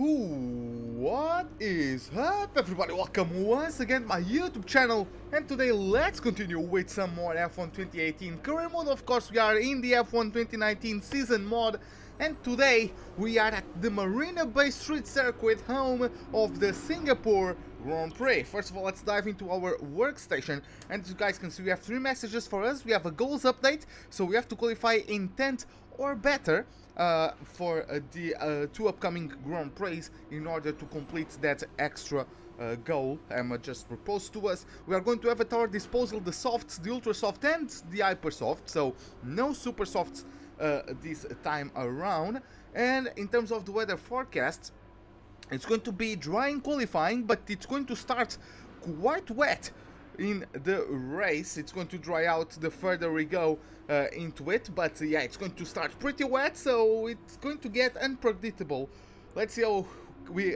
What is up, everybody? Welcome once again to my YouTube channel, and today let's continue with some more F1 2018 career mode. Of course, we are in the F1 2019 season mode, and today we are at the Marina Bay Street Circuit, home of the Singapore Grand Prix. First of all, let's dive into our workstation, and as you guys can see, we have 3 messages for us. We have a goals update, so we have to qualify in 10th or better for the 2 upcoming Grand Prix in order to complete that extra goal Emma just proposed to us. We are going to have at our disposal the softs, the ultra soft and the hyper soft, so no super softs this time around. And in terms of the weather forecast, it's going to be dry in qualifying, but it's going to start quite wet in the race. It's going to dry out the further we go into it, but yeah, it's going to start pretty wet, so it's going to get unpredictable. Let's see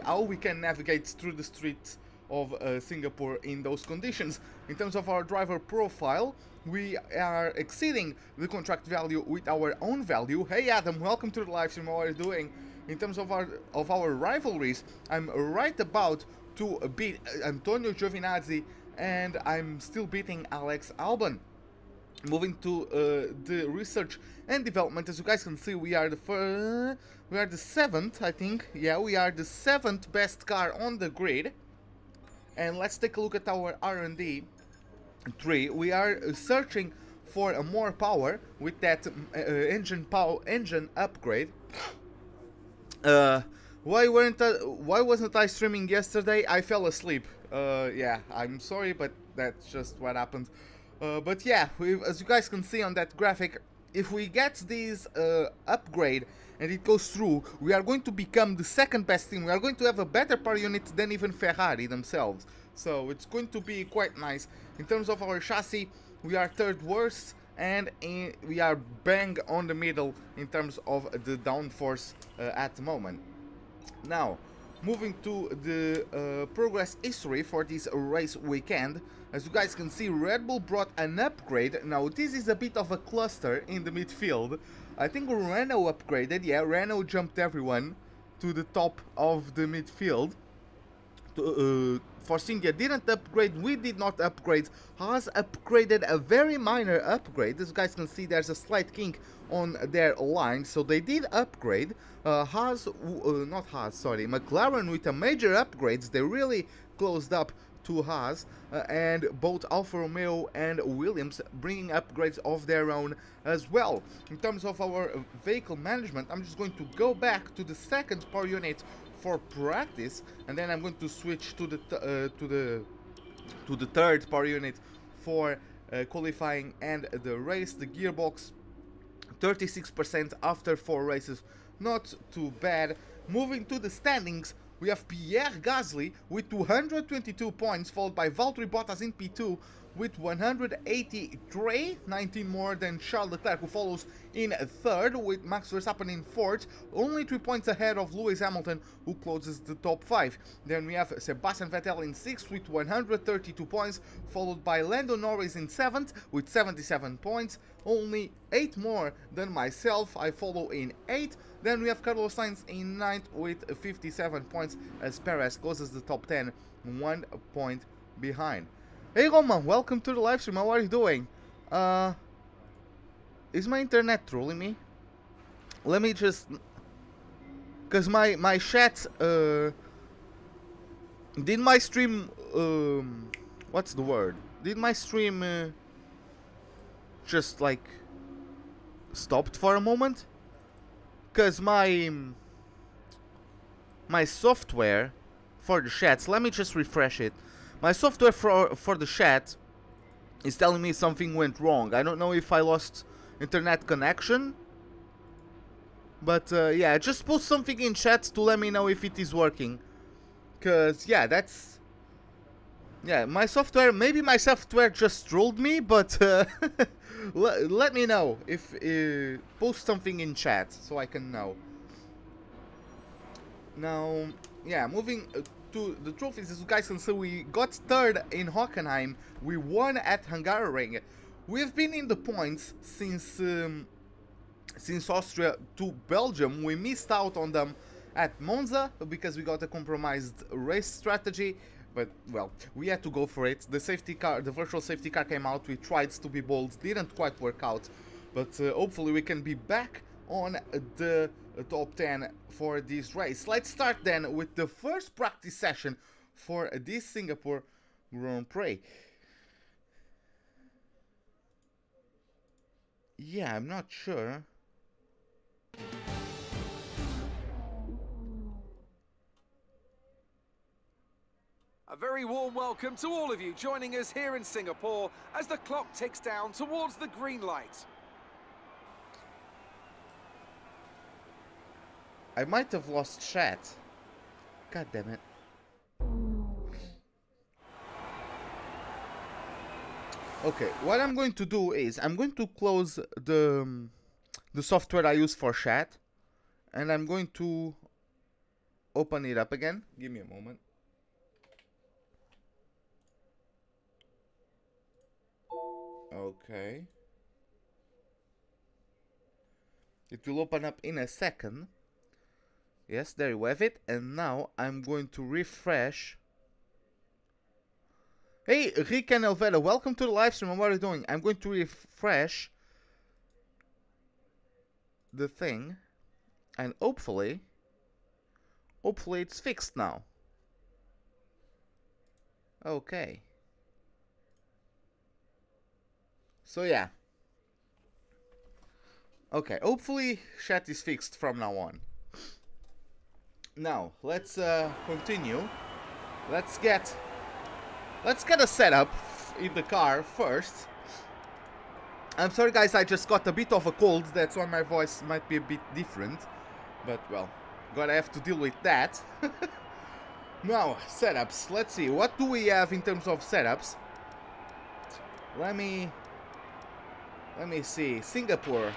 how we can navigate through the streets of Singapore in those conditions. In terms of our driver profile, we are exceeding the contract value with our own value. Hey Adam, welcome to the live stream. How are you doing? In terms of our rivalries, I'm right about to beat Antonio Giovinazzi, and I'm still beating Alex Albon. Moving to the research and development, as you guys can see, we are the 7th, I think. Yeah, we are the 7th best car on the grid. And let's take a look at our R&D tree. We are searching for more power with that engine upgrade. Why wasn't I streaming yesterday? I fell asleep. Yeah, I'm sorry, but that's just what happened. But yeah, as you guys can see on that graphic, if we get this upgrade and it goes through, we are going to become the 2nd best team. We are going to have a better power unit than even Ferrari themselves. So it's going to be quite nice. In terms of our chassis, we are 3rd worst, and we are bang on the middle in terms of the downforce at the moment. Now, moving to the progress history for this race weekend, as you guys can see, Red Bull brought an upgrade. Now, this is a bit of a cluster in the midfield. I think Renault upgraded. Yeah, Renault jumped everyone to the top of the midfield. Force India didn't upgrade, we did not upgrade. Haas upgraded a very minor upgrade. As you guys can see, there's a slight kink on their line, so they did upgrade. McLaren with a major upgrades. They really closed up to Haas, and both Alfa Romeo and Williams bringing upgrades of their own as well. In terms of our vehicle management, I'm just going to go back to the 2nd power unit for practice, and then I'm going to switch to the 3rd power unit for qualifying and the race. The gearbox 36% after 4 races, not too bad. Moving to the standings, we have Pierre Gasly with 222 points, followed by Valtteri Bottas in P2 with 183, 19 more than Charles Leclerc, who follows in 3rd, with Max Verstappen in 4th, only 3 points ahead of Lewis Hamilton, who closes the top 5. Then we have Sebastian Vettel in 6th with 132 points, followed by Lando Norris in 7th with 77 points, only 8 more than myself. I follow in 8th. Then we have Carlos Sainz in 9th with 57 points, as Perez closes the top 10, 1 point behind. Hey Romain, welcome to the live stream. How are you doing? Is my internet trolling me? Let me just, cause my chat did my stream what's the word? Did my stream just like stopped for a moment? Cause my software for the chats, let me just refresh it. My software for the chat is telling me something went wrong. I don't know if I lost internet connection, but yeah, just post something in chat to let me know if it is working. Cause yeah, that's, yeah, my software, maybe my software just trolled me, but let me know if post something in chat so I can know. Now, yeah, moving to the trophies, as you guys can see, we got 3rd in Hockenheim. We won at Hungaroring. We've been in the points since Austria to Belgium. We missed out on them at Monza because we got a compromised race strategy. But, well, we had to go for it. The safety car, the virtual safety car came out. We tried to be bold. Didn't quite work out. But hopefully we can be back on the top 10 for this race. Let's start then with the first practice session for this Singapore Grand Prix. Yeah, I'm not sure. A very warm welcome to all of you joining us here in Singapore as the clock ticks down towards the green light. I might have lost chat. God damn it. Okay, what I'm going to do is I'm going to close the software I use for chat, and I'm going to open it up again. Give me a moment. Okay. It will open up in a second. Yes, there you have it. And now I'm going to refresh. Hey, Rick and Elvera, welcome to the live stream. What are you doing? I'm going to refresh the thing. And hopefully it's fixed now. Okay. So yeah. Okay, hopefully chat is fixed from now on. Now, let's continue. Let's get a setup in the car first. I'm sorry guys, I just got a bit of a cold, that's why my voice might be a bit different. But well, gotta have to deal with that. Now, setups. Let's see, what do we have in terms of setups? Let me see. Singapore.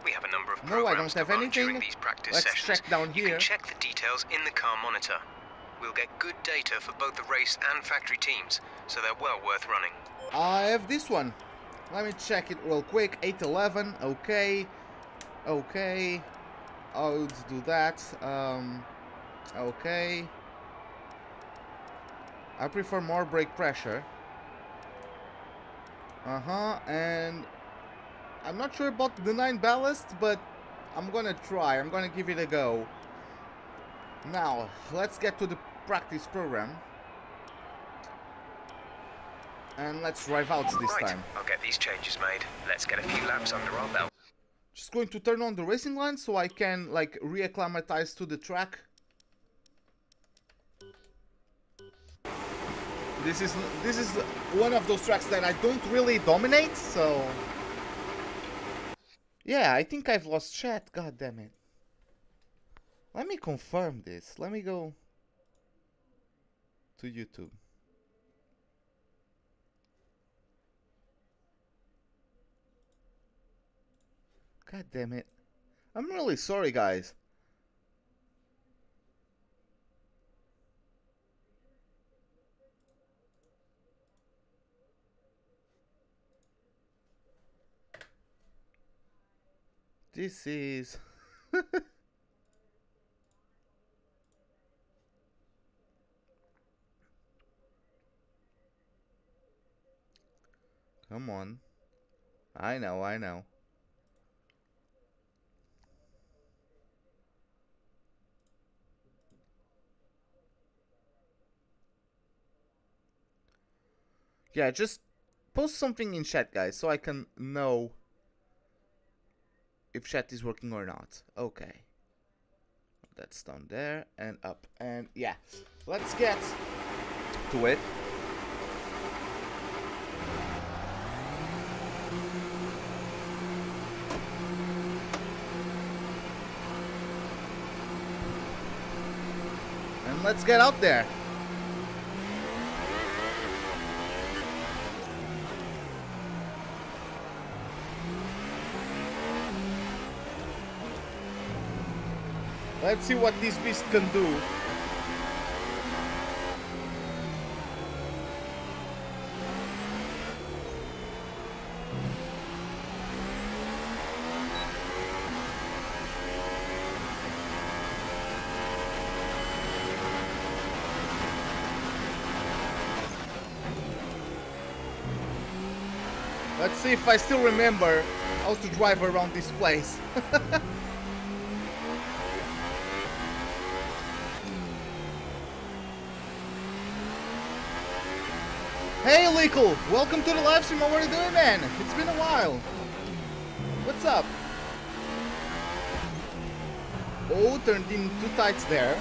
We have a number of No, I don't have anything. during these practice Let's sessions. check down You here. can check the details in the car monitor. We'll get good data for both the race and factory teams, so they're well worth running. I have this one. Let me check it real quick. 811. Okay. Okay. I'll do that. Okay. I prefer more brake pressure. And I'm not sure about the 9 ballast, but I'm gonna try. I'm gonna give it a go. Now, let's get to the practice program. And let's drive out this time. I'll get these changes made. Let's get a few laps under our belt. Just going to turn on the racing line so I can, like, reacclimatize to the track. This is one of those tracks that I don't really dominate, so... Yeah, I think I've lost chat. God damn it. Let me confirm this. Let me go to YouTube. God damn it. I'm really sorry, guys. This is... Come on. I know, I know. Yeah, just post something in chat, guys, so I can know if chat is working or not. Okay. That's down there and up. And yeah, let's get to it. And let's get out there. Let's see what this beast can do. Let's see if I still remember how to drive around this place. Hey Lickle, welcome to the live stream. How are you doing, man? It's been a while. What's up? Oh, turned in too tight there.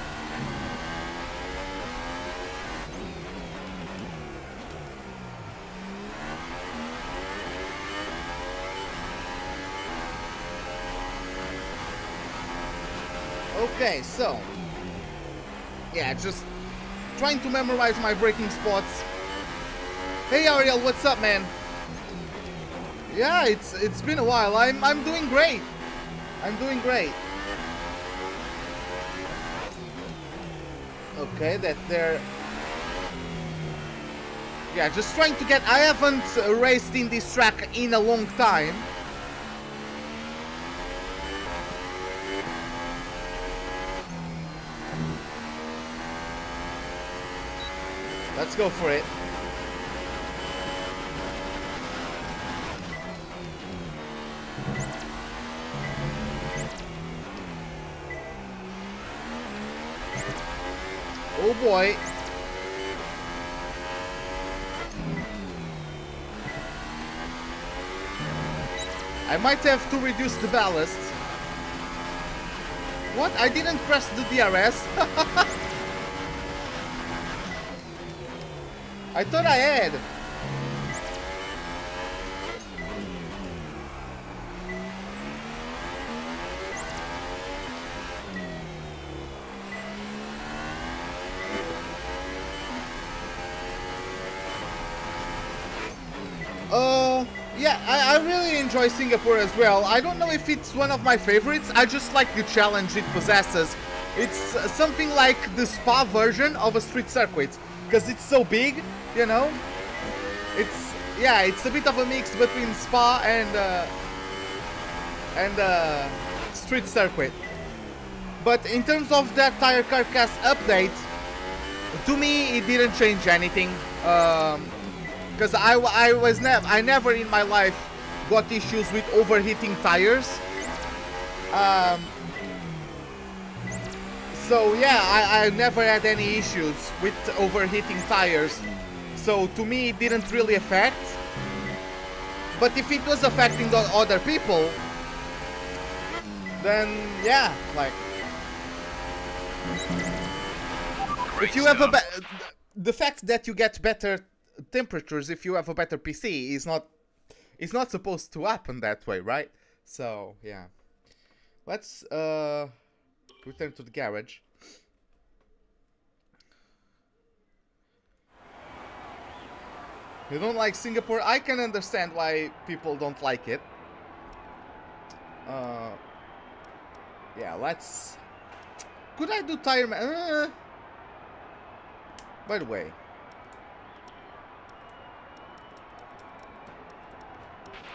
Okay, so yeah, just trying to memorize my braking spots. Hey Ariel, what's up, man? Yeah, it's been a while. I'm doing great. I'm doing great. Okay, that there. Yeah, just trying to get. I haven't raced in this track in a long time. Let's go for it. Oh boy. I might have to reduce the ballast. What? I didn't press the DRS? I thought I had. Yeah, I really enjoy Singapore as well. I don't know if it's one of my favorites. I just like the challenge it possesses. It's something like the Spa version of a street circuit, because it's so big, you know. It's, yeah, it's a bit of a mix between Spa and street circuit. But in terms of that tire carcass update, to me it didn't change anything. Because I never in my life got issues with overheating tires. So yeah, I never had any issues with overheating tires. So to me it didn't really affect. But if it was affecting other people, then yeah, like if you have the fact that you get better temperatures if you have a better PC is not supposed to happen that way, right? So yeah, let's return to the garage. You don't like Singapore? I can understand why people don't like it. Yeah, let's. Could I do tire? By the way.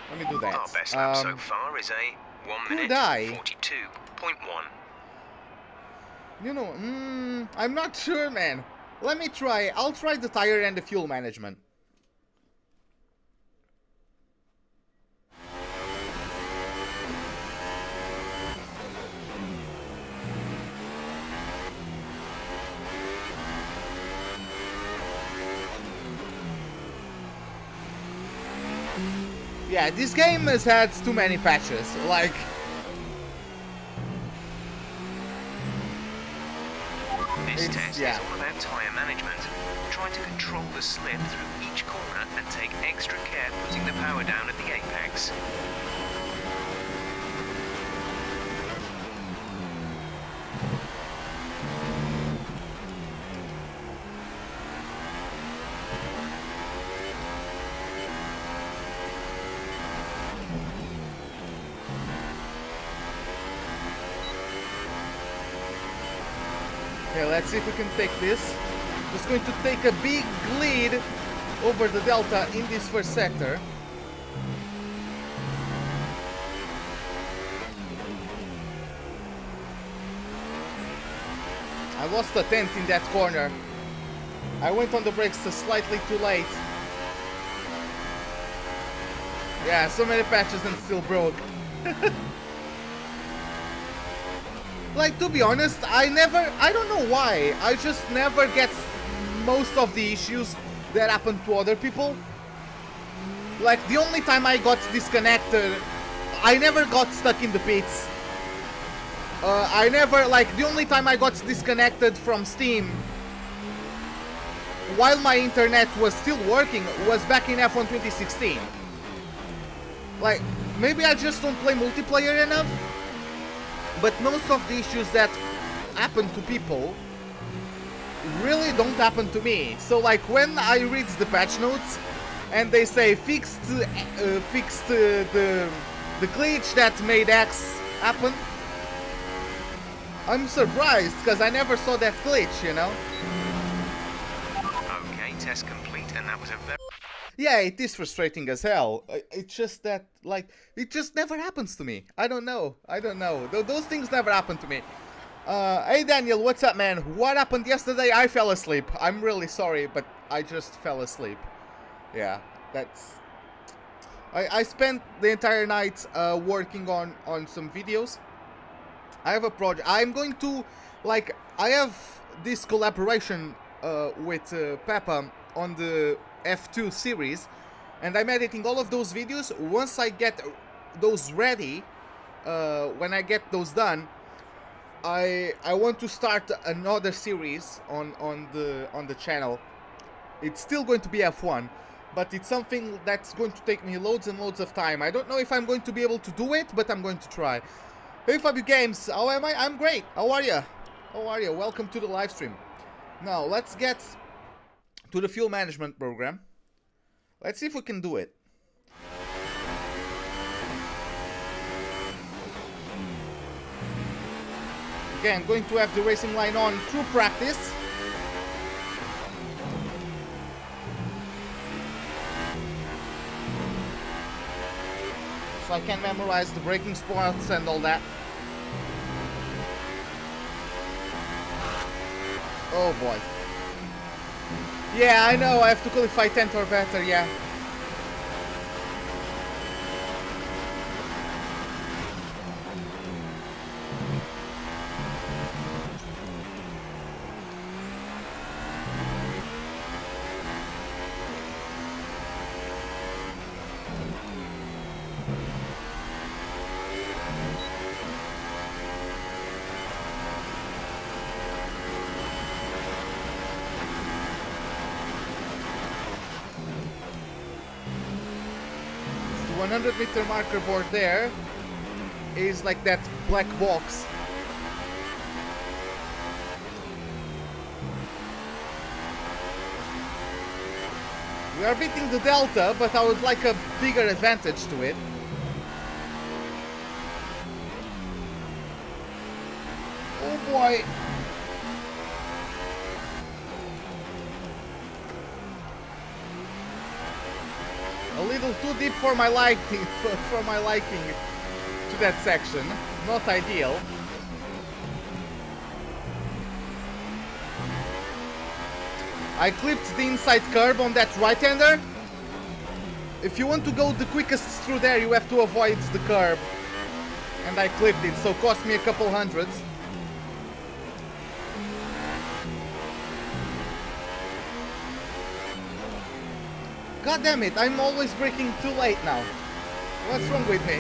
Let me do that. Our best lap so far is a 1 minute 42.1. You know, I'm not sure, man. Let me try. I'll try the tire and the fuel management. Yeah, this game has had too many patches, like... This test is all about tyre management. Try to control the slip through each corner and take extra care putting the power down at the apex. Okay, let's see if we can take this. Just going to take a big lead over the Delta in this first sector. I lost a tenth in that corner. I went on the brakes slightly too late. Yeah, so many patches and still broke. Like, to be honest, I don't know why, I just never get most of the issues that happen to other people. Like, the only time I got disconnected, I never got stuck in the pits. The only time I got disconnected from Steam while my internet was still working was back in F1 2016. Like, maybe I just don't play multiplayer enough, but most of the issues that happen to people really don't happen to me. So, like, when I read the patch notes and they say fixed the glitch that made X happen, I'm surprised because I never saw that glitch, you know? Okay, test complete, and that was a very... Yeah, it is frustrating as hell. It's just that, like, it just never happens to me. I don't know. Those things never happen to me. Hey Daniel, what's up, man? What happened yesterday? I fell asleep. I'm really sorry, but I just fell asleep. Yeah, that's... I spent the entire night working on some videos. I have a project. I'm going to, like, I have this collaboration with Peppa on the F2 series, and I'm editing all of those videos. Once I get those ready, when I get those done, I want to start another series on the channel. It's still going to be F1, but it's something that's going to take me loads and loads of time. I don't know if I'm going to be able to do it, but I'm going to try. Hey Fabio Games, how am I? I'm great. How are you? How are you? Welcome to the live stream. Now let's get to the fuel management program. Let's see if we can do it. Again, going to have the racing line on through practice. So I can memorize the braking spots and all that. Oh boy. Yeah, I know, I have to qualify 10th or better, yeah. The 100-meter marker board there is like that black box. We are beating the Delta, but I would like a bigger advantage to it. Oh boy! A little too deep for my liking, to that section. Not ideal. I clipped the inside curb on that right-hander. If you want to go the quickest through there, you have to avoid the curb. And I clipped it, so it cost me a couple hundreds. God damn it, I'm always braking too late now. What's wrong with me?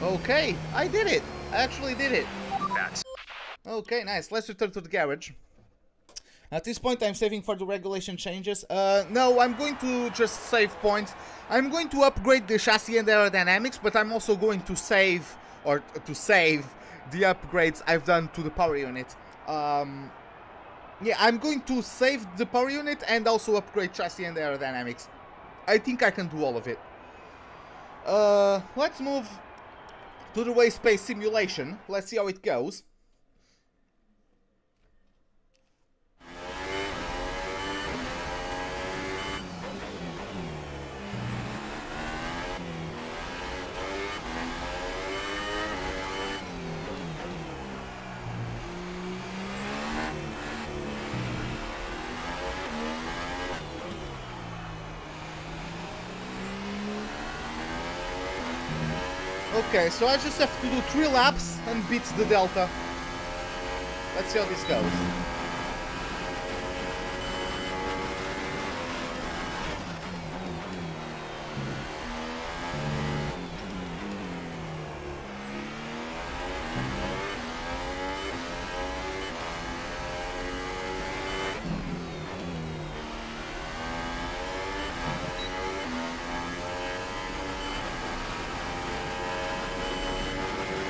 Okay, I did it. I actually did it. Okay, nice. Let's return to the garage. At this point, I'm saving for the regulation changes. No, I'm going to just save points. I'm going to upgrade the chassis and aerodynamics, but I'm also going to save, the upgrades I've done to the power unit. Yeah, I'm going to save the power unit and also upgrade chassis and aerodynamics. I think I can do all of it. Let's move to the race pace simulation. Let's see how it goes. Okay, so I just have to do 3 laps and beat the Delta. Let's see how this goes.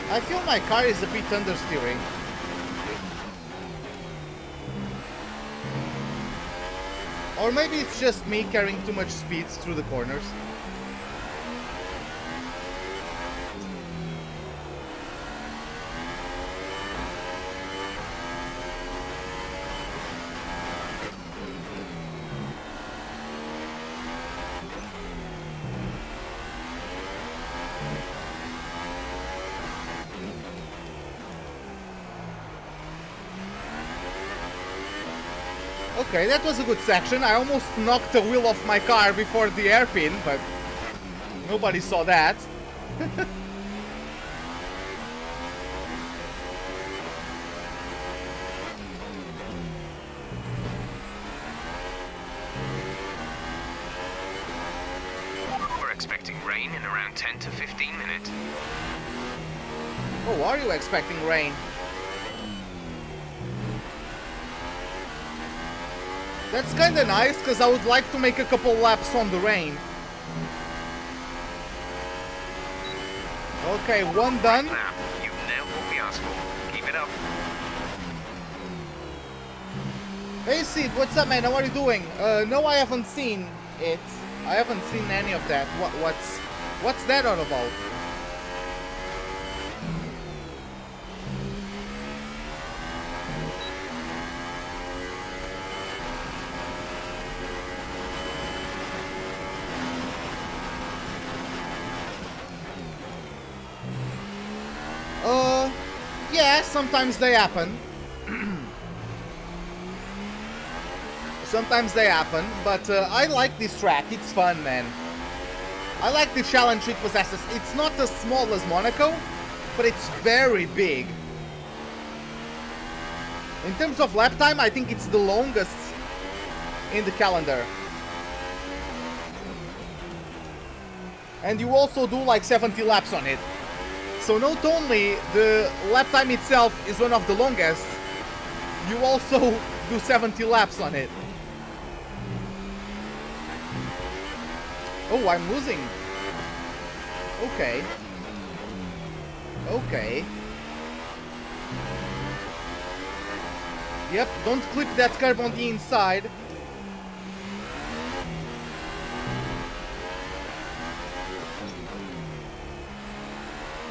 I feel my car is a bit understeering. Or maybe it's just me carrying too much speed through the corners. Okay, that was a good section. I almost knocked the wheel off my car before the hairpin, but nobody saw that. We're expecting rain in around 10 to 15 minutes. Oh, are you expecting rain? That's kinda nice, because I would like to make a couple laps on the rain. Okay, one done. Now, you nailed what we asked for. Keep it up. Hey Sid, what's up man? How are you doing? No, I haven't seen it. I haven't seen any of that. What's that all about? Yeah, sometimes they happen. Sometimes they happen, but I like this track. It's fun, man. I like the challenge it possesses. It's not as small as Monaco, but it's very big. In terms of lap time, I think it's the longest in the calendar. And you also do like 70 laps on it. So not only the lap time itself is one of the longest, you also do 70 laps on it. Oh, I'm losing. Okay. Okay. Yep, don't clip that curb on the inside.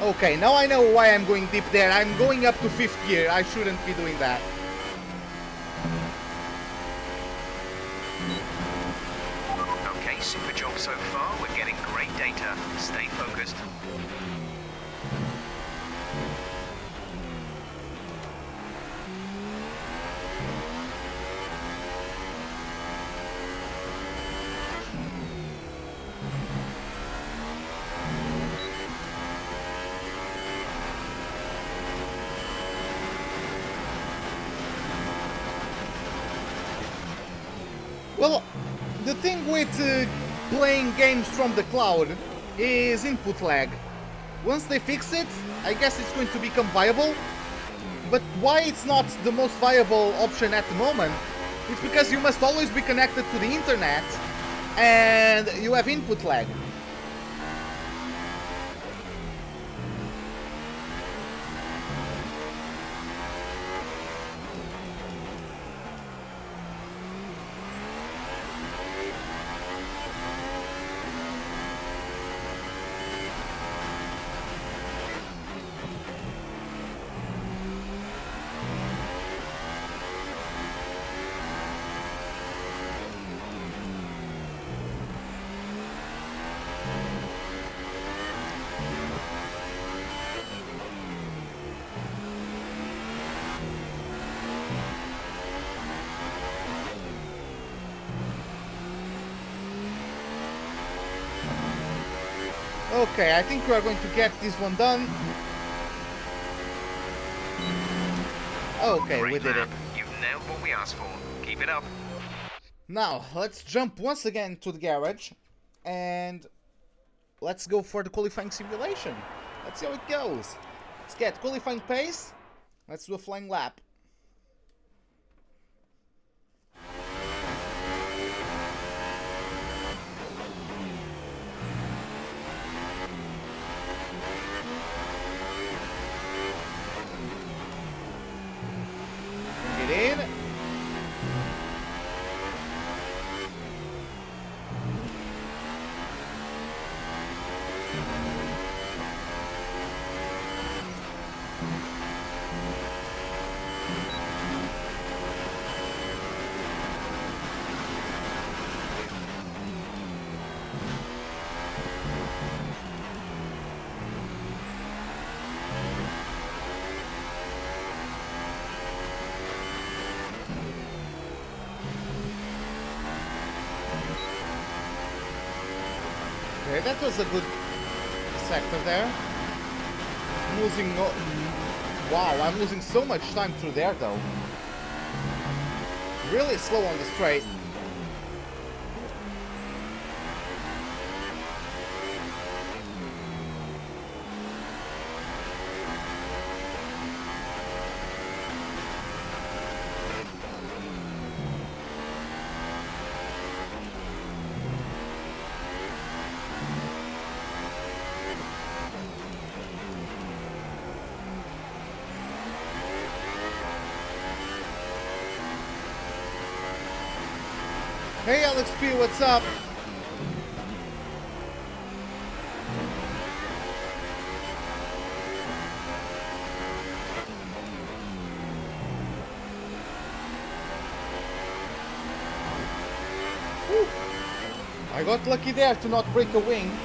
Okay, now I know why I'm going deep there. I'm going up to 5th gear. I shouldn't be doing that. Okay, super job so far. We're getting great data. Stay focused. Well, the thing with playing games from the cloud is input lag. Once they fix it, I guess it's going to become viable. But why it's not the most viable option at the moment is because you must always be connected to the internet and you have input lag. Okay, I think we are going to get this one done. Okay, we did it. You've nailed what we asked for. Keep it up. Now, let's jump once again to the garage. And let's go for the qualifying simulation. Let's see how it goes. Let's get qualifying pace. Let's do a flying lap. Get in. Okay, that was a good sector there. I'm losing no... Wow, I'm losing so much time through there though. Really slow on the straight. Hey Alex P, what's up? Whew. I got lucky there to not break a wing.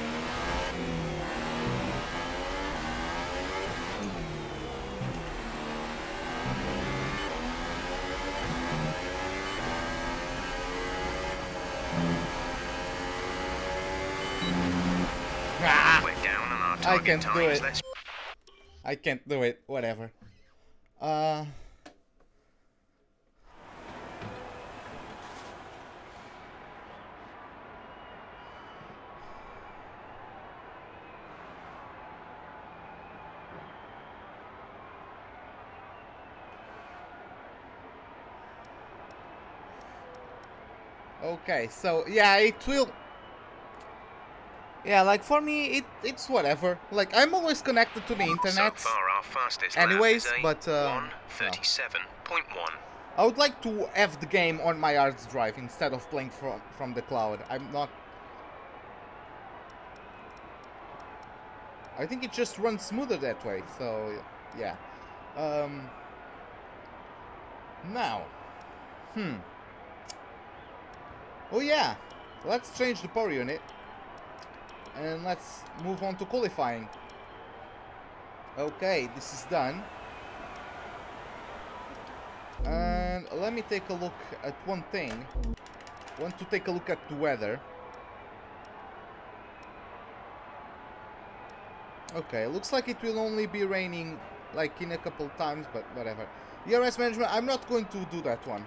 I can't do it. I can't do it. Whatever. Okay, so yeah, it will. Yeah, like for me, it's whatever. Like I'm always connected to the internet. So far, our fastest anyways, lap is but 1:37.1. I would like to have the game on my hard drive instead of playing from the cloud. I'm not. I think it just runs smoother that way. So yeah. Now. Oh yeah. Let's change the power unit. And let's move on to qualifying. Okay, this is done. And let me take a look at one thing. I want to take a look at the weather. Okay, looks like it will only be raining like in a couple times, but whatever. ERS management, I'm not going to do that one.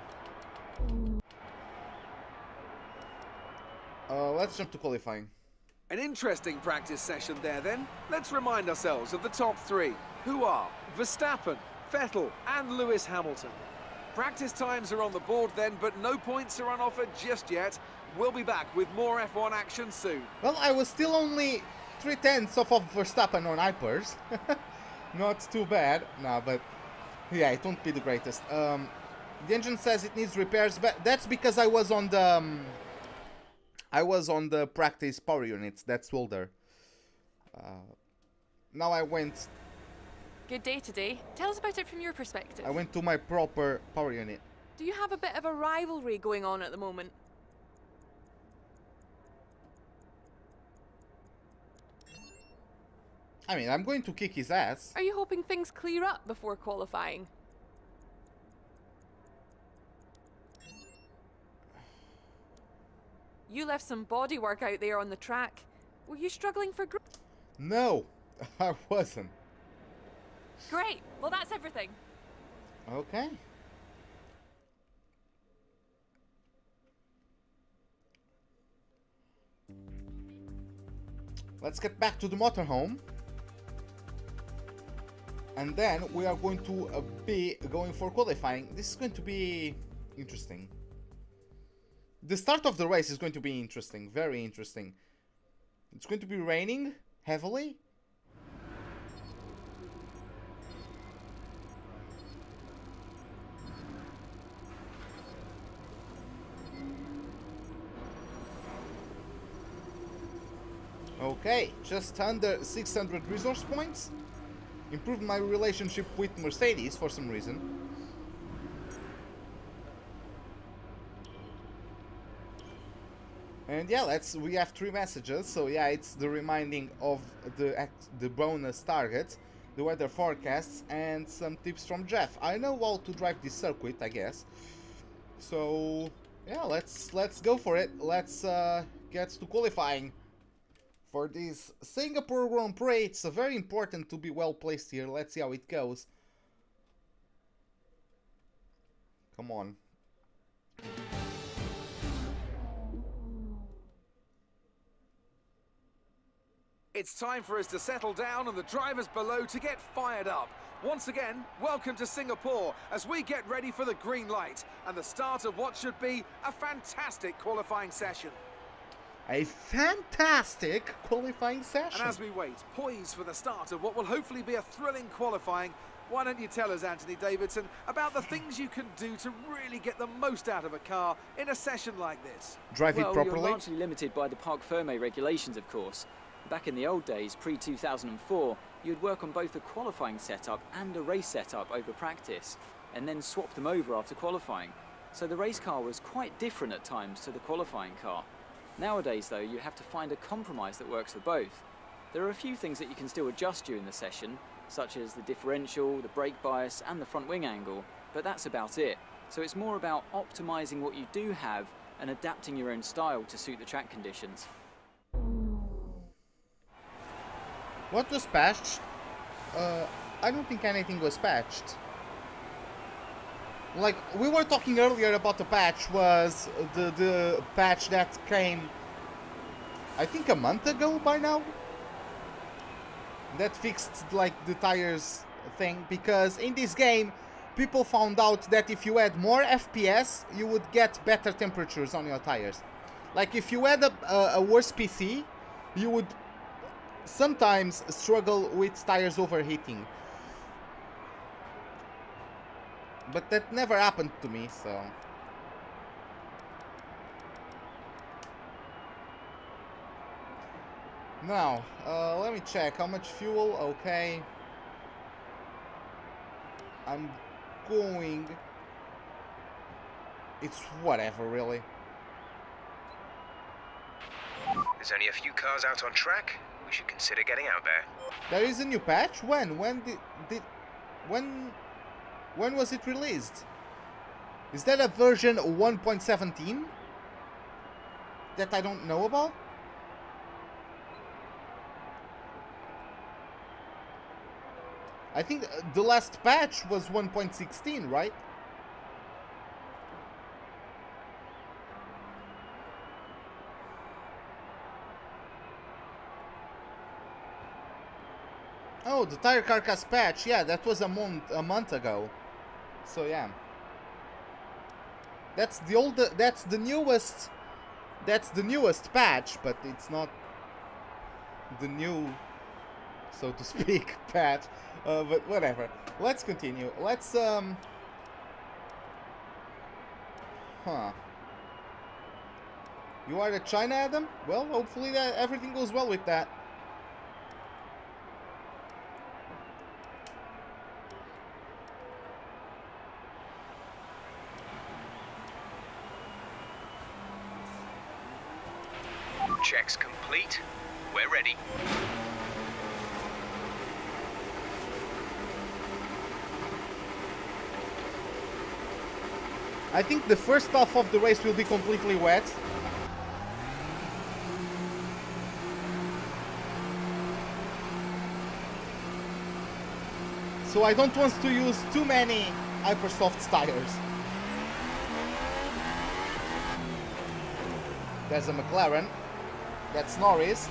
Let's jump to qualifying. An interesting practice session there then. Let's remind ourselves of the top three, who are Verstappen, Vettel and Lewis Hamilton. Practice times are on the board then, but no points are on offer just yet. We'll be back with more F1 action soon. Well, I was still only 3/10 off of Verstappen on hypers. Not too bad. No, but yeah, it won't be the greatest. The engine says it needs repairs, but that's because I was on the practice power units. That's older. Now I went. Good day today. Tell us about it from your perspective. I went to my proper power unit. Do you have a bit of a rivalry going on at the moment? I mean, I'm going to kick his ass. Are you hoping things clear up before qualifying? You left some bodywork out there on the track. Were you struggling for grip? No, I wasn't. Great. Well, that's everything. Okay. Let's get back to the motorhome. And then we are going to be going for qualifying. This is going to be interesting. The start of the race is going to be interesting, very interesting. It's going to be raining heavily. Okay, just under 600 resource points. Improved my relationship with Mercedes for some reason. And yeah, we have 3 messages. So yeah, it's the reminding of the bonus targets, the weather forecasts, and some tips from Jeff. I know how to drive this circuit, I guess. So yeah, let's go for it. Let's get to qualifying for this Singapore Grand Prix. It's very important to be well placed here. Let's see how it goes. Come on. It's time for us to settle down and the drivers below to get fired up. Once again, welcome to Singapore as we get ready for the green light and the start of what should be a fantastic qualifying session. A fantastic qualifying session. And as we wait, poised for the start of what will hopefully be a thrilling qualifying, why don't you tell us, Anthony Davidson, about the things you can do to really get the most out of a car in a session like this? Drive it properly. You're largely limited by the Parc Fermé regulations, of course. Back in the old days, pre-2004, you'd work on both a qualifying setup and a race setup over practice, and then swap them over after qualifying. So the race car was quite different at times to the qualifying car. Nowadays, though, you have to find a compromise that works for both. There are a few things that you can still adjust during the session, such as the differential, the brake bias, and the front wing angle, but that's about it. So it's more about optimizing what you do have and adapting your own style to suit the track conditions. What was patched? I don't think anything was patched. Like, we were talking earlier about the patch was the patch that came, I think, a month ago by now? That fixed, like, the tires thing, because in this game, people found out that if you add more FPS, you would get better temperatures on your tires. Like, if you add a worse PC, you would sometimes struggle with tires overheating. But that never happened to me, so... Now, let me check how much fuel. Okay. I'm going... It's whatever, really. There's only a few cars out on track. We should consider getting out there. There is a new patch? When? When was it released? Is that a version 1.17 that I don't know about? I think the last patch was 1.16, right? Oh, the tire carcass patch. Yeah, that was a month ago. So yeah, that's the newest patch, but it's not the new, so to speak, patch. But whatever. Let's continue. Let's You are at China, Adam? Well, hopefully that everything goes well with that. Checks complete. We're ready. I think the first half of the race will be completely wet. So I don't want to use too many Hypersoft tires. There's a McLaren. That's Norris.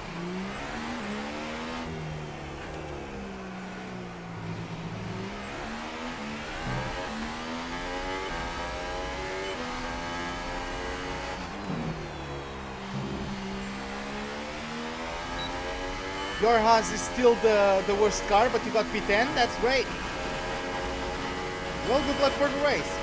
Your Haas is still the worst car, but you got P10. That's great. Well, good luck for the race.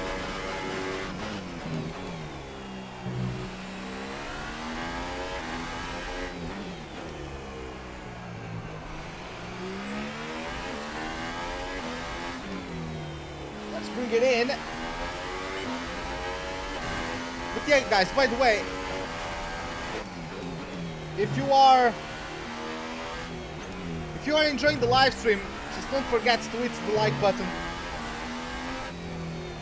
Let's bring it in. But yeah, guys, by the way, if you are enjoying the live stream, just don't forget to hit the like button.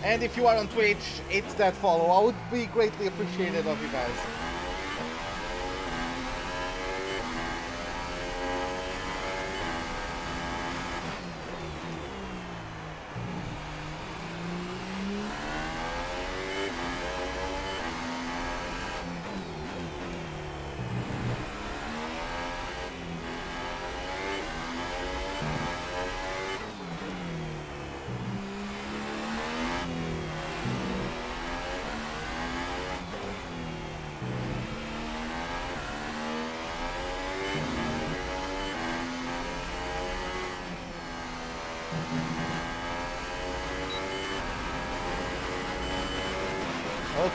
And if you are on Twitch, hit that follow. I would be greatly appreciated of you guys.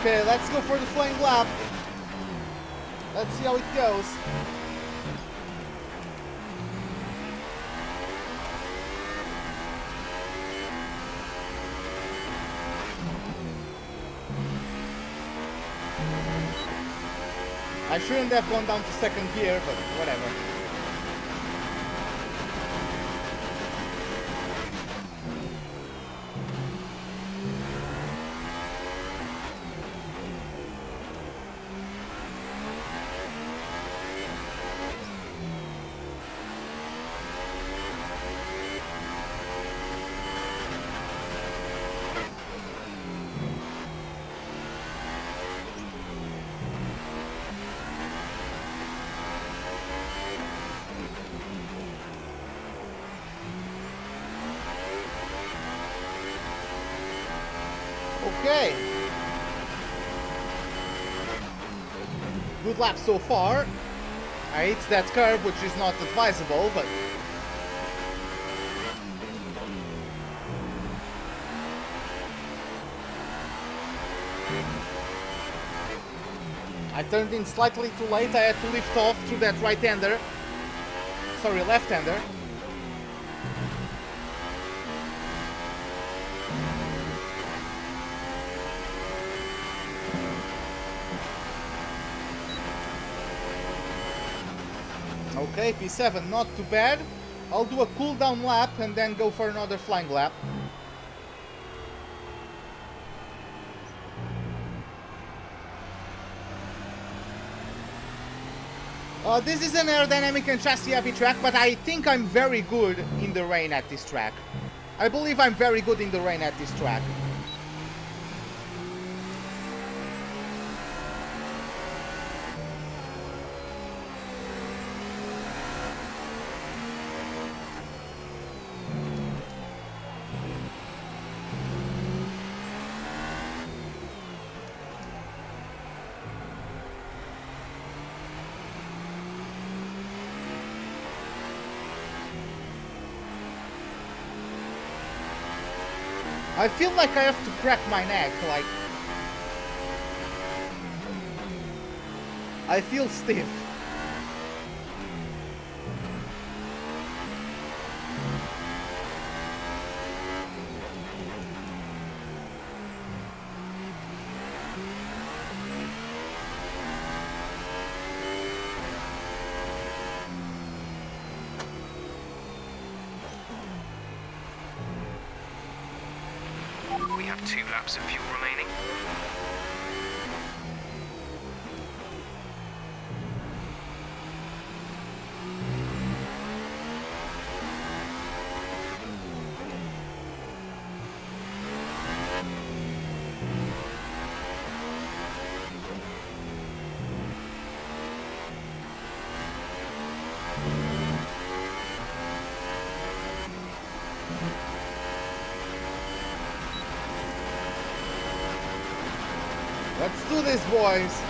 Okay, let's go for the flying lap. Let's see how it goes. I shouldn't have gone down to second gear, but whatever. Okay. Good lap so far. I hit that curb, which is not advisable, but... I turned in slightly too late. I had to lift off through that right-hander. Sorry, left-hander. Okay, P7, not too bad. I'll do a cool down lap and then go for another flying lap. This is an aerodynamic and chassis heavy track, but I think I'm very good in the rain at this track. I believe I'm very good in the rain at this track. I feel like I have to crack my neck, like... I feel stiff. We have 2 laps of fuel remaining. Let's do this, boys.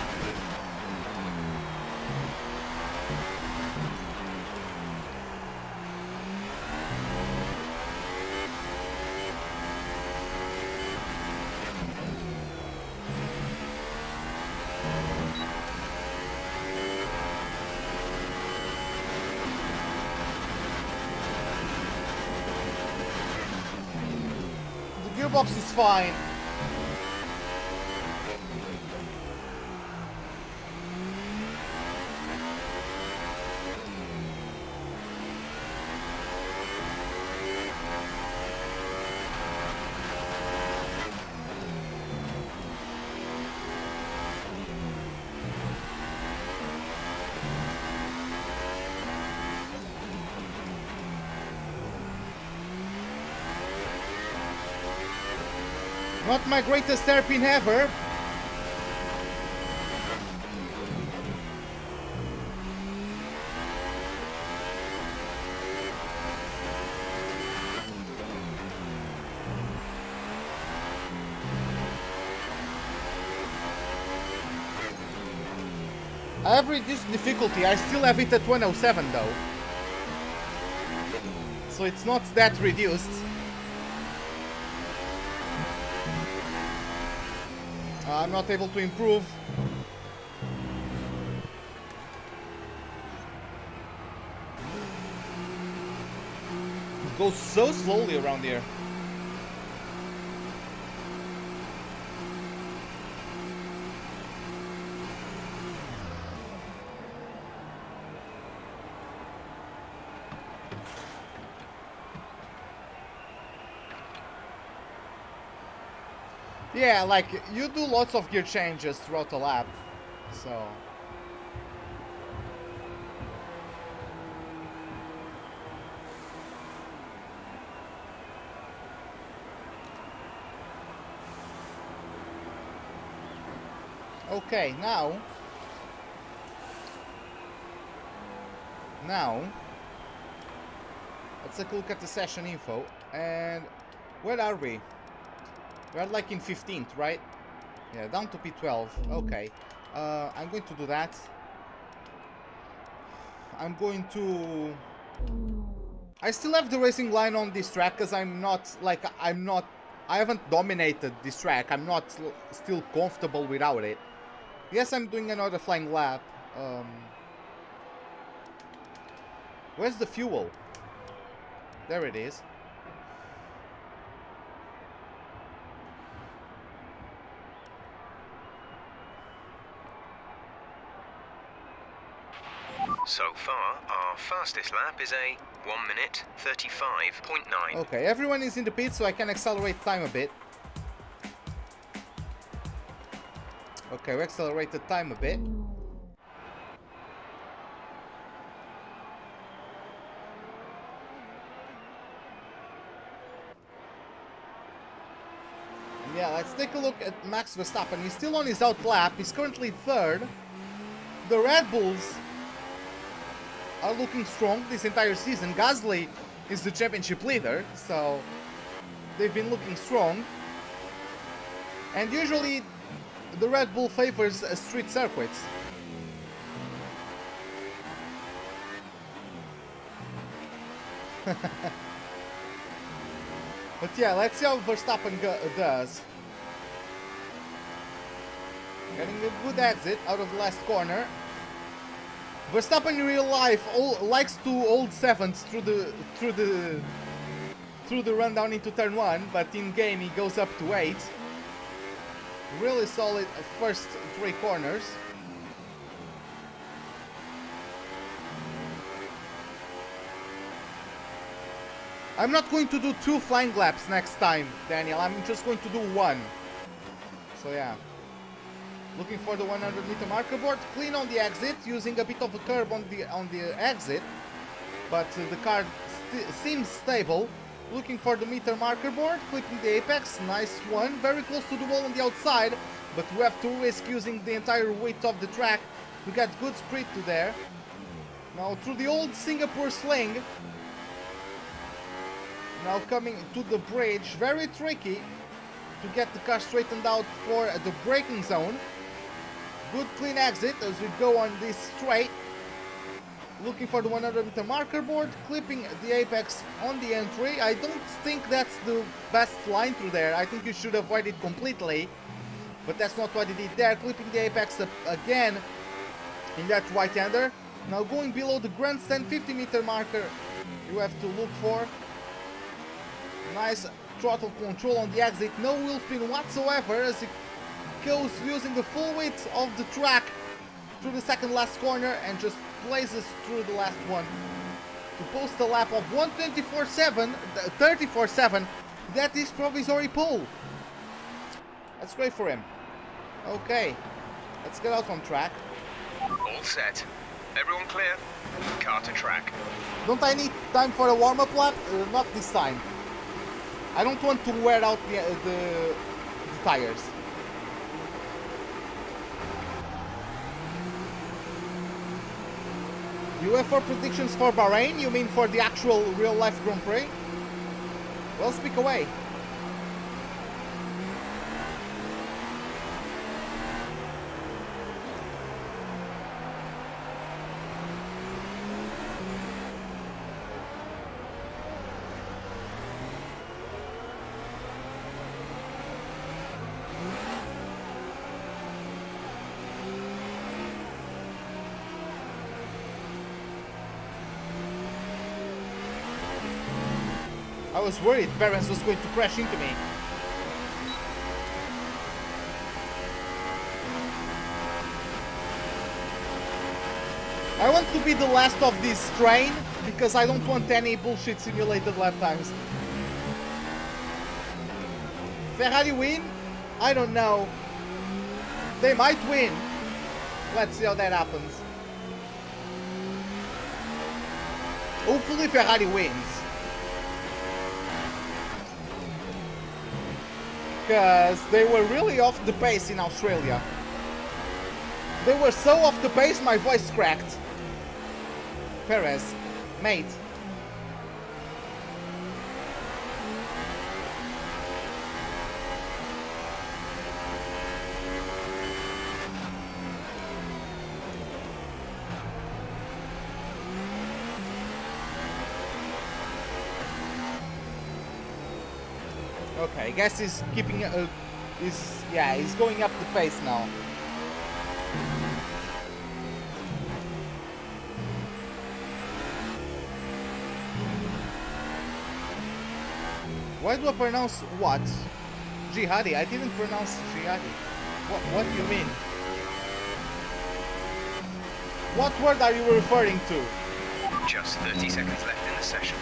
The gearbox is fine. Not my greatest hairpin ever. I have reduced difficulty. I still have it at 107 though. So it's not that reduced. I'm not able to improve. It goes so slowly around here. Yeah, like, you do lots of gear changes throughout the lap, so... Okay, now... Let's take a look at the session info, and... Where are we? We're like in 15th, right? Yeah, down to P12. Okay. I'm going to do that. I'm going to... I still have the racing line on this track because I haven't dominated this track. I'm not still comfortable without it. Yes, I'm doing another flying lap. Where's the fuel? There it is. So far, our fastest lap is a 1 minute 35.9. Okay, everyone is in the pit, so I can accelerate time a bit. Okay, we accelerated time a bit. Yeah, let's take a look at Max Verstappen. He's still on his out lap. He's currently third. The Red Bulls are looking strong this entire season. Gasly is the championship leader, so they've been looking strong. And usually the Red Bull favors street circuits. But yeah, let's see how Verstappen does. Getting a good exit out of the last corner. Verstappen in real life likes to hold sevens through the run down into turn 1, but in game he goes up to 8. Really solid first 3 corners. I'm not going to do 2 flying laps next time, Daniel. I'm just going to do 1. So yeah. Looking for the 100-meter marker board. Clean on the exit, using a bit of a curb on the exit. But the car seems stable. Looking for the meter marker board, clipping the apex. Nice one. Very close to the wall on the outside. But we have to risk using the entire weight of the track. We got good speed to there. Now through the old Singapore sling. Now coming to the bridge. Very tricky to get the car straightened out for the braking zone. Good clean exit as we go on this straight. Looking for the 100-meter marker board, clipping the apex on the entry. I don't think that's the best line through there. I think you should avoid it completely. But that's not what he did there. Clipping the apex up again in that right-hander. Now going below the grandstand 50-meter marker, you have to look for. Nice throttle control on the exit. No wheel spin whatsoever as he goes using the full width of the track through the second last corner and just blazes through the last one to post a lap of 124.7, that is provisory pole. That's great for him. Okay, let's get out on track. All set. Everyone clear? Car to track. Don't I need time for a warm-up lap? Not this time. I don't want to wear out the tires. You have for predictions for Bahrain? You mean for the actual real-life Grand Prix? Well, speak away. I was worried Perez was going to crash into me. I want to be the last of this train because I don't want any bullshit simulated lap times. Ferrari win? I don't know. They might win. Let's see how that happens. Hopefully Ferrari wins. Because they were really off the pace in Australia. They were so off the pace my voice cracked. Perez, mate. Okay, I guess he's keeping he's going up the pace now. Why do I pronounce what? Jihadi? I didn't pronounce jihadi. What do you mean? What word are you referring to? Just 30 seconds left in the session.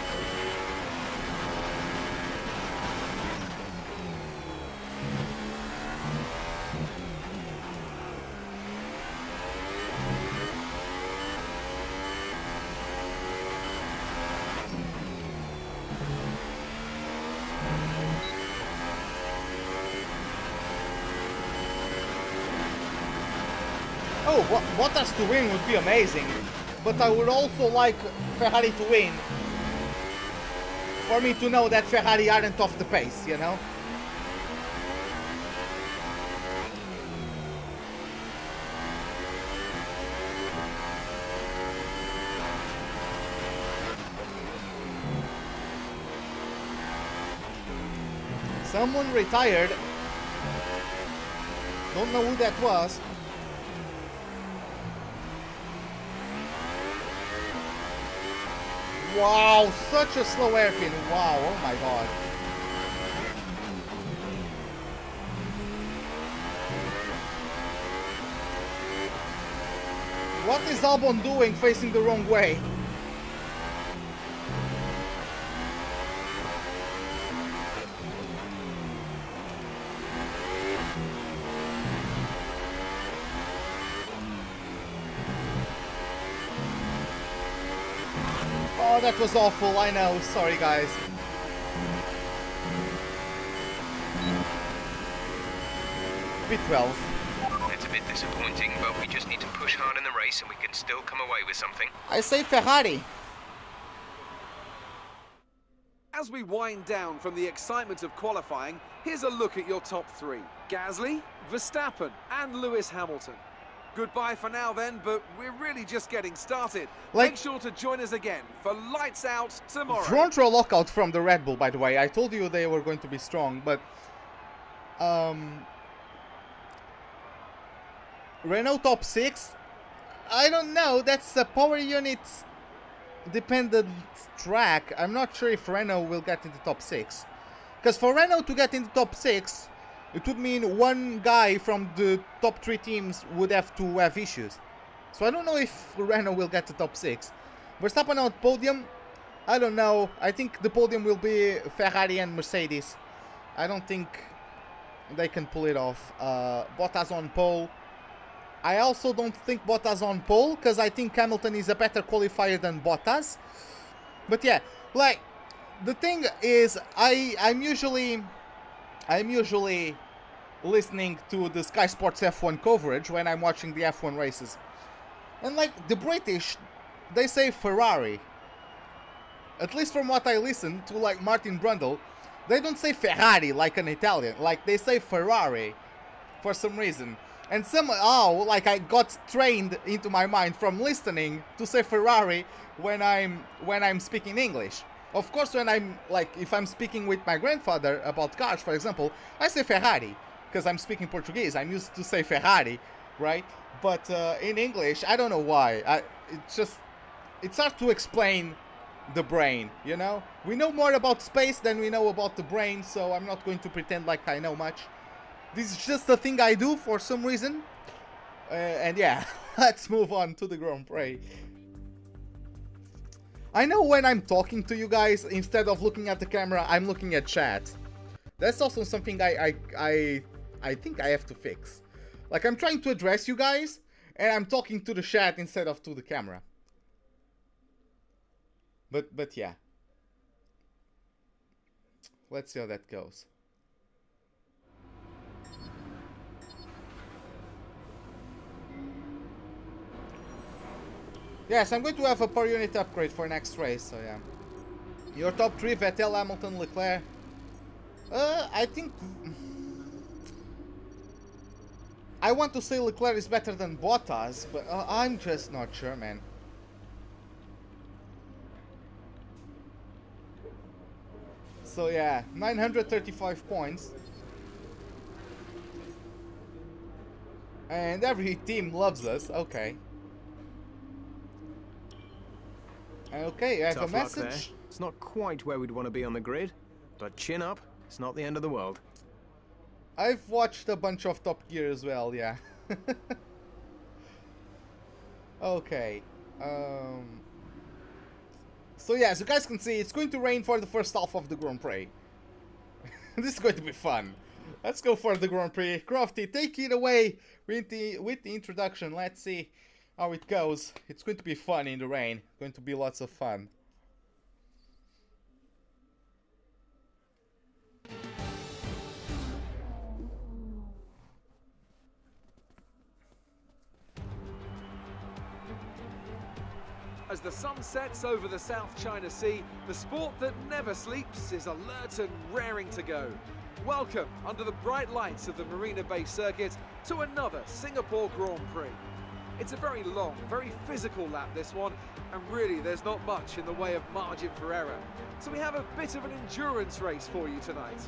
Oh, Bottas to win would be amazing, but I would also like Ferrari to win for me to know that Ferrari aren't off the pace, you know? Someone retired. Don't know who that was. Wow, such a slow hairpin. Wow, oh my god. What is Albon doing facing the wrong way? Oh, that was awful, I know. Sorry, guys. P12. It's a bit disappointing, but we just need to push hard in the race and we can still come away with something. I say Ferrari. as we wind down from the excitement of qualifying, here's a look at your top three. Gasly, Verstappen and Lewis Hamilton. Goodbye for now then, but we're really just getting started. Make sure to join us again for Lights Out tomorrow. Front row lockout from the Red Bull, by the way. I told you they were going to be strong, but Renault top 6, I don't know. That's a power unit dependent track. I'm not sure if Renault will get into top 6, because for Renault to get into top 6, it would mean one guy from the top 3 teams would have to have issues. So I don't know if Renault will get to top 6. Verstappen on podium, I don't know. I think the podium will be Ferrari and Mercedes. I don't think they can pull it off. Bottas on pole. I also don't think Bottas on pole, because I think Hamilton is a better qualifier than Bottas. But yeah, like, the thing is, I'm usually listening to the Sky Sports F1 coverage when I'm watching the F1 races. And like, the British, they say Ferrari. At least from what I listen to, like Martin Brundle, they don't say Ferrari like an Italian. Like, they say Ferrari for some reason. And somehow, like, I got trained into my mind from listening to say Ferrari when I'm speaking English. Of course, when I'm, like, if I'm speaking with my grandfather about cars, for example, I say Ferrari, because I'm speaking Portuguese. I'm used to say Ferrari, right? But in English, I don't know why. It's hard to explain the brain, you know? We know more about space than we know about the brain, so I'm not going to pretend like I know much. This is just a thing I do for some reason. And yeah, let's move on to the Grand Prix. I know when I'm talking to you guys, instead of looking at the camera, I'm looking at chat. That's also something I think I have to fix. Like, I'm trying to address you guys, and I'm talking to the chat instead of to the camera. But yeah. Let's see how that goes. Yes, I'm going to have a per unit upgrade for next race, so yeah. Your top 3, Vettel, Hamilton, Leclerc. I think... I want to say Leclerc is better than Bottas, but I'm just not sure, man. So yeah, 935 points. And every team loves us, okay. Okay, I have a message. It's not quite where we'd want to be on the grid, but chin up, it's not the end of the world. I've watched a bunch of Top Gear as well, yeah. Okay. So yeah, as you guys can see, it's going to rain for the first half of the Grand Prix. This is going to be fun. Let's go for the Grand Prix. Crofty, take it away with the introduction. Let's see how it goes. It's going to be fun in the rain. Going to be lots of fun. As the sun sets over the South China Sea, the sport that never sleeps is alert and raring to go. Welcome, under the bright lights of the Marina Bay Circuit, to another Singapore Grand Prix. It's a very long, very physical lap, this one, and really there's not much in the way of margin for error. So we have a bit of an endurance race for you tonight.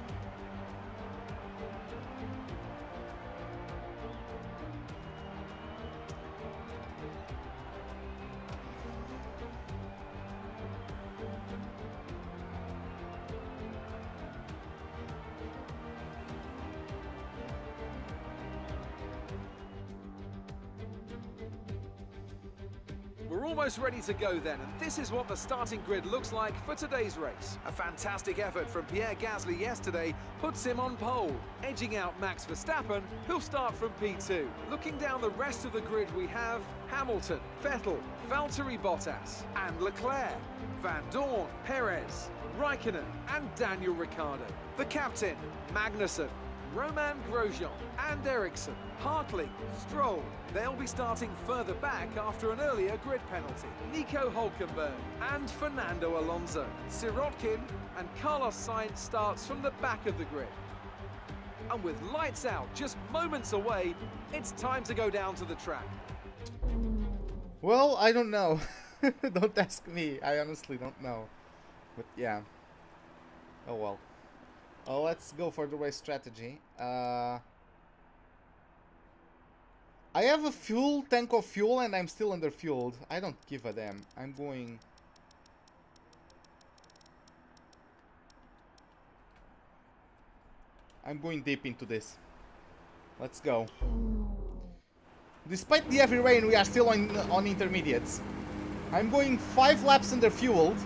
We're almost ready to go then, and this is what the starting grid looks like for today's race. A fantastic effort from Pierre Gasly yesterday puts him on pole, edging out Max Verstappen, who'll start from P2. Looking down the rest of the grid, we have Hamilton, Vettel, Valtteri Bottas, and Leclerc, Vandoorne, Perez, Raikkonen, and Daniel Ricciardo. The captain, Magnussen, Romain Grosjean and Ericsson, Hartling, Stroll. They'll be starting further back after an earlier grid penalty. Nico Hülkenberg and Fernando Alonso. Sirotkin and Carlos Sainz starts from the back of the grid. And with lights out just moments away, it's time to go down to the track. Well, I don't know. Don't ask me. I honestly don't know. But yeah. Oh well. Let's go for the race strategy. I have a full tank of fuel and I'm still underfueled. I don't give a damn. I'm going deep into this. Let's go. Despite the heavy rain, we are still on intermediates. I'm going 5 laps underfueled.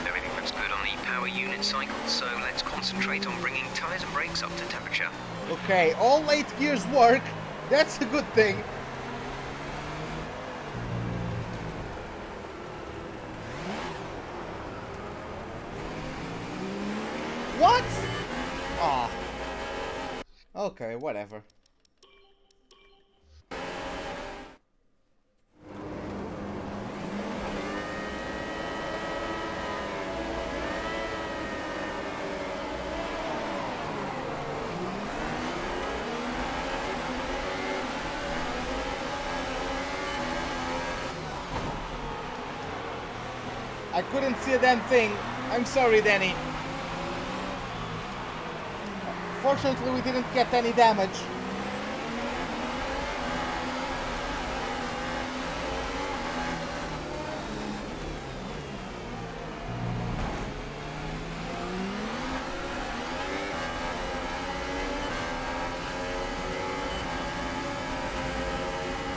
Everything looks good on the power unit cycle, so let's concentrate on bringing tyres and brakes up to temperature. Okay, all 8 gears work. That's a good thing. What? Ah. Oh. Okay, whatever. I couldn't see a damn thing. I'm sorry, Danny. Fortunately, we didn't get any damage.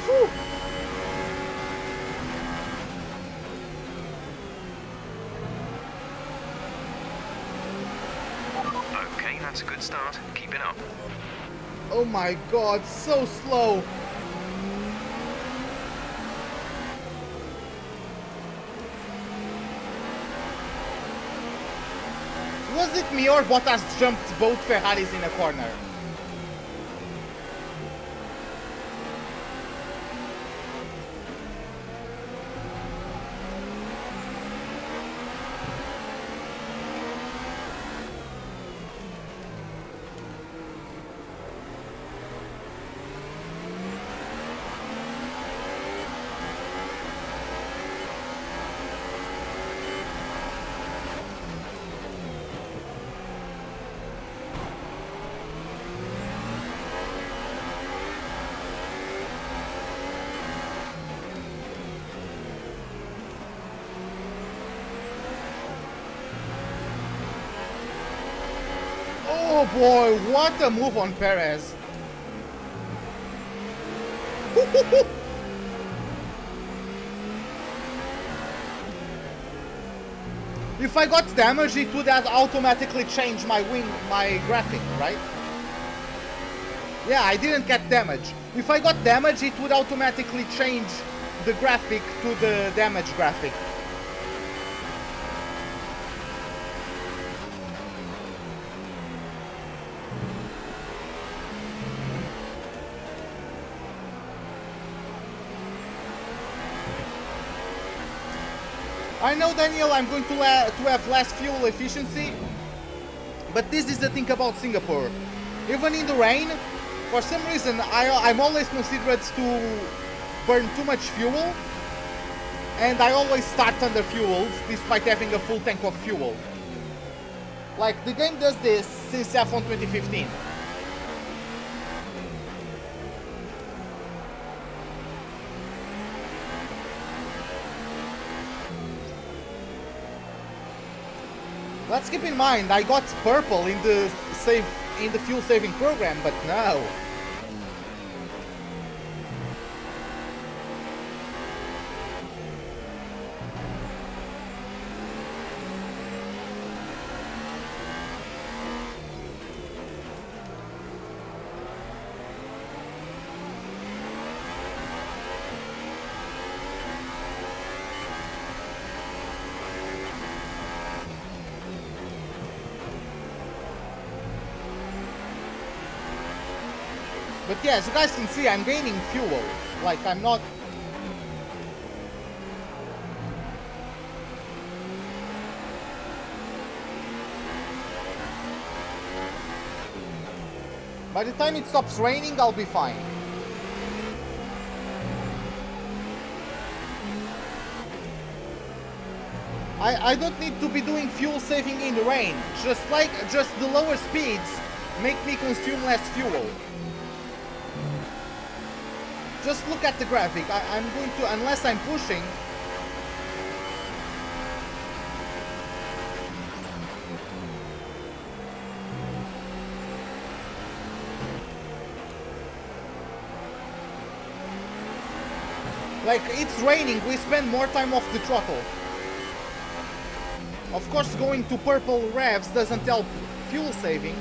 Whew. Okay, that's a good start. Keep it up. Oh my god, so slow. Was it me or Bottas jumped both Ferraris in a corner? Oh boy, what a move on Perez. If I got damage, it would have automatically changed my graphic, right? Yeah, I didn't get damage. If I got damage, it would automatically change the graphic to the damage graphic. I know, Daniel, I'm going to have less fuel efficiency, but this is the thing about Singapore. Even in the rain, for some reason, I'm always considered to burn too much fuel, and I always start underfueled despite having a full tank of fuel. Like, the game does this since F1 2015. Let's keep in mind, I got purple in the fuel saving program, but no. But yeah, as you guys can see, I'm gaining fuel. Like, I'm not... By the time it stops raining, I'll be fine. I don't need to be doing fuel saving in the rain. Just the lower speeds make me consume less fuel. Just look at the graphic. I'm going to, unless I'm pushing. Like, it's raining, we spend more time off the throttle. Of course, going to purple revs doesn't help fuel saving.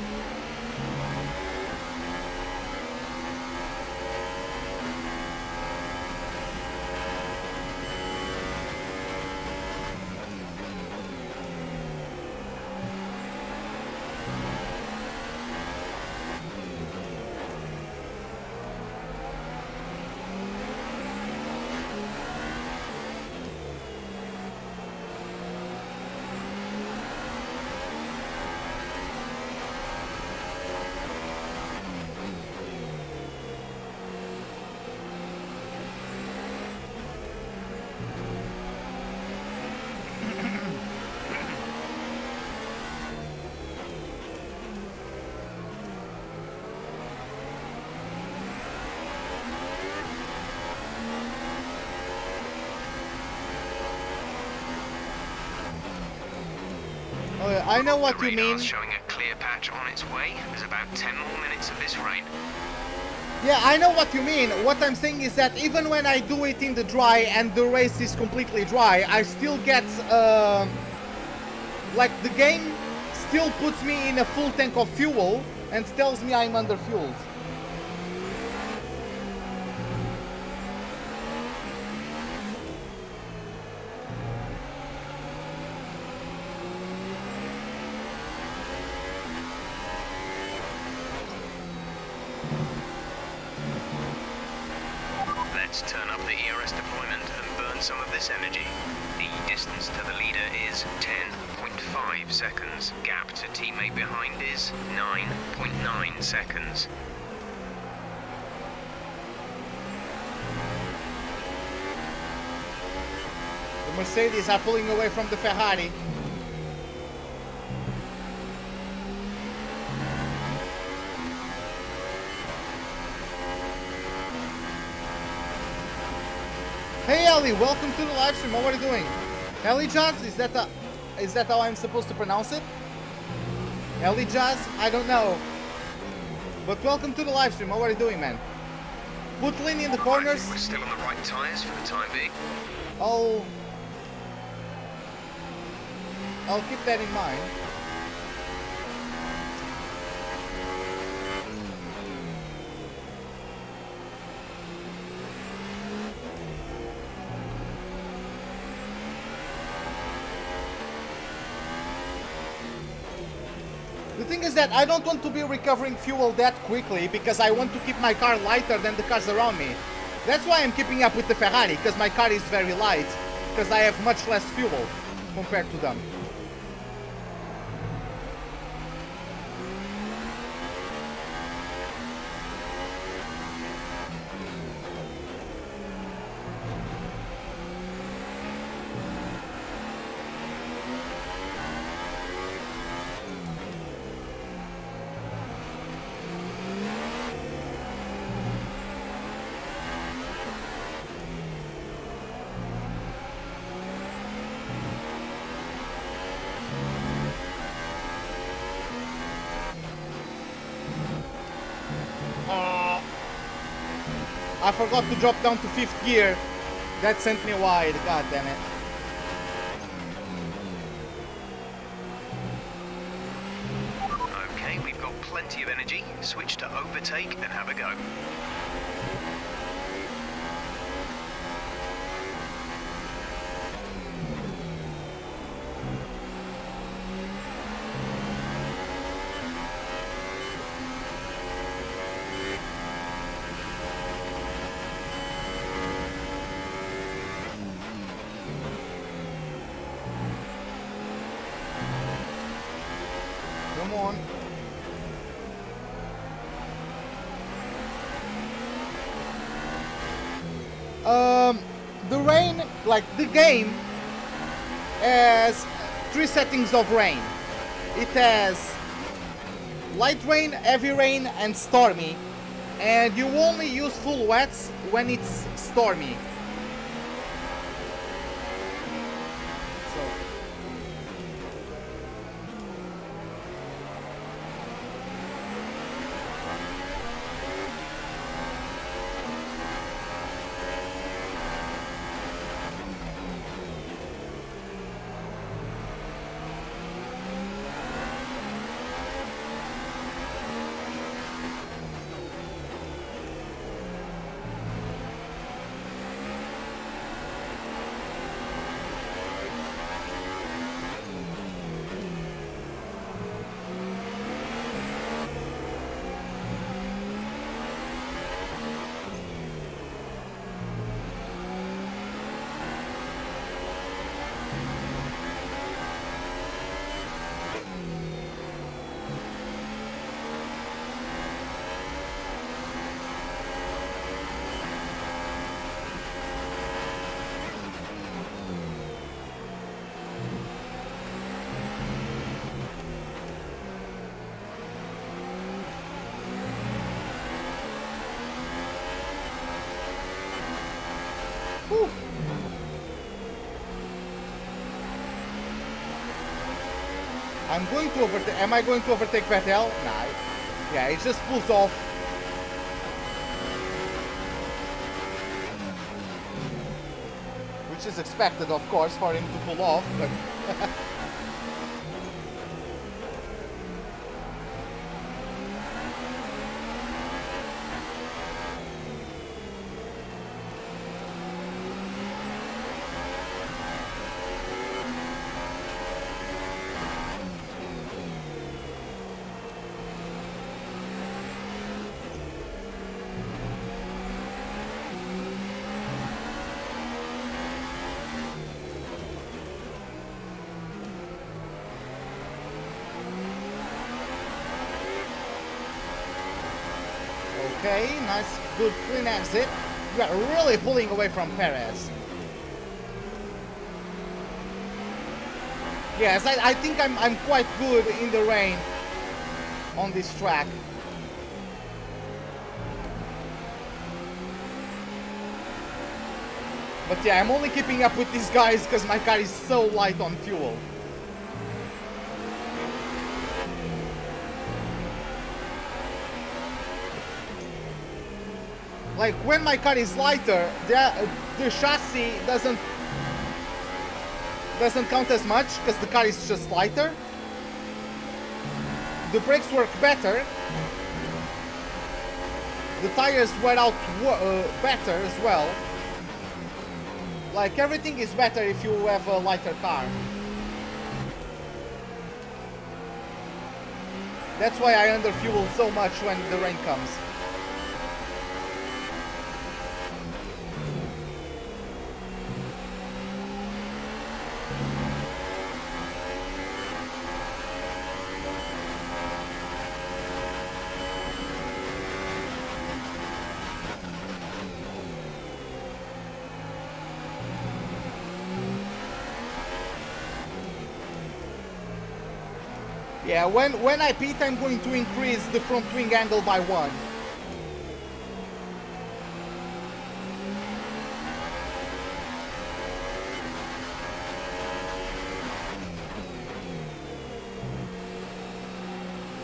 I know what you mean. Showing a clear patch on its way. There's about 10 more minutes of this rain. Yeah, I know what you mean. What I'm saying is that even when I do it in the dry and the race is completely dry, I still get, like, the game still puts me in a full tank of fuel and tells me I'm underfueled. Let's turn up the ERS deployment and burn some of this energy. The distance to the leader is 10.5 seconds. Gap to teammate behind is 9.9 seconds. The Mercedes are pulling away from the Ferrari. Hey Ellie, welcome to the live stream. How are you doing? Ellie Jazz, is that how I'm supposed to pronounce it? Ellie Jazz? I don't know. But welcome to the live stream. How are you doing, man? Put Lynn in the corners. We're still on the right tyres for the time being. I'll keep that in mind. The thing is that I don't want to be recovering fuel that quickly because I want to keep my car lighter than the cars around me. That's why I'm keeping up with the Ferrari, because my car is very light, because I have much less fuel compared to them. I forgot to drop down to 5th gear. That sent me wide. God damn it. Okay, we've got plenty of energy. Switch to overtake and have a go. Come on. The rain, like the game, has 3 settings of rain. It has light rain, heavy rain, and stormy. And you only use full wets when it's stormy. Whew. I'm going to overtake. Am I going to overtake Vettel? Nah. Yeah, it just pulls off. Which is expected, of course, for him to pull off, but... Okay, nice, good, clean exit. We are really pulling away from Perez. Yes, I think I'm quite good in the rain on this track. But yeah, I'm only keeping up with these guys because my car is so light on fuel. Like, when my car is lighter, the chassis doesn't count as much because the car is just lighter. The brakes work better. The tires wear out better as well. Like, everything is better if you have a lighter car. That's why I underfuel so much when the rain comes. Yeah, when I pit, I'm going to increase the front wing angle by 1.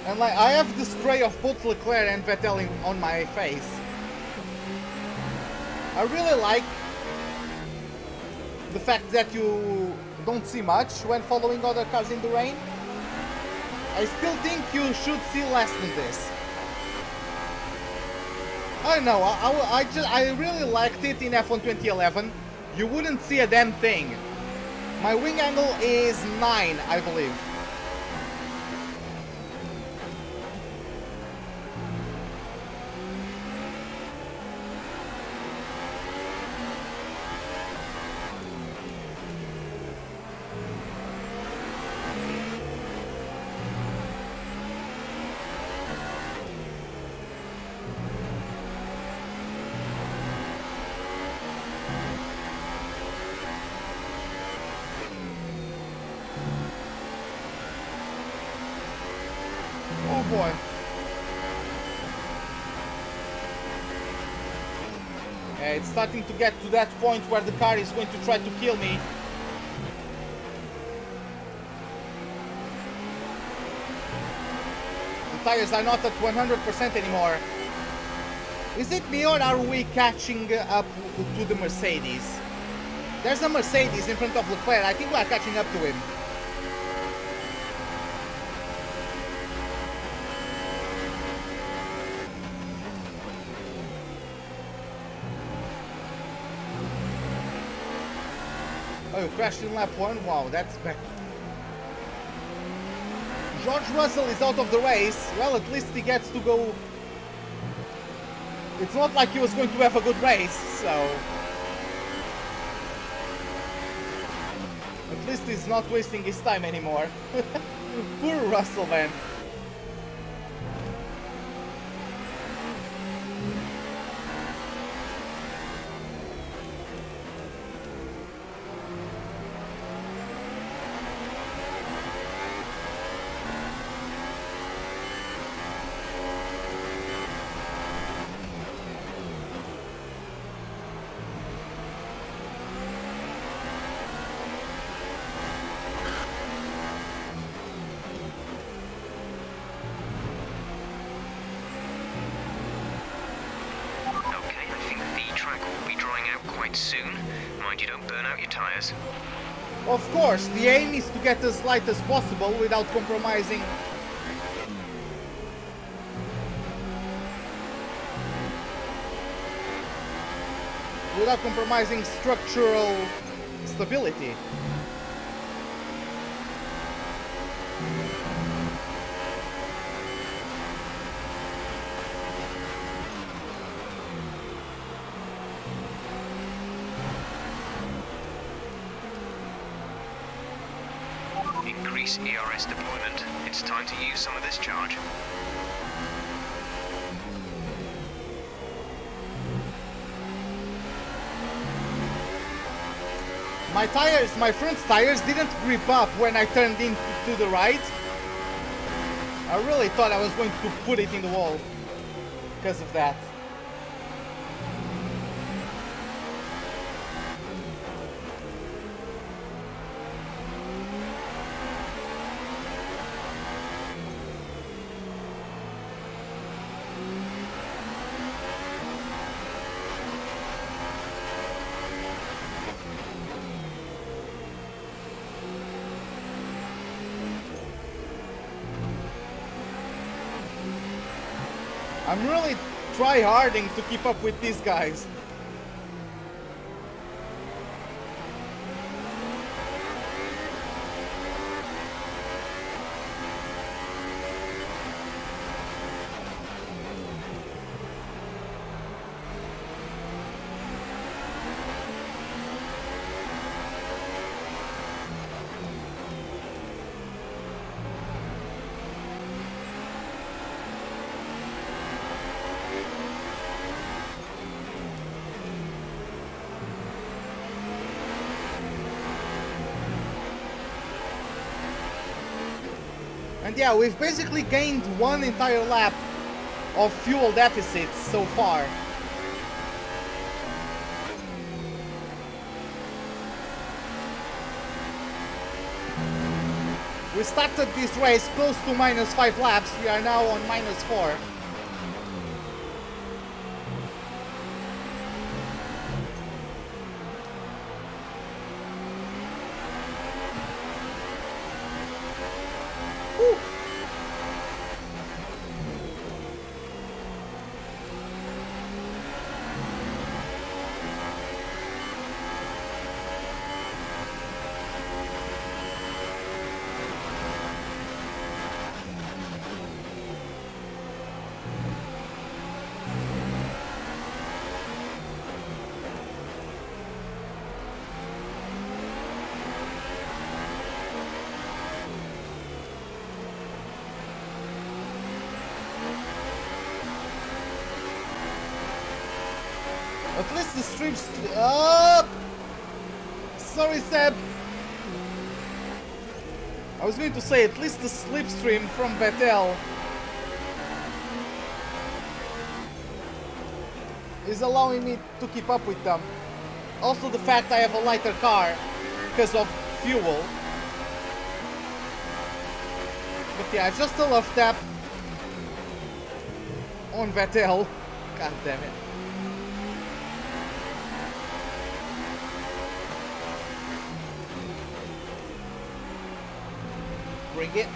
And like, I have the spray of both Leclerc and Vettel on my face. I really like the fact that you don't see much when following other cars in the rain. I still think you should see less than this. I don't know, I really liked it in F1 2011. You wouldn't see a damn thing. My wing angle is 9, I believe. Oh boy. Yeah, it's starting to get to that point where the car is going to try to kill me. The tires are not at 100% anymore. Is it me or are we catching up to the Mercedes? There's a Mercedes in front of Leclerc. I think we are catching up to him. Oh, crashed in lap 1? Wow, that's bad. George Russell is out of the race. Well, at least he gets to go. It's not like he was going to have a good race, so... At least he's not wasting his time anymore. Poor Russell, man. Soon. Mind you don't burn out your tires. Of course, the aim is to get as light as possible without compromising. Without compromising structural stability. Increase ERS deployment. It's time to use some of this charge. My tires, my front tires didn't grip up when I turned in to the right. I really thought I was going to put it in the wall because of that. I'm really try-harding to keep up with these guys. And yeah, we've basically gained one entire lap of fuel deficit so far. We started this race close to -5 laps, we are now on -4. At least the strips... Sorry, Seb. I was going to say, at least the slipstream from Vettel is allowing me to keep up with them. Also the fact I have a lighter car because of fuel. But yeah, just a left tap on Vettel. God damn it. Bring it.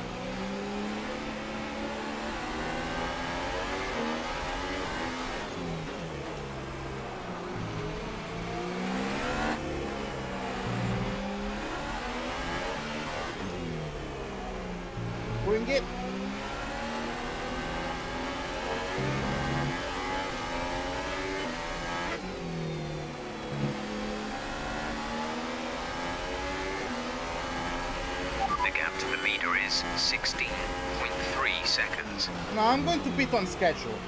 Bring it. The gap to the leader is 16.3 seconds. Now I'm going to pit on schedule.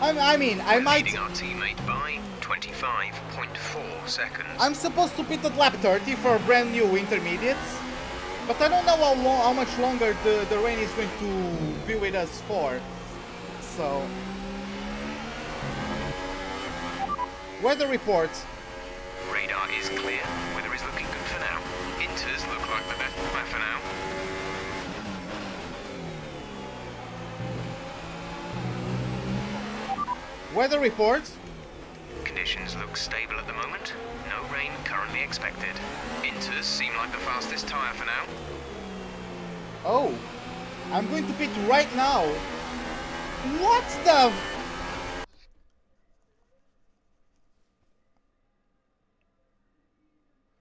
I mean, I might... Leading our teammate by 25.4 seconds. I'm supposed to pit at lap 30 for brand new intermediates. But I don't know how much longer the rain is going to be with us for. So... Weather report. Radar is clear. Weather is looking good for now. Inters look like the best plan for now. Weather report. Conditions look stable at the moment. No rain currently expected. Inters seem like the fastest tyre for now. Oh, I'm going to pit right now. What the...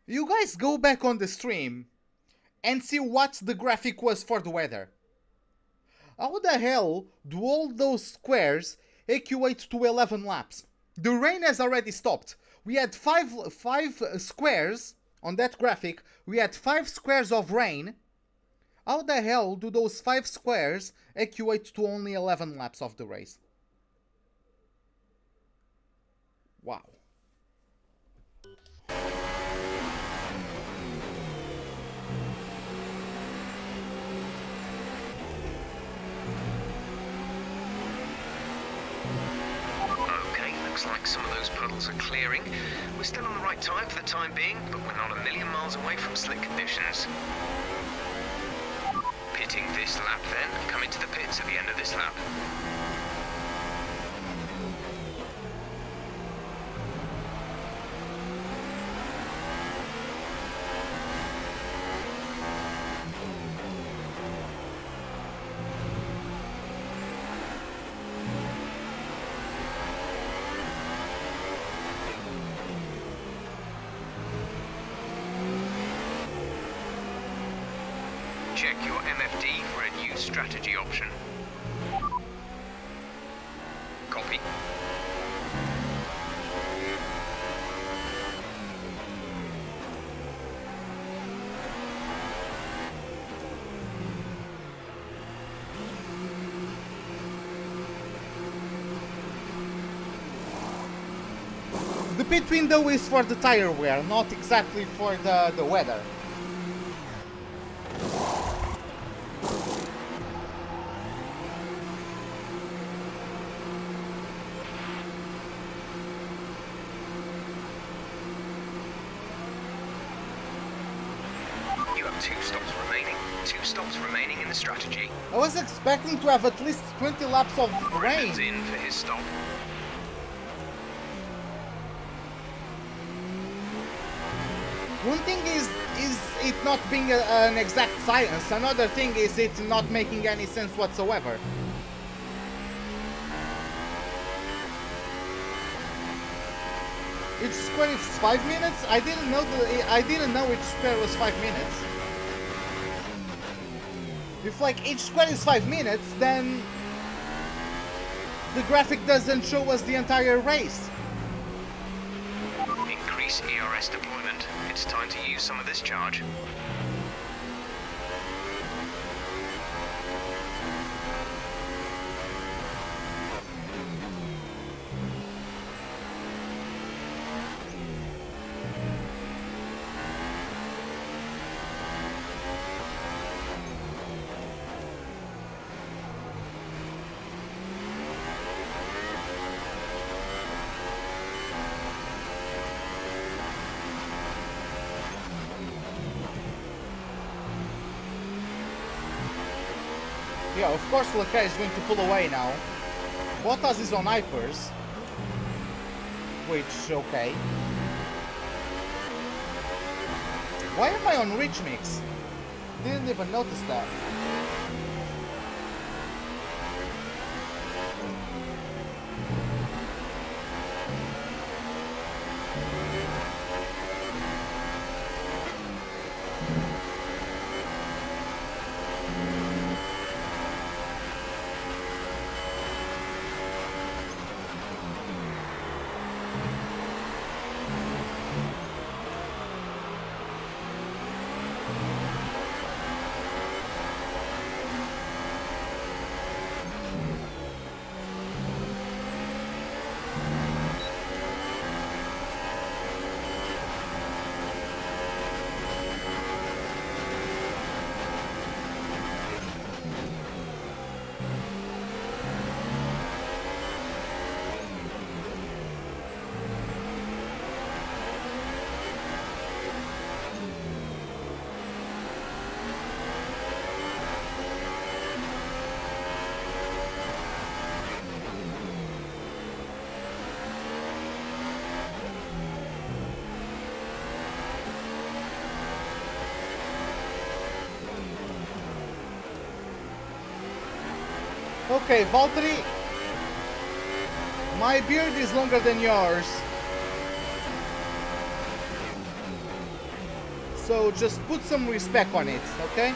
You guys go back on the stream and see what the graphic was for the weather. How the hell do all those squares equate to 11 laps? The rain has already stopped. We had five squares on that graphic. We had 5 squares of rain. How the hell do those 5 squares equate to only 11 laps of the race? Wow. Looks like some of those puddles are clearing. We're still on the right time for the time being, but we're not a million miles away from slick conditions. Pitting this lap then, come into the pits at the end of this lap. Check your MFD for a new strategy option. Copy. The pit window is for the tire wear, not exactly for the weather. Strategy. I was expecting to have at least 20 laps of rain. In for his stop. One thing is it not being an exact science. Another thing is it not making any sense whatsoever. Each square is 5 minutes? I didn't know each square was 5 minutes. If like each square is 5 minutes, then the graphic doesn't show us the entire race. Increase ERS deployment. It's time to use some of this charge. Yeah, of course Leclerc is going to pull away now. Bottas is on hypers. Which, okay. Why am I on rich mix? Didn't even notice that. Okay, Valtteri, my beard is longer than yours, so just put some respect on it, okay?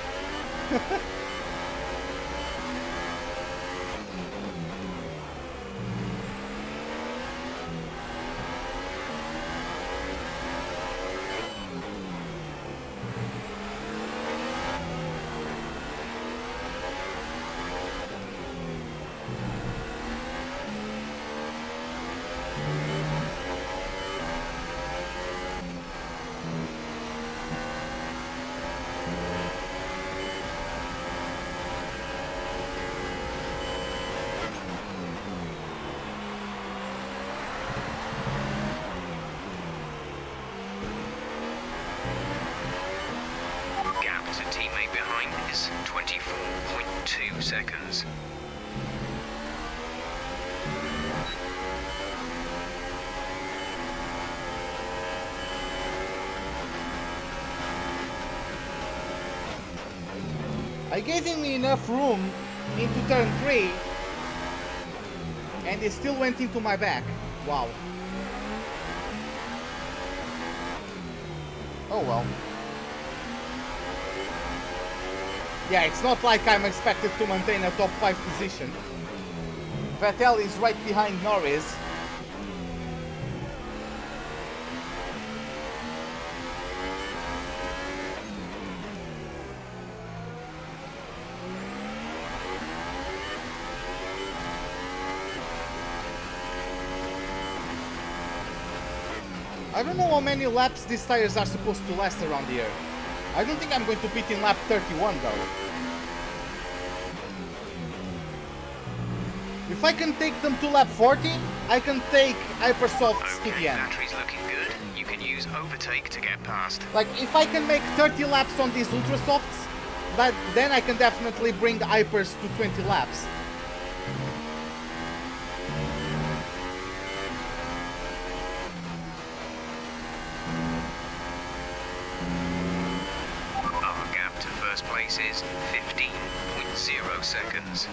is 24.2 seconds. I gave him enough room into turn 3 and he still went into my back. Wow. Oh well. Yeah, it's not like I'm expected to maintain a top 5 position. Vettel is right behind Norris. I don't know how many laps these tires are supposed to last around here. I don't think I'm going to pit in lap 31 though. If I can take them to lap 40, I can take Hypersofts to the end. Battery's looking good. You can use overtake to get past. Like, if I can make 30 laps on these Ultrasofts, then I can definitely bring the Hypers to 20 laps. Our gap to first place is 15.0 seconds.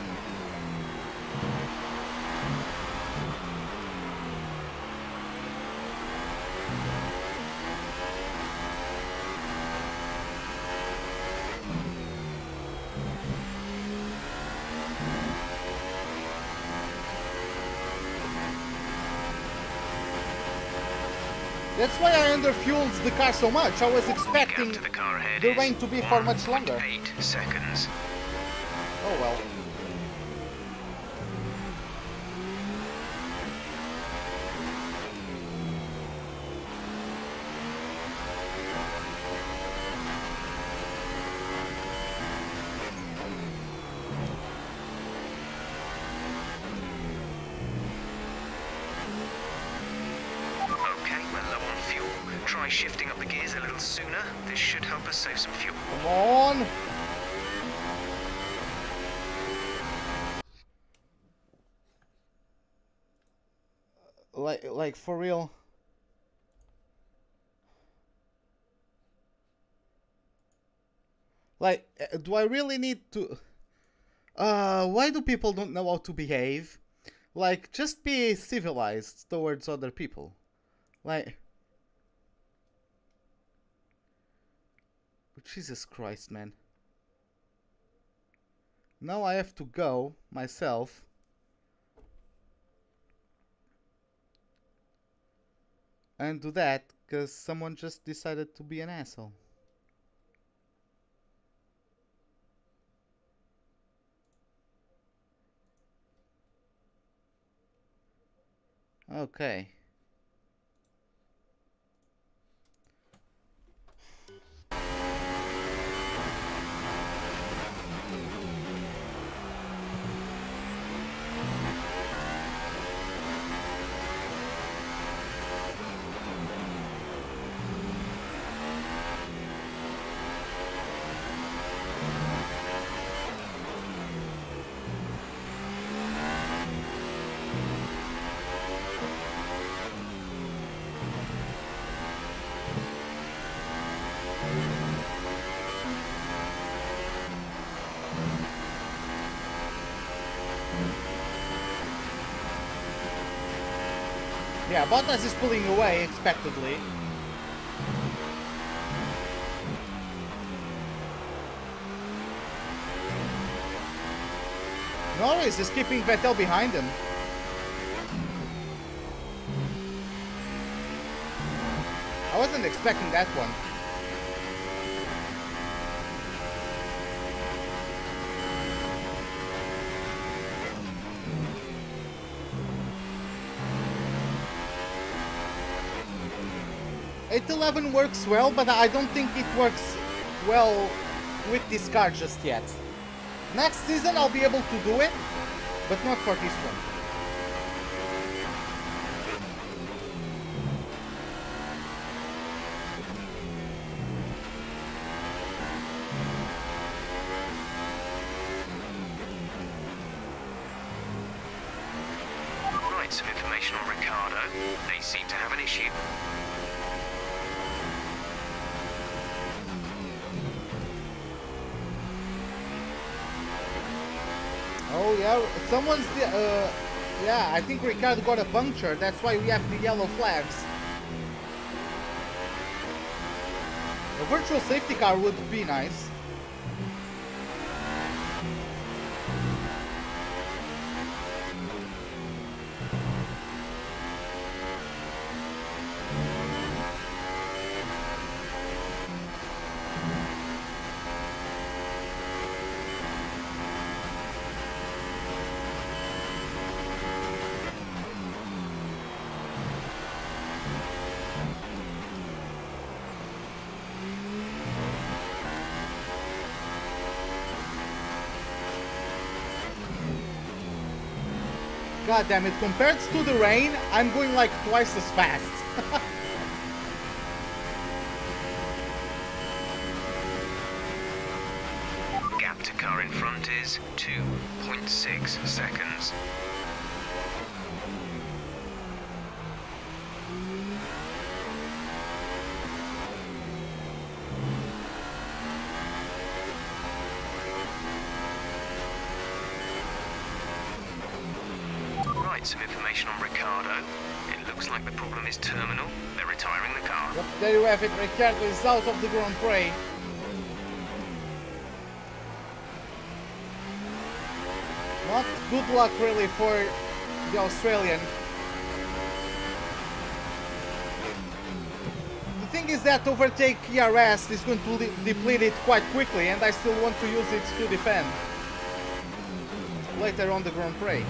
That's why I underfueled the car so much. I was expecting the rain to be for much longer. 8 seconds. Oh well. Try shifting up the gears a little sooner. This should help us save some fuel. Come on! Like for real. Like, do I really need to... why do people don't know how to behave? Like, just be civilized towards other people. Like... Jesus Christ, man. Now I have to go myself. And do that, because someone just decided to be an asshole. Okay. Yeah, Bottas is pulling away, expectedly. Norris is keeping Vettel behind him. I wasn't expecting that one. .11 works well, but I don't think it works well with this car just yet. Next season I'll be able to do it, but not for this one. Right, some information on Ricciardo. They seem to have an issue. Oh yeah, someone's yeah, I think Ricciardo got a puncture, that's why we have the yellow flags. A virtual safety car would be nice. God damn it, compared to the rain, I'm going like twice as fast. Gap to car in front is 2.6 seconds. Some information on Ricciardo. It looks like the problem is terminal. They're retiring the car. Yep, there you have it. Ricciardo is out of the Grand Prix. Not good luck really for the Australian. The thing is that overtake ERS is going to deplete it quite quickly, and I still want to use it to defend later on the Grand Prix.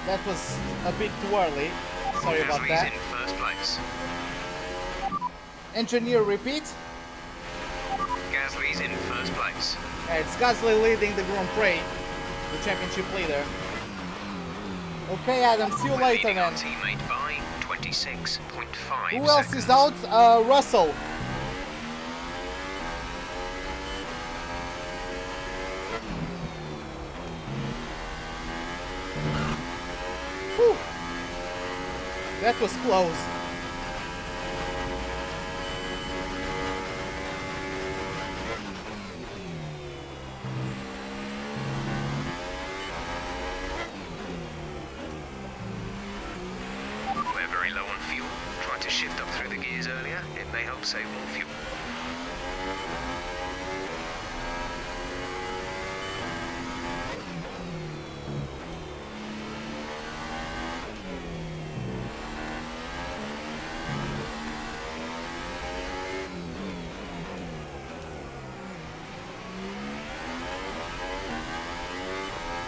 That was a bit too early. Sorry about that. In first place. Engineer, repeat. Gasly's in first place. Yeah, it's Gasly leading the Grand Prix, the championship leader. Okay, Adam, see you later, man. Teammate by 20 56.5 Who else seconds. is out? Russell. Whew. That was close. We're very low on fuel. Try to shift up through the gears earlier. It may help save more fuel.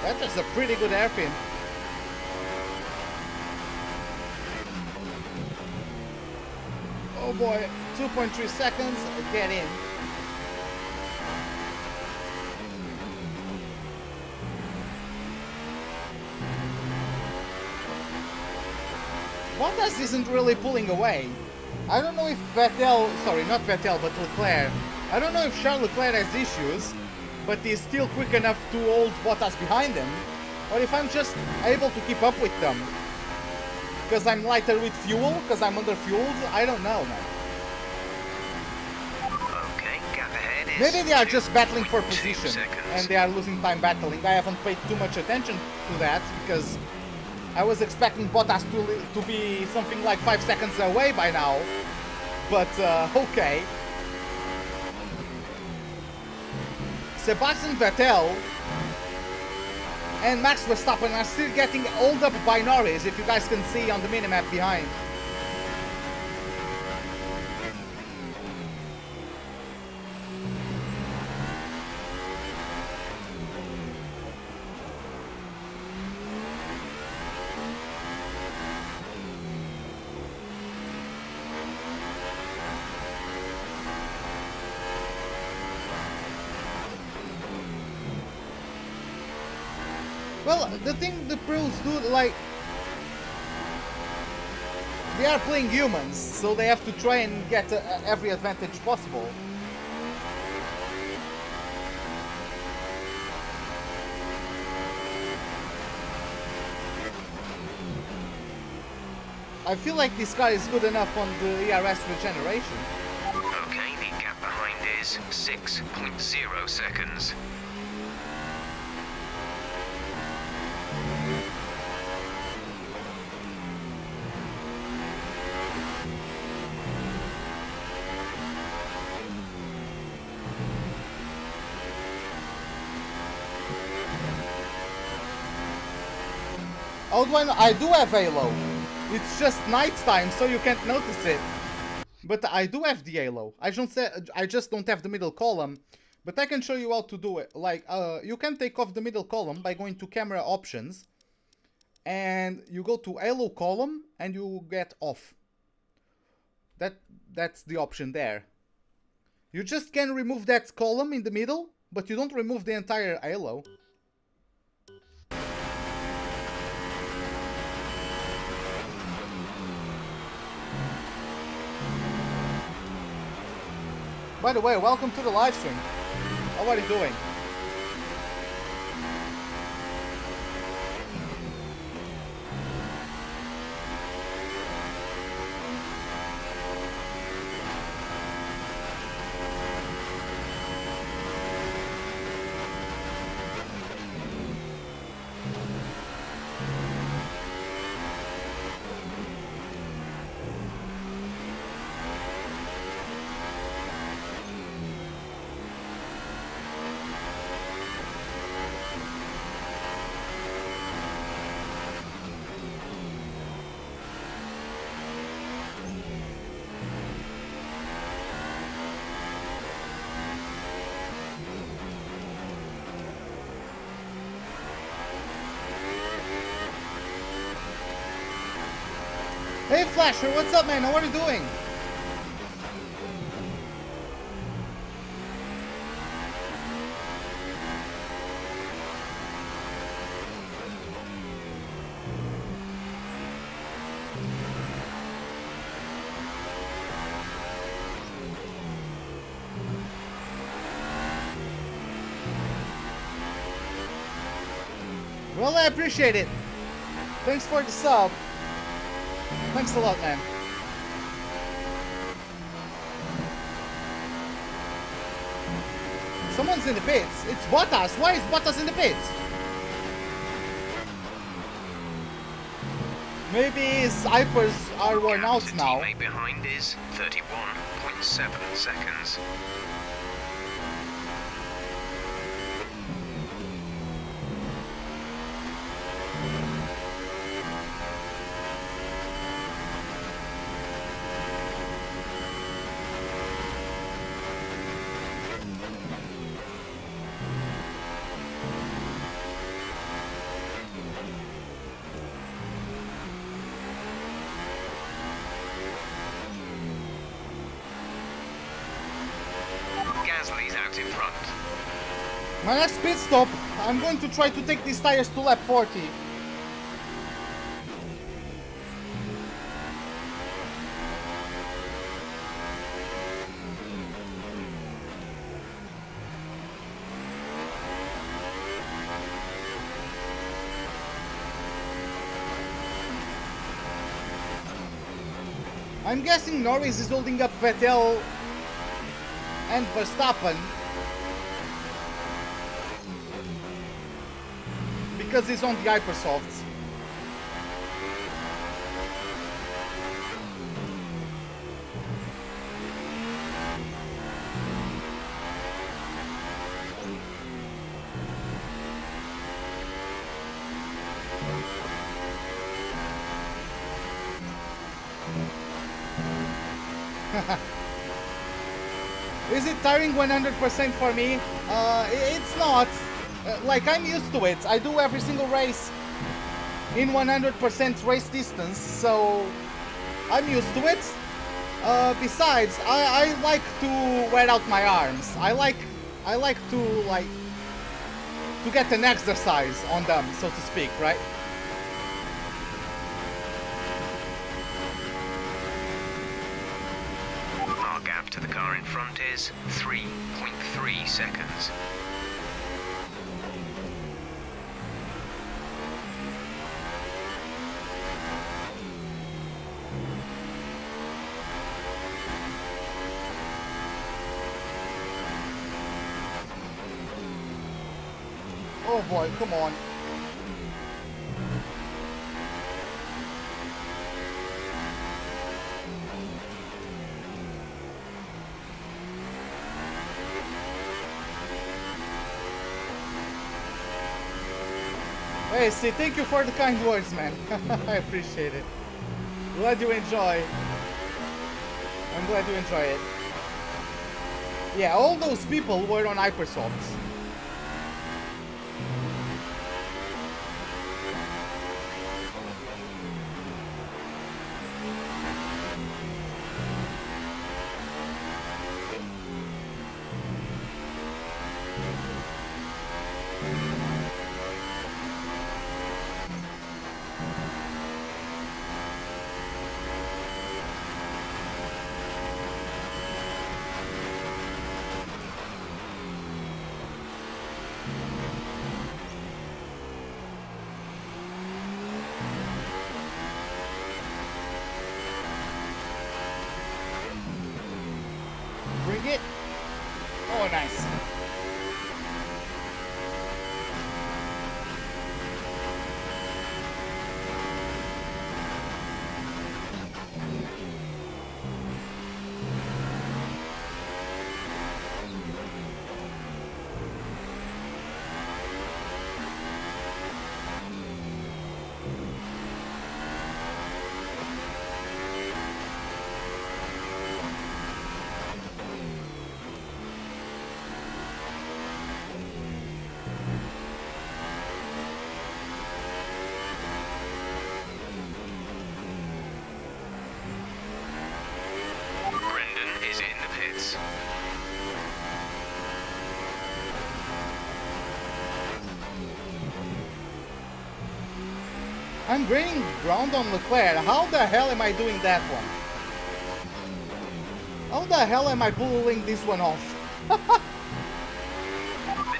That was a pretty good hairpin. Oh boy, 2.3 seconds, get in. Bottas isn't really pulling away. I don't know if Vettel, sorry, not Vettel, but Leclerc. I don't know if Charles Leclerc has issues, but he's still quick enough to hold Bottas behind him, or if I'm just able to keep up with them. Because I'm lighter with fuel, because I'm under fueled, I don't know, man. Okay, gap ahead is Maybe they are just battling for 2.2 position, seconds. and they are losing time battling. I haven't paid too much attention to that, because I was expecting Bottas to be something like 5 seconds away by now. But, okay. Sebastian Vettel and Max Verstappen are still getting held up by Norris, if you guys can see on the minimap behind. Well, the thing the pros do, like, they are playing humans, so they have to try and get every advantage possible. I feel like this car is good enough on the ERS regeneration. Okay, the gap behind is 6.0 seconds. How do I know? I do have halo. It's just nighttime, so you can't notice it. But I do have the halo. I just don't have the middle column. But I can show you how to do it. Like, you can take off the middle column by going to camera options. And you go to halo column and you get off. That's the option there. You just can remove that column in the middle, but you don't remove the entire halo. By the way, welcome to the live stream. How are you doing? Hey Flasher, what's up, man? How are you doing? Well, I appreciate it. Thanks for the sub. Thanks a lot, man. Someone's in the pits. It's Bottas. Why is Bottas in the pits? Maybe his hypers are worn out now. Teammate behind is 31.7 seconds. Out in front. My next pit stop, I'm going to try to take these tires to lap 40. I'm guessing Norris is holding up Vettel and Verstappen because he's on the hypersofts. Is it tiring 100% for me? It's not. Like, I'm used to it. I do every single race in 100% race distance, so I'm used to it. Besides, I like to wear out my arms. I like to get an exercise on them, so to speak, right? Our gap to the car in front is 3.3 seconds. Oh boy, come on. Hey, see, thank you for the kind words, man. I appreciate it. Glad you enjoy. I'm glad you enjoy it. Yeah, all those people were on hypersofts. Bring it. Oh, nice. I'm gaining ground on Leclerc. How the hell am I doing that one? How the hell am I pulling this one off? The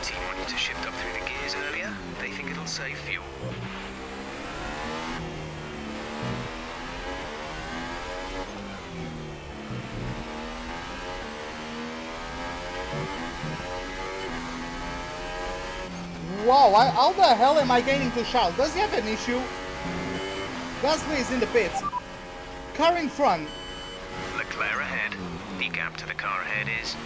team wanted to shift up through the gears earlier. They think it'll will save fuel. Wow, how the hell am I gaining to Charles? Does he have an issue? Gasly is in the pits. Car in front. Leclerc ahead. The gap to the car ahead is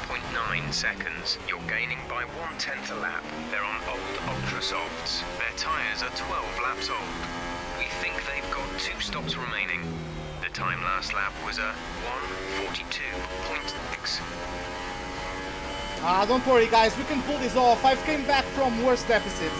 1.9 seconds. You're gaining by 1/10 a lap. They're on old Ultra Softs. Their tyres are 12 laps old. We think they've got 2 stops remaining. The time last lap was a 1:42.6. Don't worry guys, we can pull this off. I've came back from worse deficits.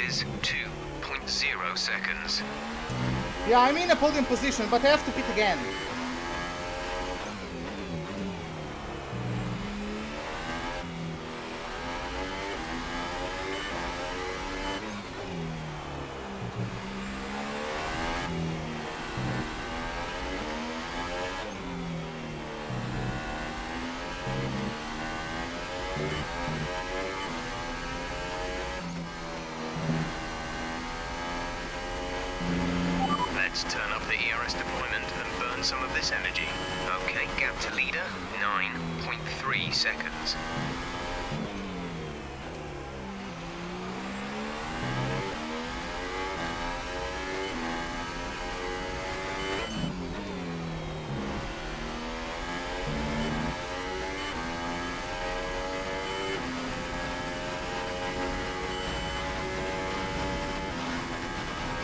Is 2.0 seconds. Yeah, I'm in a podium position, but I have to pit again. Let's turn up the ERS deployment and burn some of this energy. Okay, gap to leader, 9.3 seconds.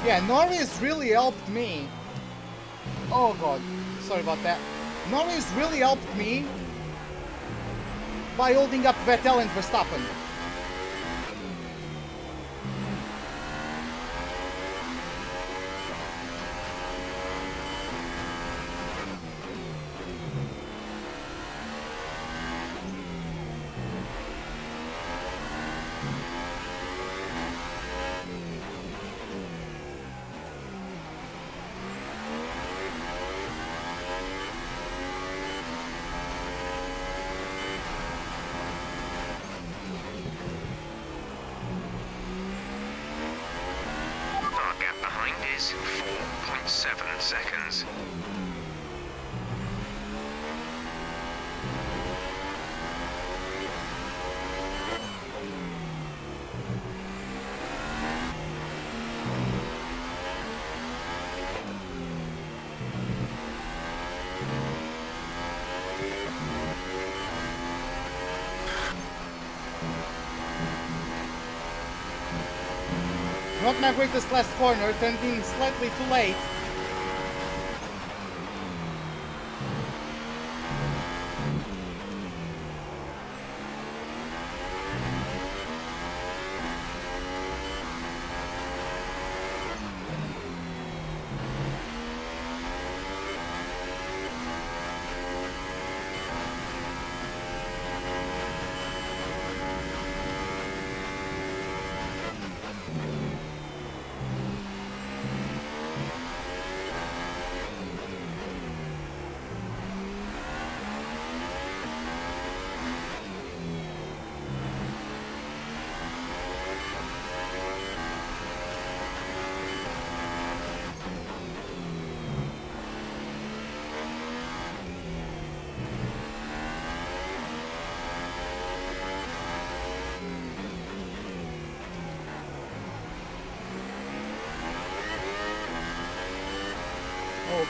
Yeah, Norris really helped me. Oh god, sorry about that. Norris really helped me by holding up Vettel and Verstappen. Is 4.7 seconds. Not my greatest last corner, turning slightly too late.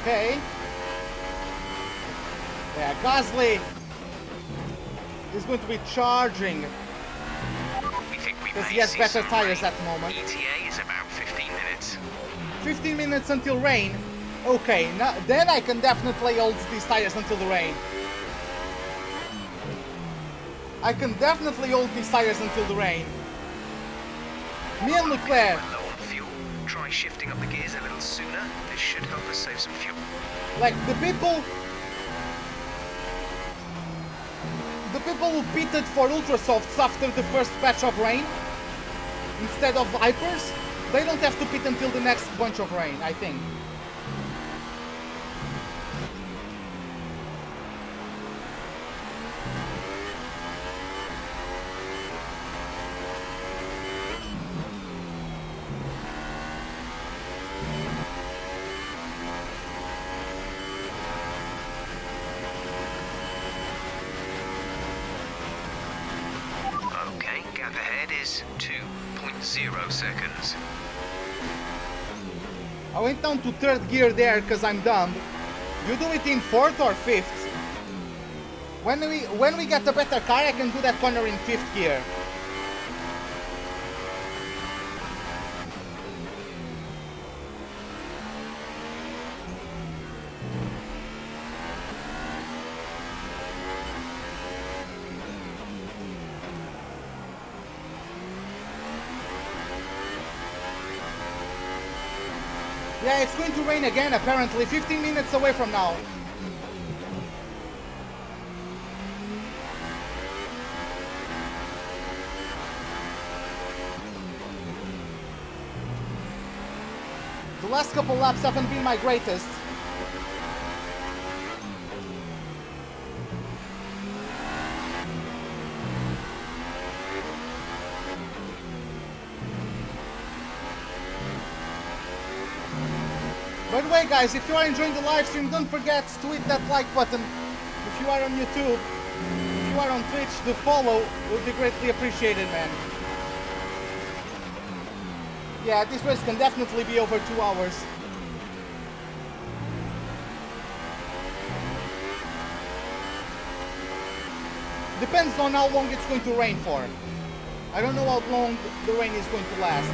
Okay. Yeah, Gasly is going to be charging because he has better tires at the moment. ETA is about 15 minutes. 15 minutes until rain. Okay, now, then I can definitely hold these tires until the rain. I can definitely hold these tires until the rain. Me and Leclerc. Low on fuel. Try shifting up the gears a little sooner. This should help us save some fuel. Like the people who pitted for ultrasofts after the first patch of rain instead of hypers, they don't have to pit until the next bunch of rain, I think. Gap ahead is 2.0 seconds. I went down to 3rd gear there because I'm dumb. You do it in 4th or 5th. When we get a better car, I can do that corner in 5th gear. Yeah, it's going to rain again, apparently, 15 minutes away from now. The last couple laps haven't been my greatest. By the way, guys, if you are enjoying the live stream, don't forget to hit that like button. If you are on YouTube, if you are on Twitch, the follow would be greatly appreciated, man. Yeah, this race can definitely be over 2 hours. Depends on how long it's going to rain for. I don't know how long the rain is going to last.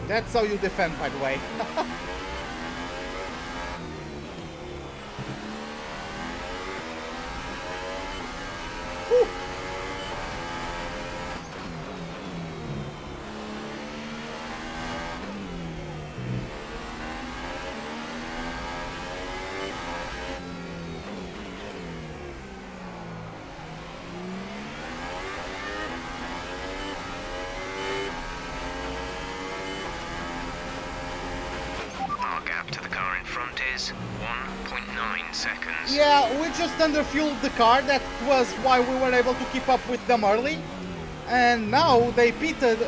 That's how you defend, by the way. Whew. is 1.9 seconds. Yeah, we just underfueled the car. That was why we were able to keep up with them early. And now they pitted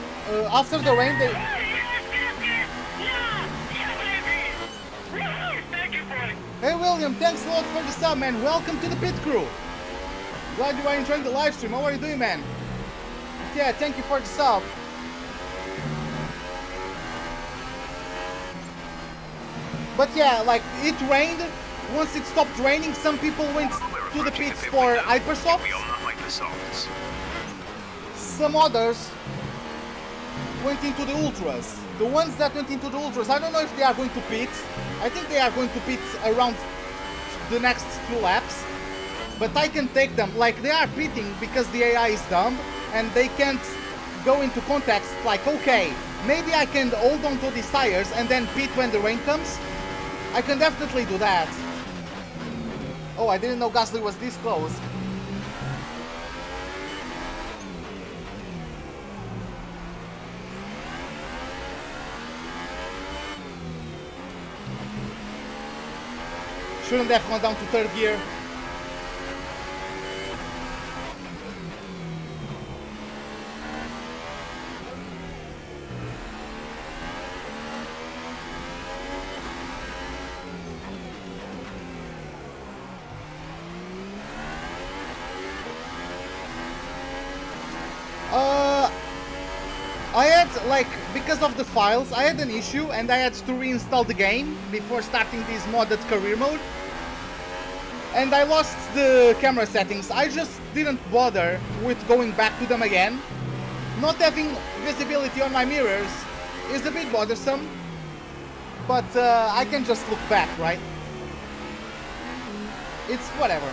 after the rain. They... Hey William, thanks a lot for the sub, man. Welcome to the pit crew. Glad you are enjoying the live stream. How are you doing, man? Yeah, thank you for the sub. But yeah, like, it rained. Once it stopped raining, some people went to the pits for hypersofts. Some others went into the ultras. The ones that went into the ultras, I don't know if they are going to pit. I think they are going to pit around the next 2 laps. But I can take them. Like, they are pitting because the AI is dumb and they can't go into context like, okay, maybe I can hold on to these tires and then pit when the rain comes. I can definitely do that. Oh, I didn't know Gasly was this close. Shouldn't have gone down to 3rd gear. I had, like, because of the files, I had an issue and I had to reinstall the game before starting this modded career mode. And I lost the camera settings. I just didn't bother with going back to them again. Not having visibility on my mirrors is a bit bothersome, but I can just look back, right? It's whatever.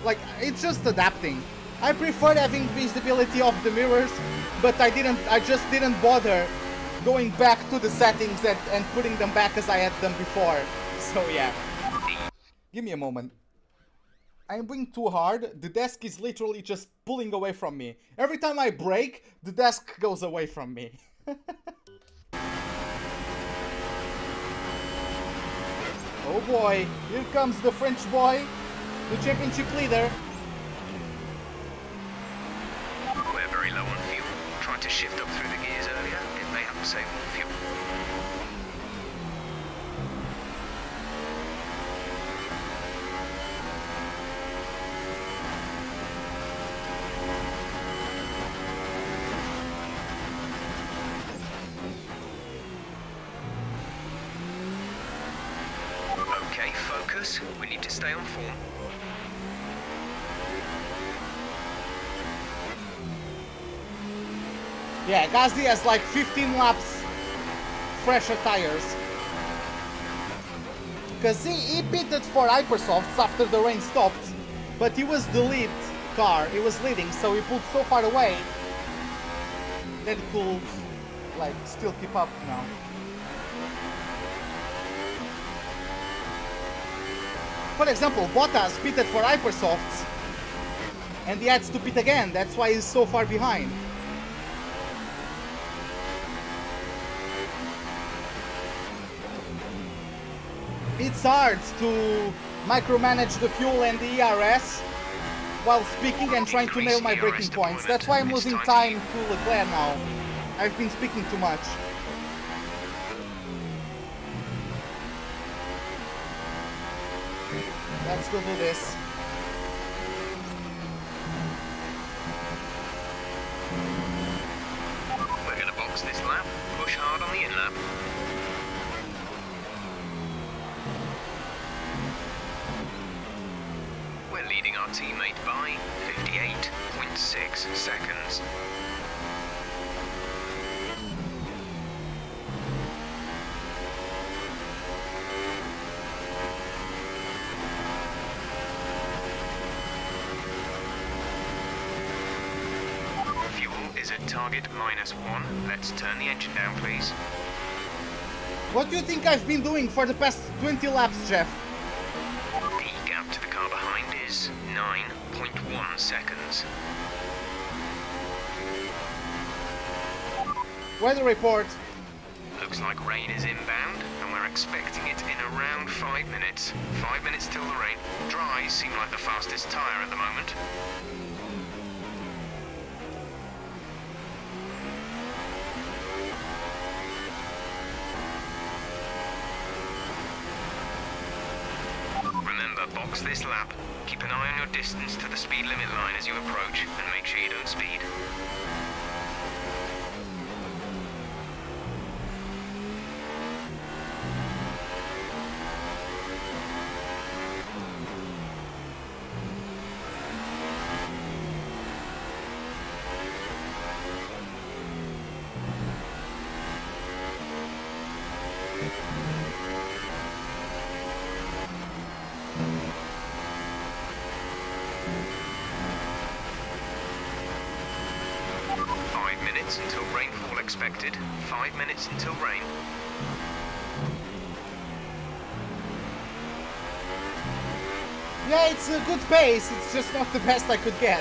Like, it's just adapting. I prefer having visibility of the mirrors, but I just didn't bother going back to the settings and putting them back as I had them before. So yeah. Give me a moment. I'm being too hard. The desk is literally just pulling away from me. Every time I brake, the desk goes away from me. Oh boy, here comes the French boy, the championship leader. We're very low on fuel. Tried to shift up through the gears earlier. It may help save more fuel. Okay, focus. We need to stay on form. Yeah, Gasly has like 15 laps fresher tires. Because he pitted for Hypersofts after the rain stopped, but he was the lead car, he was leading, so he pulled so far away that he could like still keep up now. For example, Bottas pitted for Hypersofts and he had to pit again, that's why he's so far behind. It's hard to micromanage the fuel and the ERS while speaking and trying to nail my braking points. That's why I'm losing time to Leclerc now. I've been speaking too much. Let's go do this. We're gonna box this lap, push hard on the in-lap. We're leading our teammate by 58.6 seconds. Fuel is at target -1. Let's turn the engine down, please. What do you think I've been doing for the past 20 laps, Jeff? The gap to the car behind is 9.1 seconds. Weather report. Looks like rain is inbound, and we're expecting it in around 5 minutes. 5 minutes till the rain. Dries seem like the fastest tyre at the moment. Remember, box this lap. Keep an eye on your distance to the speed limit line as you approach, and make sure you don't speed. Until rainfall expected. 5 minutes until rain. Yeah, it's a good pace, it's just not the best I could get.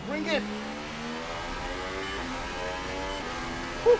Bring it! Whew.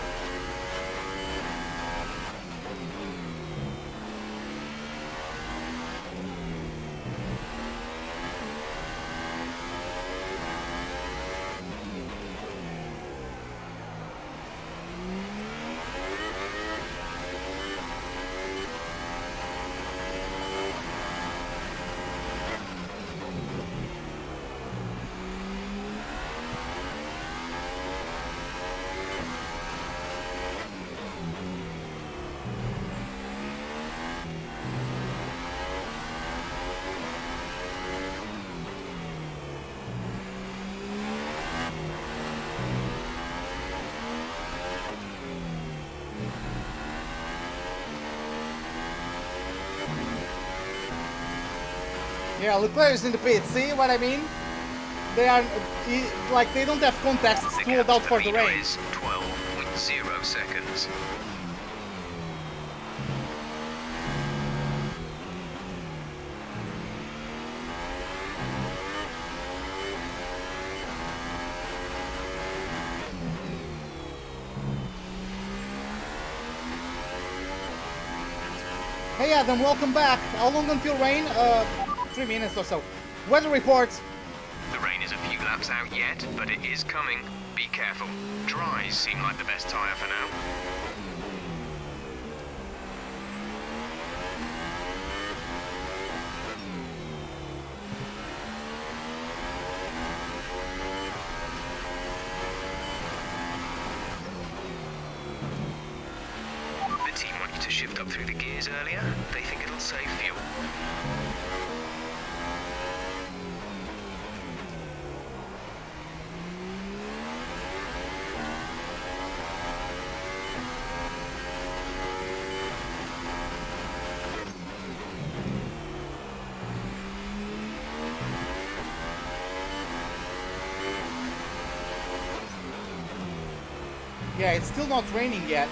Yeah, Leclerc is in the pit. See what I mean? They are like they don't have contacts to hold out for the rain. 12.0 seconds. Hey Adam, welcome back. How long until rain? 3 minutes or so. Weather report. The rain is a few laps out yet, but it is coming. Be careful. Dries seem like the best tyre for now. The team want you to shift up through the gears earlier. They think it'll save fuel. Yeah, it's still not raining yet.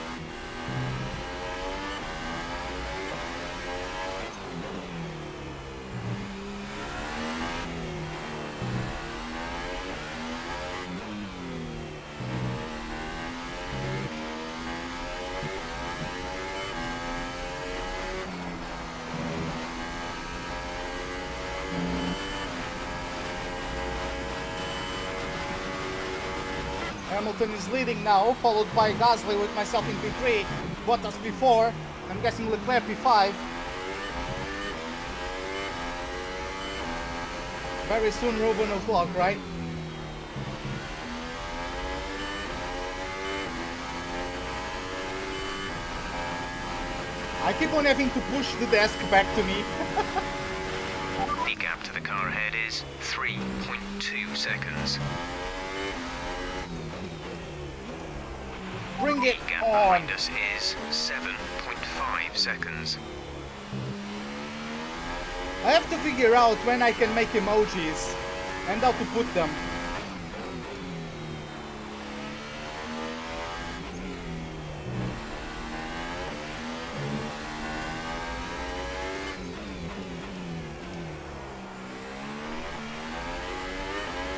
Hamilton is leading now, followed by Gasly with myself in P3, Bottas P4, I'm guessing Leclerc P5. Very soon Ruben o'clock, right? I keep on having to push the desk back to me. The gap to the car ahead is 3.2 seconds. Bring it The gap on! behind us is 7.5 seconds. I have to figure out when I can make emojis and how to put them.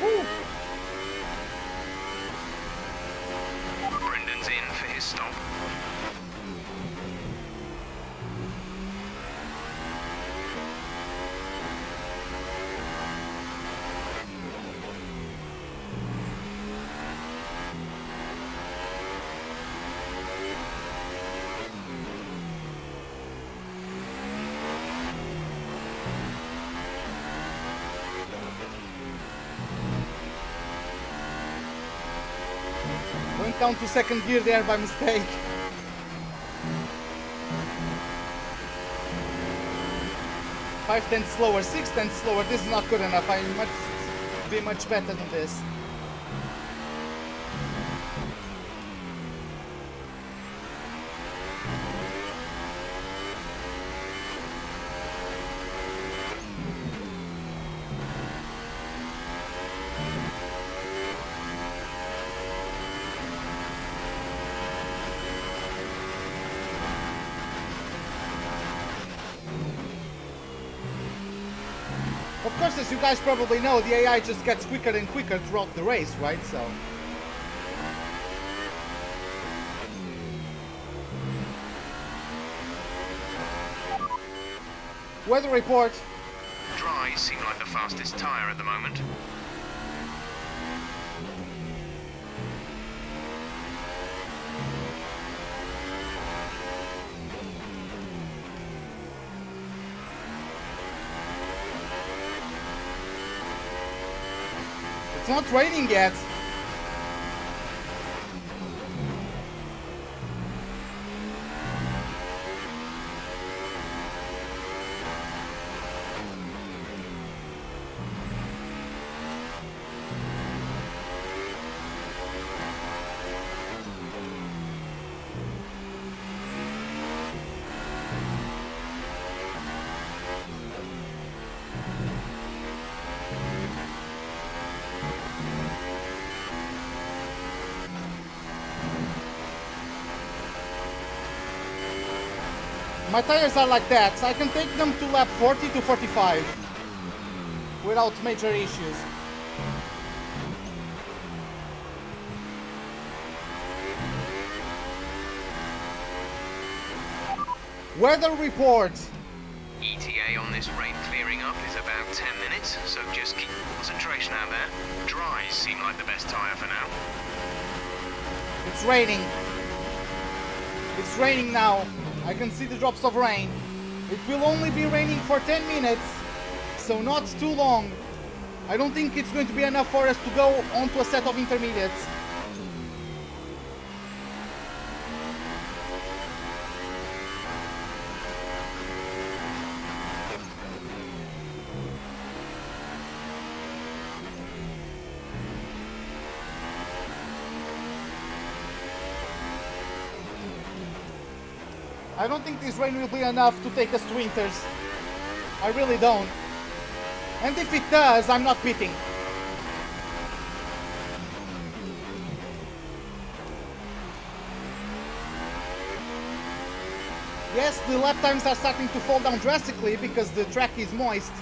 Whew. Brendan's in for his stop. Went down to second gear there by mistake. 5/10 slower, 6/10 slower. This is not good enough. I must be much better than this. Of course, as you guys probably know, the AI just gets quicker and quicker throughout the race, right? So. Weather report. Dries seem like the fastest tyre at the moment. It's not raining yet. My tires are like that, so I can take them to lap 40 to 45 without major issues. Weather report. ETA on this rain clearing up is about 10 minutes, so just keep concentration out there. Dries seem like the best tyre for now. It's raining. It's raining now. I can see the drops of rain. It will only be raining for 10 minutes, so not too long. I don't think it's going to be enough for us to go onto a set of intermediates. I don't think this rain will be enough to take us to winters. I really don't. And if it does, I'm not pitting. Yes, the lap times are starting to fall down drastically because the track is moist.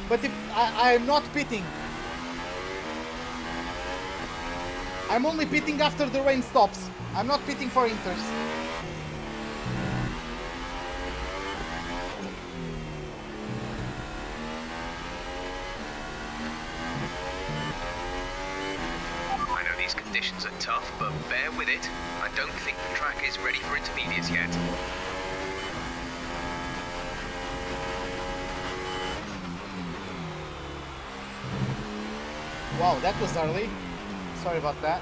But if I'm not pitting. I'm only pitting after the rain stops. I'm not pitting for inters. Conditions are tough, but bear with it. I don't think the track is ready for intermediates yet. Wow, that was early. Sorry about that.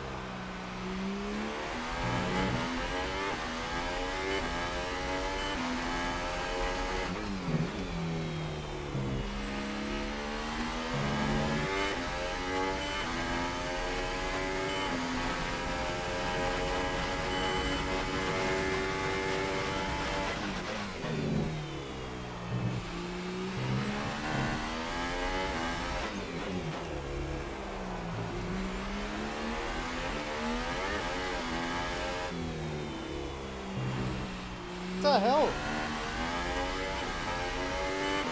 What the hell?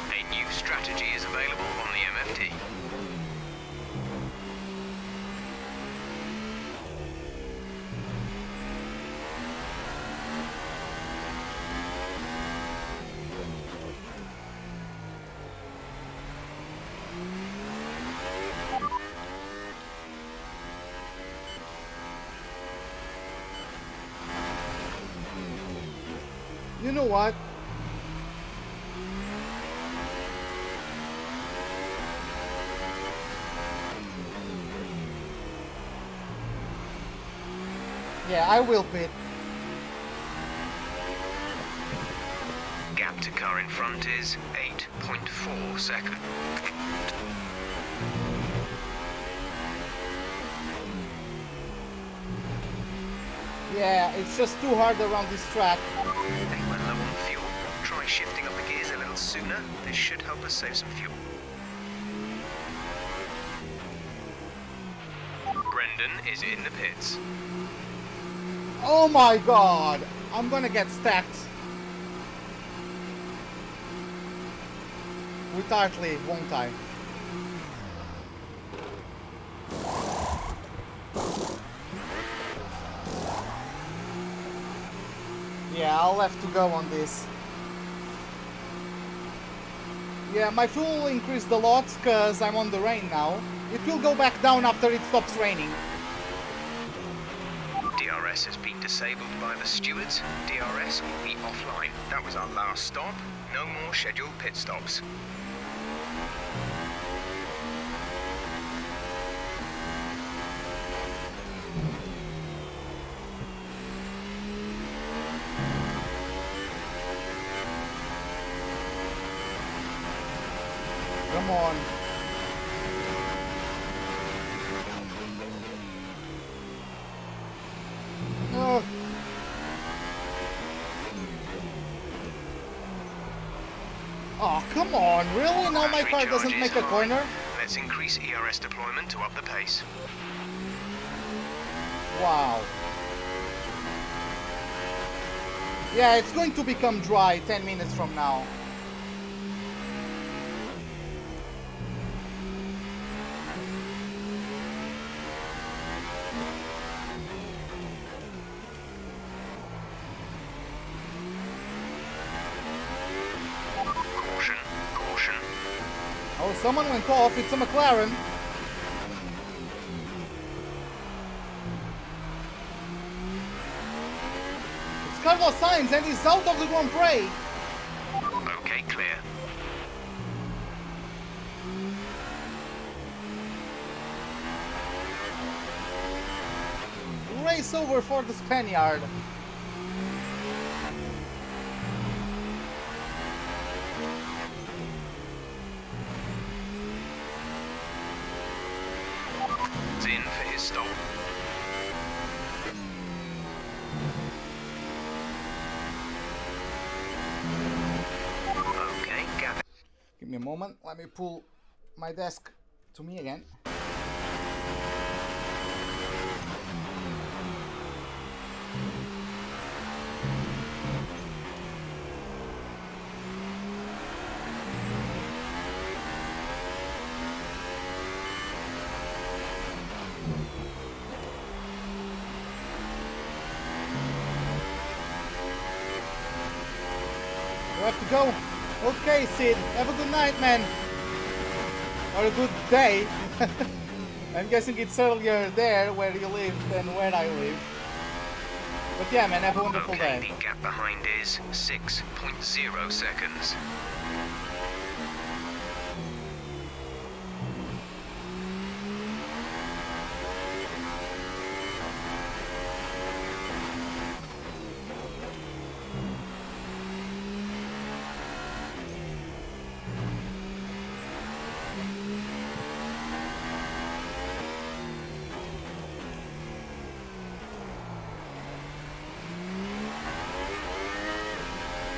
A new strategy is available on the MFT. You know what? Yeah, I will pit. Gap to car in front is 8.4 seconds. Yeah, it's just too hard around this track. Anyone low on fuel? Try shifting up the gears a little sooner. This should help us save some fuel. Brendan is in the pits. Oh my god! I'm gonna get stacked. With Hartley, won't I? Yeah, I'll have to go on this. Yeah, my fuel will increase a lot because I'm on the rain now. It will go back down after it stops raining. DRS has been disabled by the stewards. DRS will be offline. That was our last stop. No more scheduled pit stops. Come on. Oh. Oh, come on. Really? Now my car doesn't make a corner? Let's increase ERS deployment to up the pace. Wow. Yeah, it's going to become dry 10 minutes from now. Caution, caution. Oh, someone went off. It's a McLaren. Carlos Sainz, and he's out of the Grand Prix. Okay, clear. Race over for the Spaniard. It's in for his stop. Give me a moment, let me pull my desk to me again. We have to go. Okay, Sid, have a good night, man. Or a good day. I'm guessing it's earlier there where you live than where I live. But yeah, man, have a wonderful day. The gap behind is 6.0 seconds.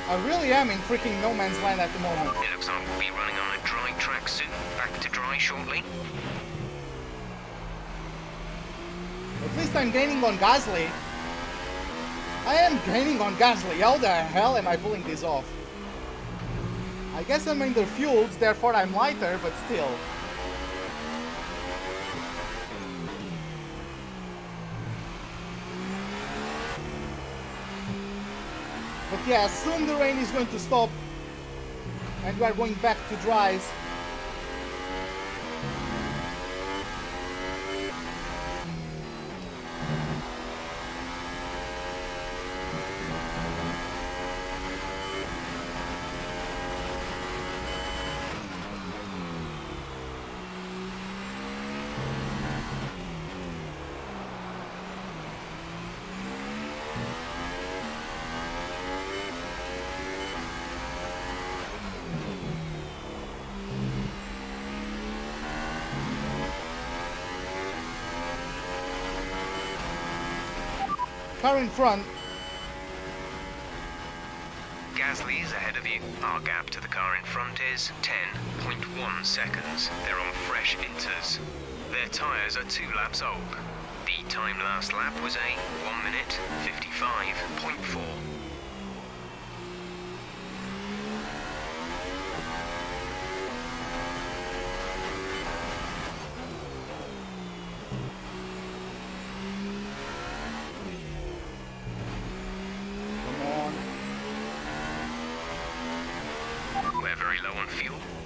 I really am in freaking no man's land at the moment. It looks like we'll be running on a dry track soon. Back to dry shortly. At least I'm gaining on Gasly. I am gaining on Gasly. How the hell am I pulling this off? I guess I'm underfueled, therefore I'm lighter, but still. But yeah, soon the rain is going to stop and we are going back to dries. Car in front. Gasly is ahead of you. Our gap to the car in front is 10.1 seconds. They're on fresh inters. Their tyres are 2 laps old. The time last lap was a 1 minute 55.4.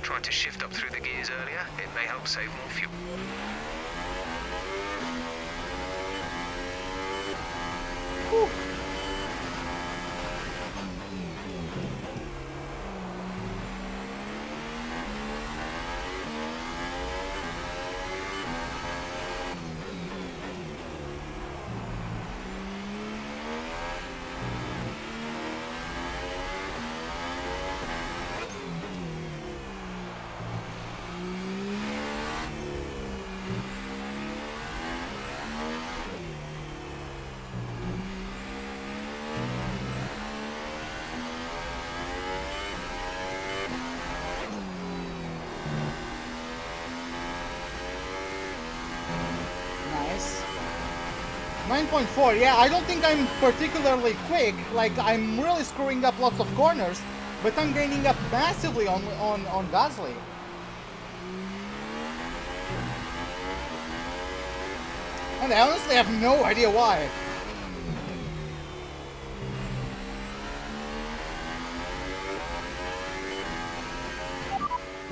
Tried to shift up through the gears earlier. It may help save more fuel. Whew. 9.4, yeah, I don't think I'm particularly quick, like I'm really screwing up lots of corners, but I'm gaining up massively on Gasly. And I honestly have no idea why.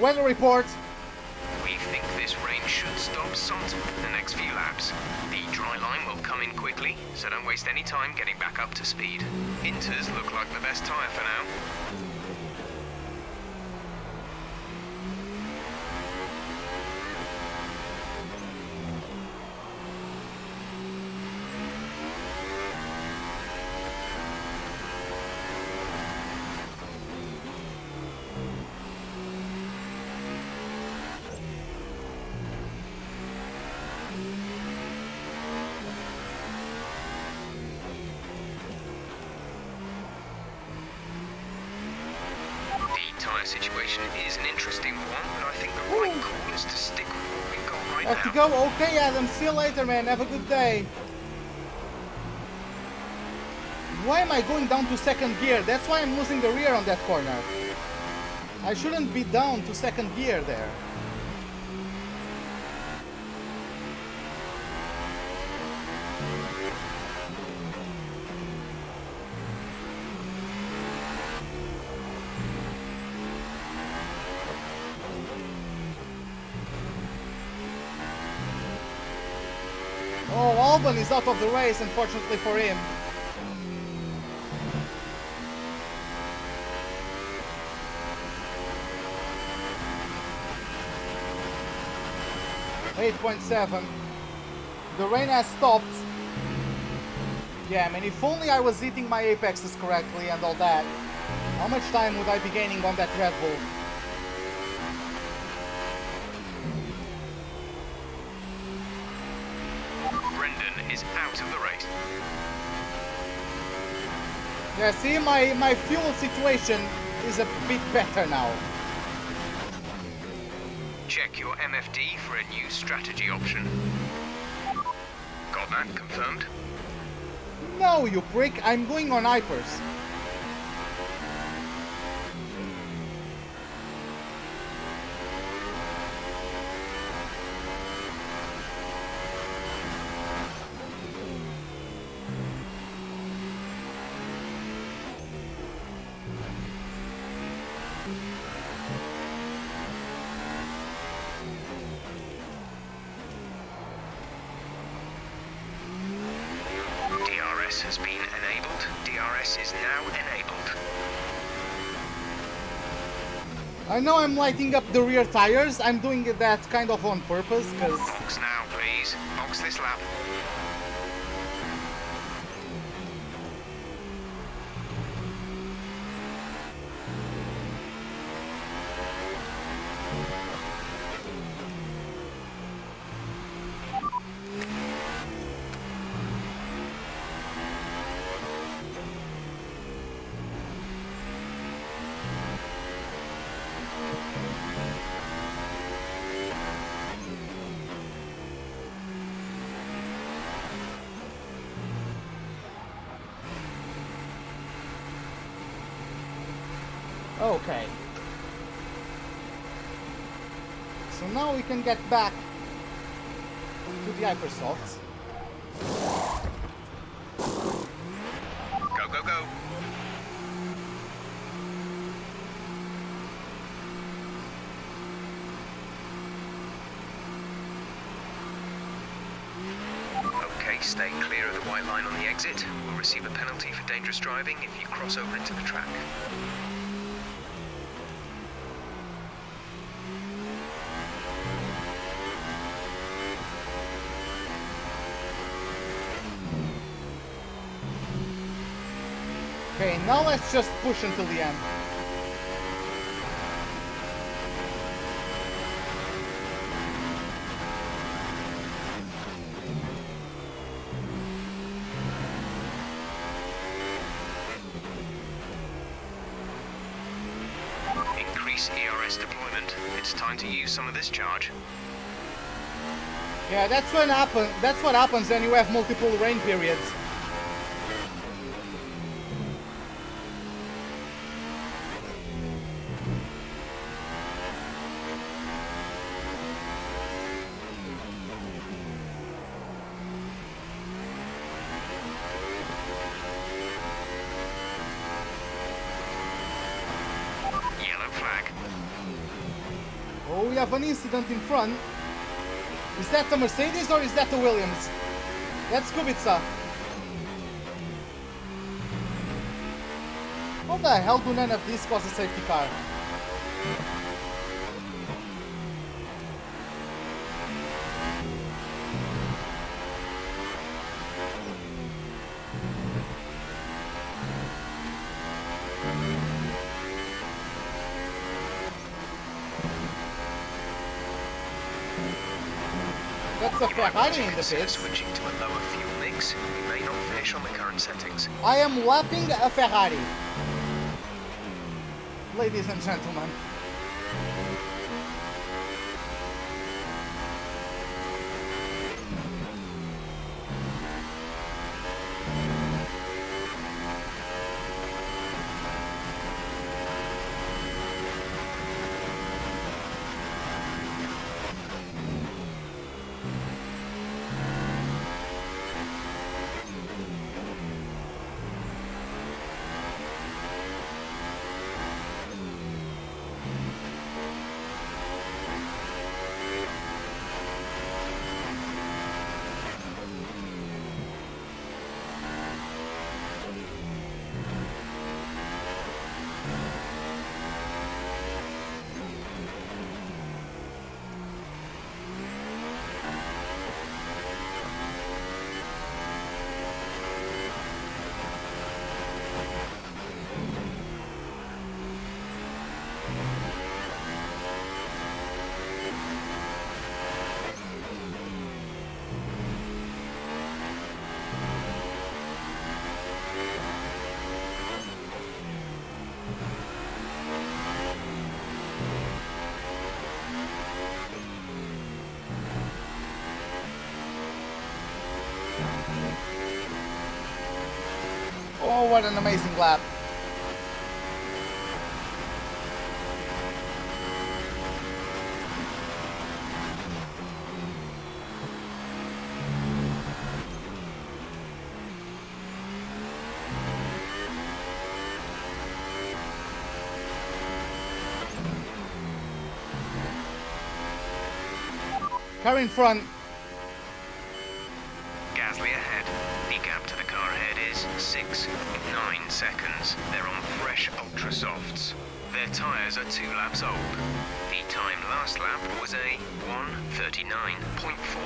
Weather report. We think this rain should stop sometime in the next few laps. The dry line will come in quickly, so don't waste any time getting back up to speed. Inters look like the best tyre for now. Situation is an interesting one, but I think the right call is to stick with what we've got right now. Have to go? Okay, Adam. See you later, man. Have a good day. Why am I going down to second gear? That's why I'm losing the rear on that corner. I shouldn't be down to second gear there. Oh, Albon is out of the race, unfortunately for him. .7. The rain has stopped. Yeah, man, if only I was hitting my apexes correctly and all that. How much time would I be gaining on that Red Bull? Is out of the race. Yeah, see, my fuel situation is a bit better now. Check your MFD for a new strategy option. Got that confirmed? No, you prick, I'm going on hypers. Has been enabled. DRS is now enabled. I know I'm lighting up the rear tires. I'm doing that kind of on purpose, because... Box now, please. Box this lap. Okay. So now we can get back to the hypersofts. Go, go, go. Okay, stay clear of the white line on the exit. We'll receive a penalty for dangerous driving if you cross over into the track. Okay, now let's just push until the end. Increase ERS deployment. It's time to use some of this charge. Yeah, that's what happens when you have multiple rain periods. Yellow flag. Oh, we have an incident in front. Is that a Mercedes or is that a Williams? That's Kubica. How the hell do none of these cause a safety car? That's a Ferrari in the pits. Switching to a lower fuel mix, you may not finish on the current settings. I am lapping a Ferrari. Ladies and gentlemen. Oh, what an amazing lap. Car in front. Gasly ahead. The gap to the car ahead is 6.9 seconds. They're on fresh ultra softs. Their tyres are 2 laps old. The time last lap was a 1:39.4.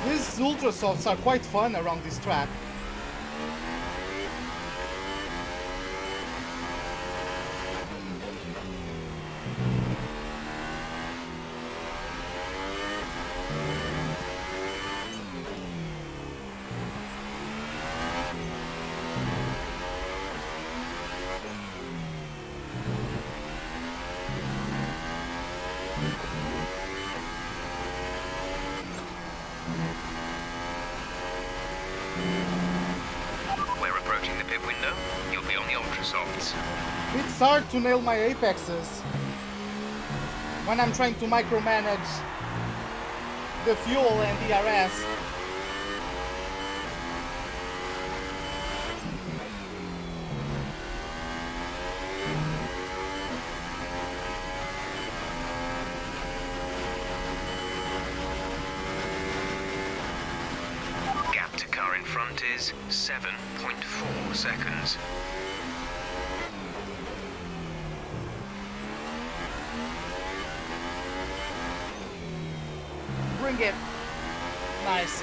These ultra softs are quite fun around this track. It's hard to nail my apexes when I'm trying to micromanage the fuel and DRS. Gap to car in front is 7.4 seconds. Bring it. Nice.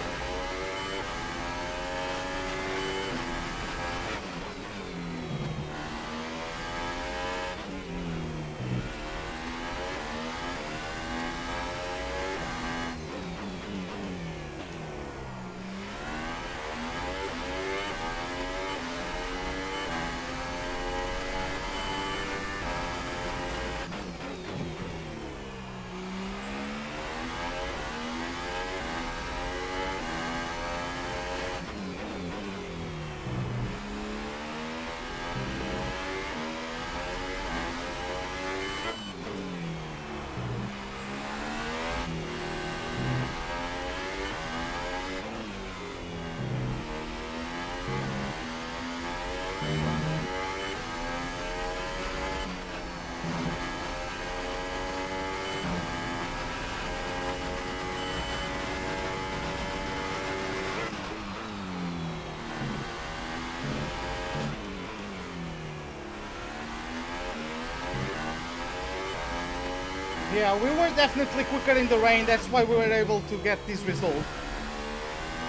Yeah, we were definitely quicker in the rain, that's why we were able to get this result.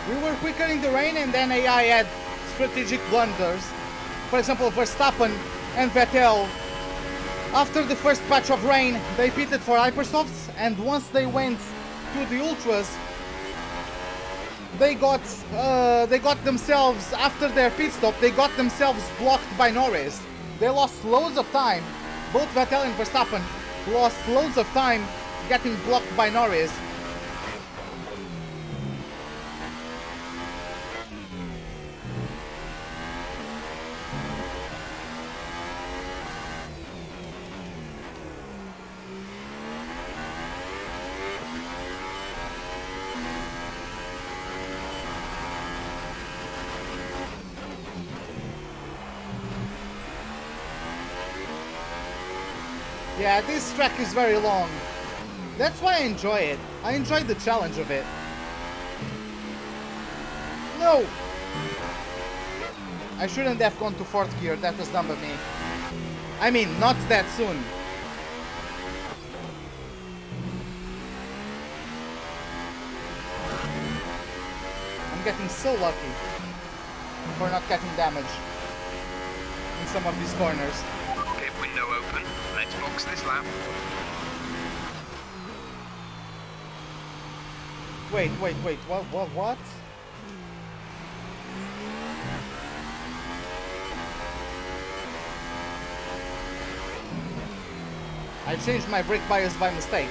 We were quicker in the rain and then AI had strategic blunders. For example, Verstappen and Vettel, after the first patch of rain, they pitted for hypersofts, and once they went to the ultras, they got themselves, after their pit stop, they got themselves blocked by Norris. They lost loads of time, both Vettel and Verstappen lost loads of time getting blocked by Norris. Yeah, this track is very long. That's why I enjoy it. I enjoy the challenge of it. No! I shouldn't have gone to 4th gear, that was dumb of me. I mean, not that soon. I'm getting so lucky for not getting damage in some of these corners. Pit window open. Let's box this lap. Wait, what? I changed my brake bias by mistake.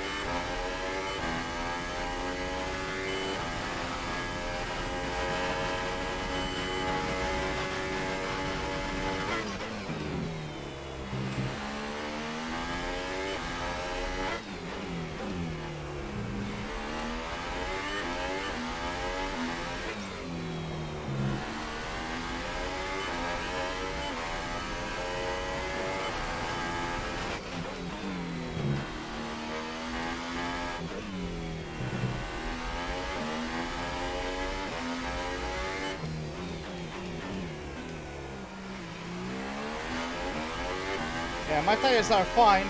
Yeah, my tires are fine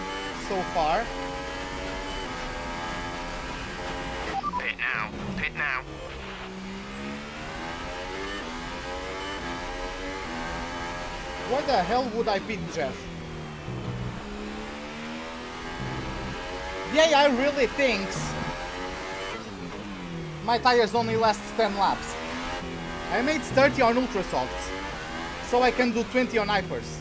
so far. Pit now. Pit now. Why the hell would I pit Jeff? The AI really thinks my tires only last 10 laps. I made 30 on ultra softs, so I can do 20 on hypers.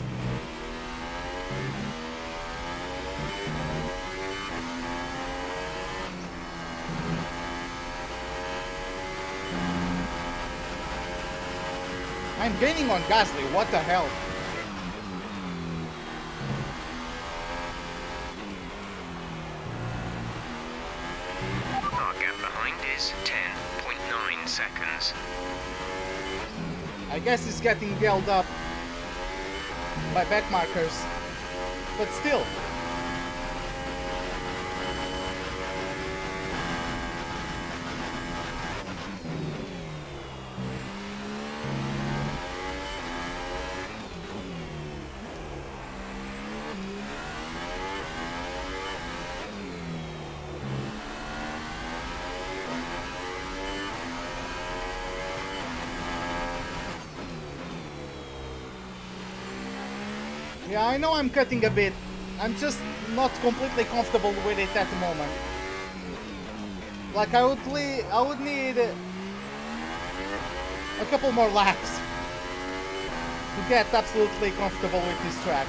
I'm gaining on Gasly, what the hell? Our gap behind is 10.9 seconds. I guess it's getting held up by back markers, but still. Yeah, I know I'm cutting a bit. I'm just not completely comfortable with it at the moment. Like I would need a couple more laps to get absolutely comfortable with this track.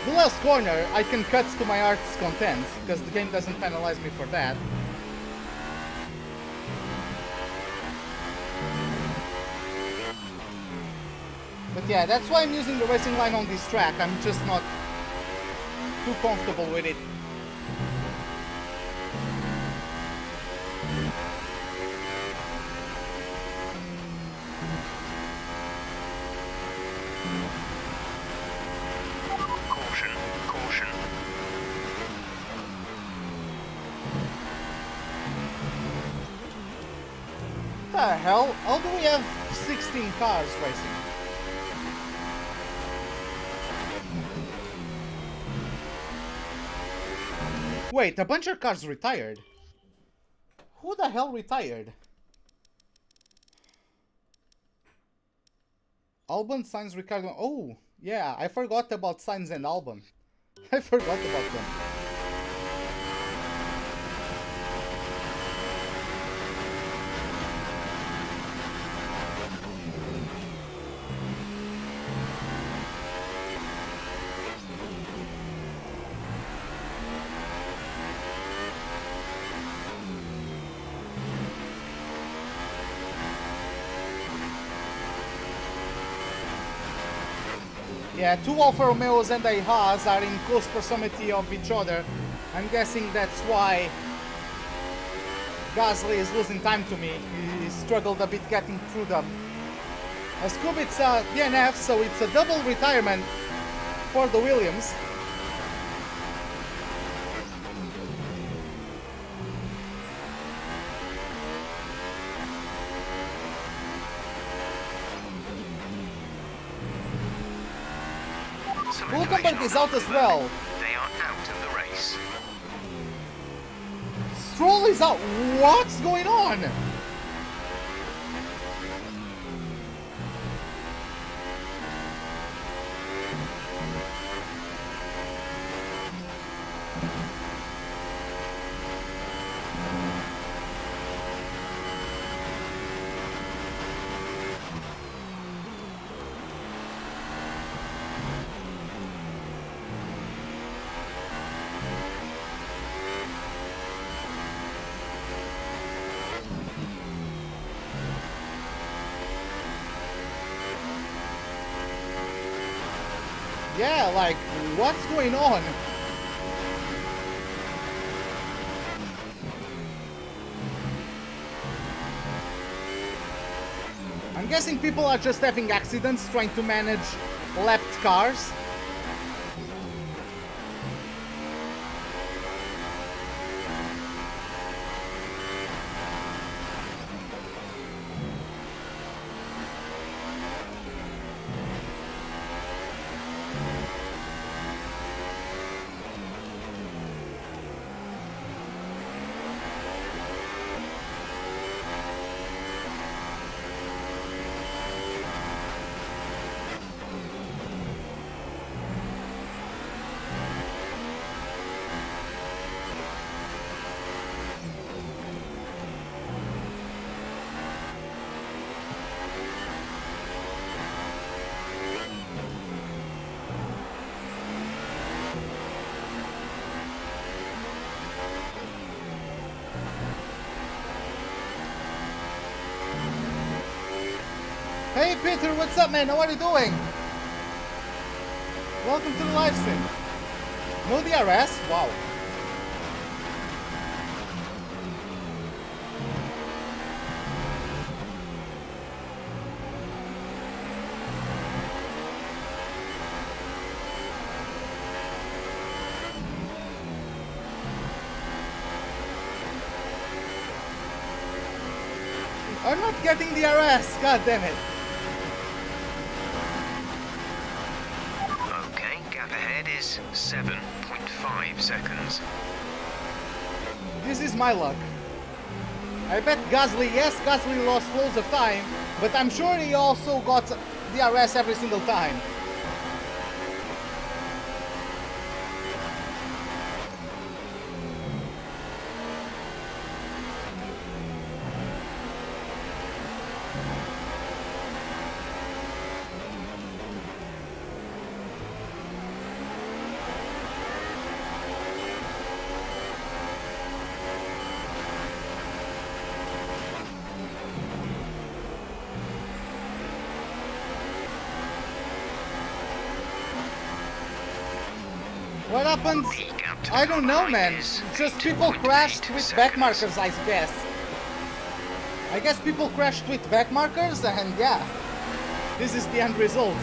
The last corner I can cut to my heart's content because the game doesn't penalize me for that. But yeah, that's why I'm using the racing line on this track. I'm just not too comfortable with it. Caution, caution. What the hell? How do we have 16 cars racing? Wait, a bunch of cars retired. Who the hell retired? Albon, Sainz, Ricardo. Oh, yeah, I forgot about Sainz and Albon. I forgot about them. Yeah, two Alfa Romeos and a Haas are in close proximity of each other. I'm guessing that's why Gasly is losing time to me. He struggled a bit getting through them. A Scoob, it's a DNF, so it's a double retirement for the Williams. Hulkenberg is out as well. They are out of the race. Stroll is out. What's going on? Yeah, like, what's going on? I'm guessing people are just having accidents trying to manage lapped cars. Hey Peter, what's up man? How are you doing? Welcome to the live stream. No DRS? Wow. I'm not getting DRS, god damn it. Okay, gap ahead is 7.5 seconds. This is my luck. I bet Gasly, yes, Gasly lost loads of time, but I'm sure he also got DRS every single time. What happened? I don't know, man. Just people crashed with back markers, I guess. I guess people crashed with back markers, and yeah, this is the end result.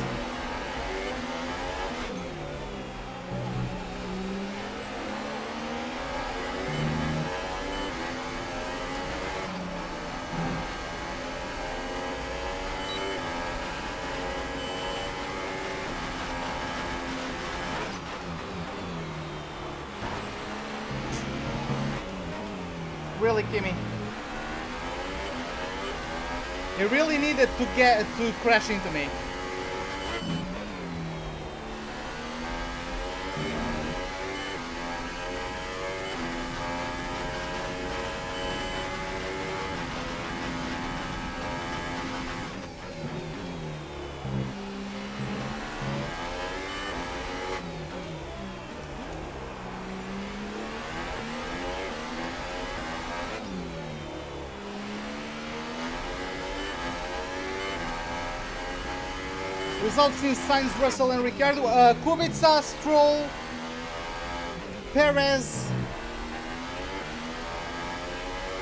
Really, Kimi. He really needed to crash into me. Results in Sainz, Russell and Ricciardo. Kubica, Stroll, Perez,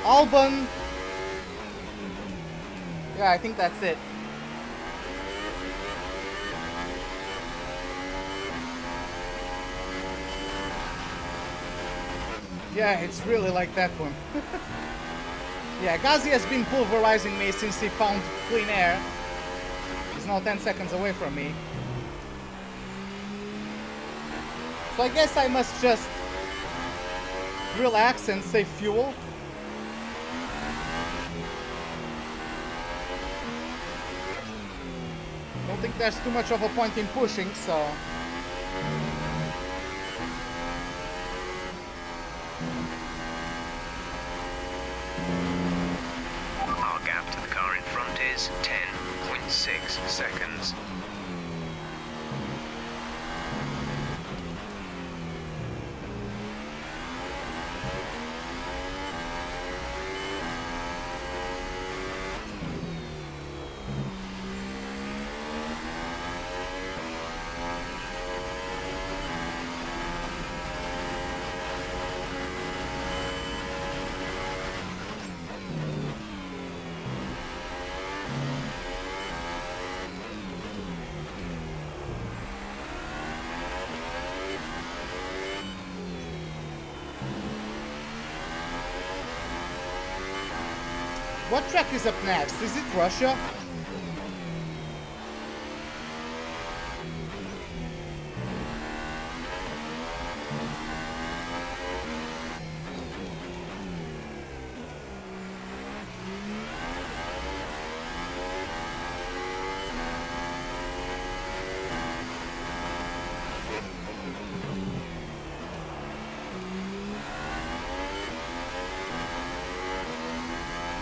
Albon. Yeah, I think that's it. Yeah, it's really like that one. Yeah, Gasly has been pulverizing me since he found clean air. He's now 10 seconds away from me. So I guess I must just relax and save fuel. Don't think there's too much of a point in pushing, so... Our gap to the car in front is 10.6 seconds. What track is up next? Is it Russia?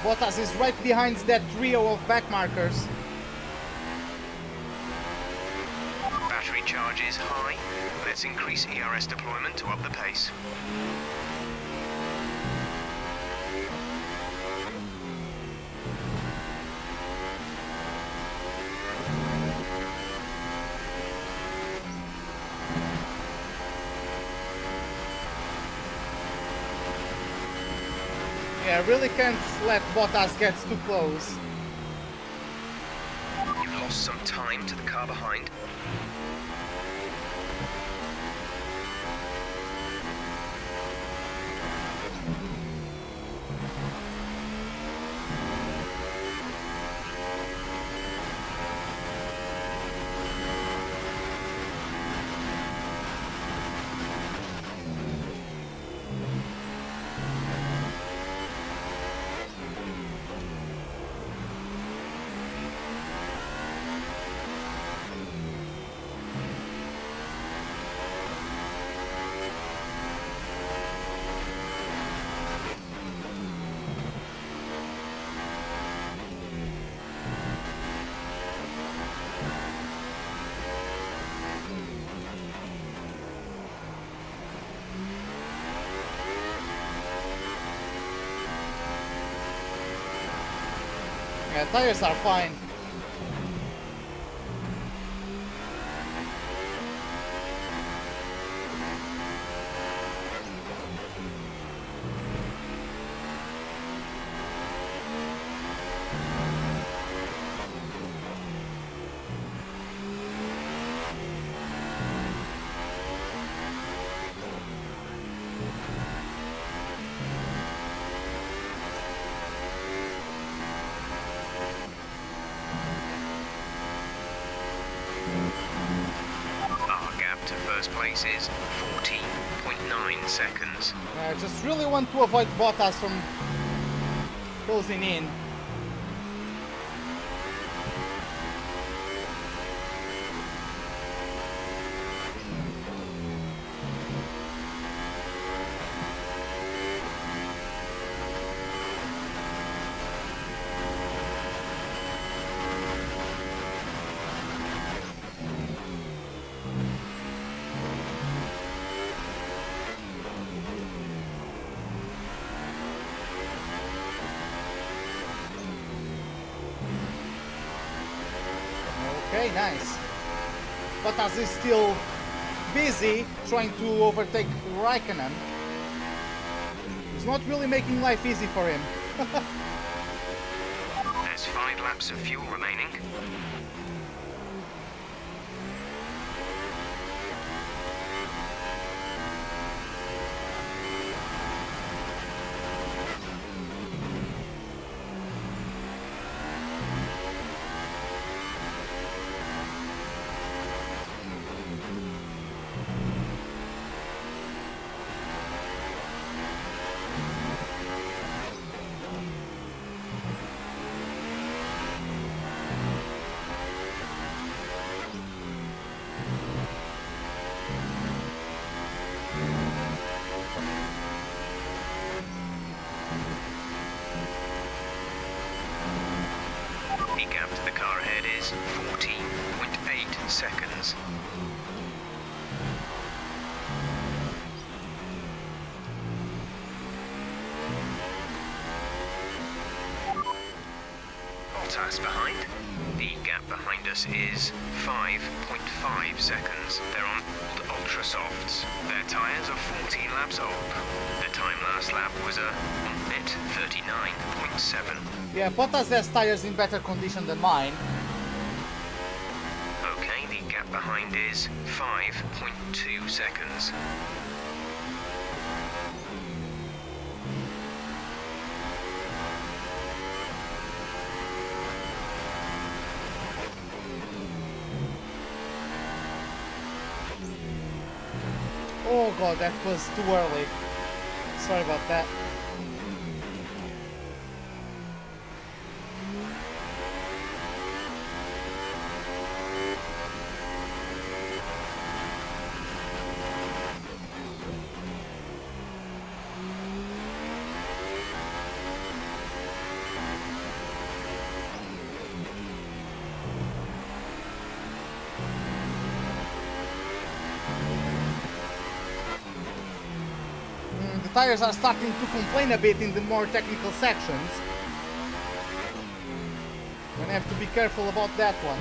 Bottas is right behind that trio of back markers. Battery charge is high. Let's increase ERS deployment to up the pace. Yeah, I really can't let Bottas get too close. You've lost some time to the car behind. Yeah, tires are fine. Place is 14.9 seconds. I just really want to avoid Bottas from closing in. Okay, nice. Bottas is still busy trying to overtake Raikkonen. It's not really making life easy for him. There's 5 laps of fuel remaining. is 14.8 seconds. Bottas behind. The gap behind us is 5.5 seconds. They're on ultra softs. Their tyres are 14 laps old. The time last lap was a minute 39.7. Yeah, Bottas has tyres in better condition than mine. Okay, the gap behind is 5.2 seconds. Oh god, that was too early. Sorry about that. The tires are starting to complain a bit in the more technical sections. Gonna have to be careful about that one.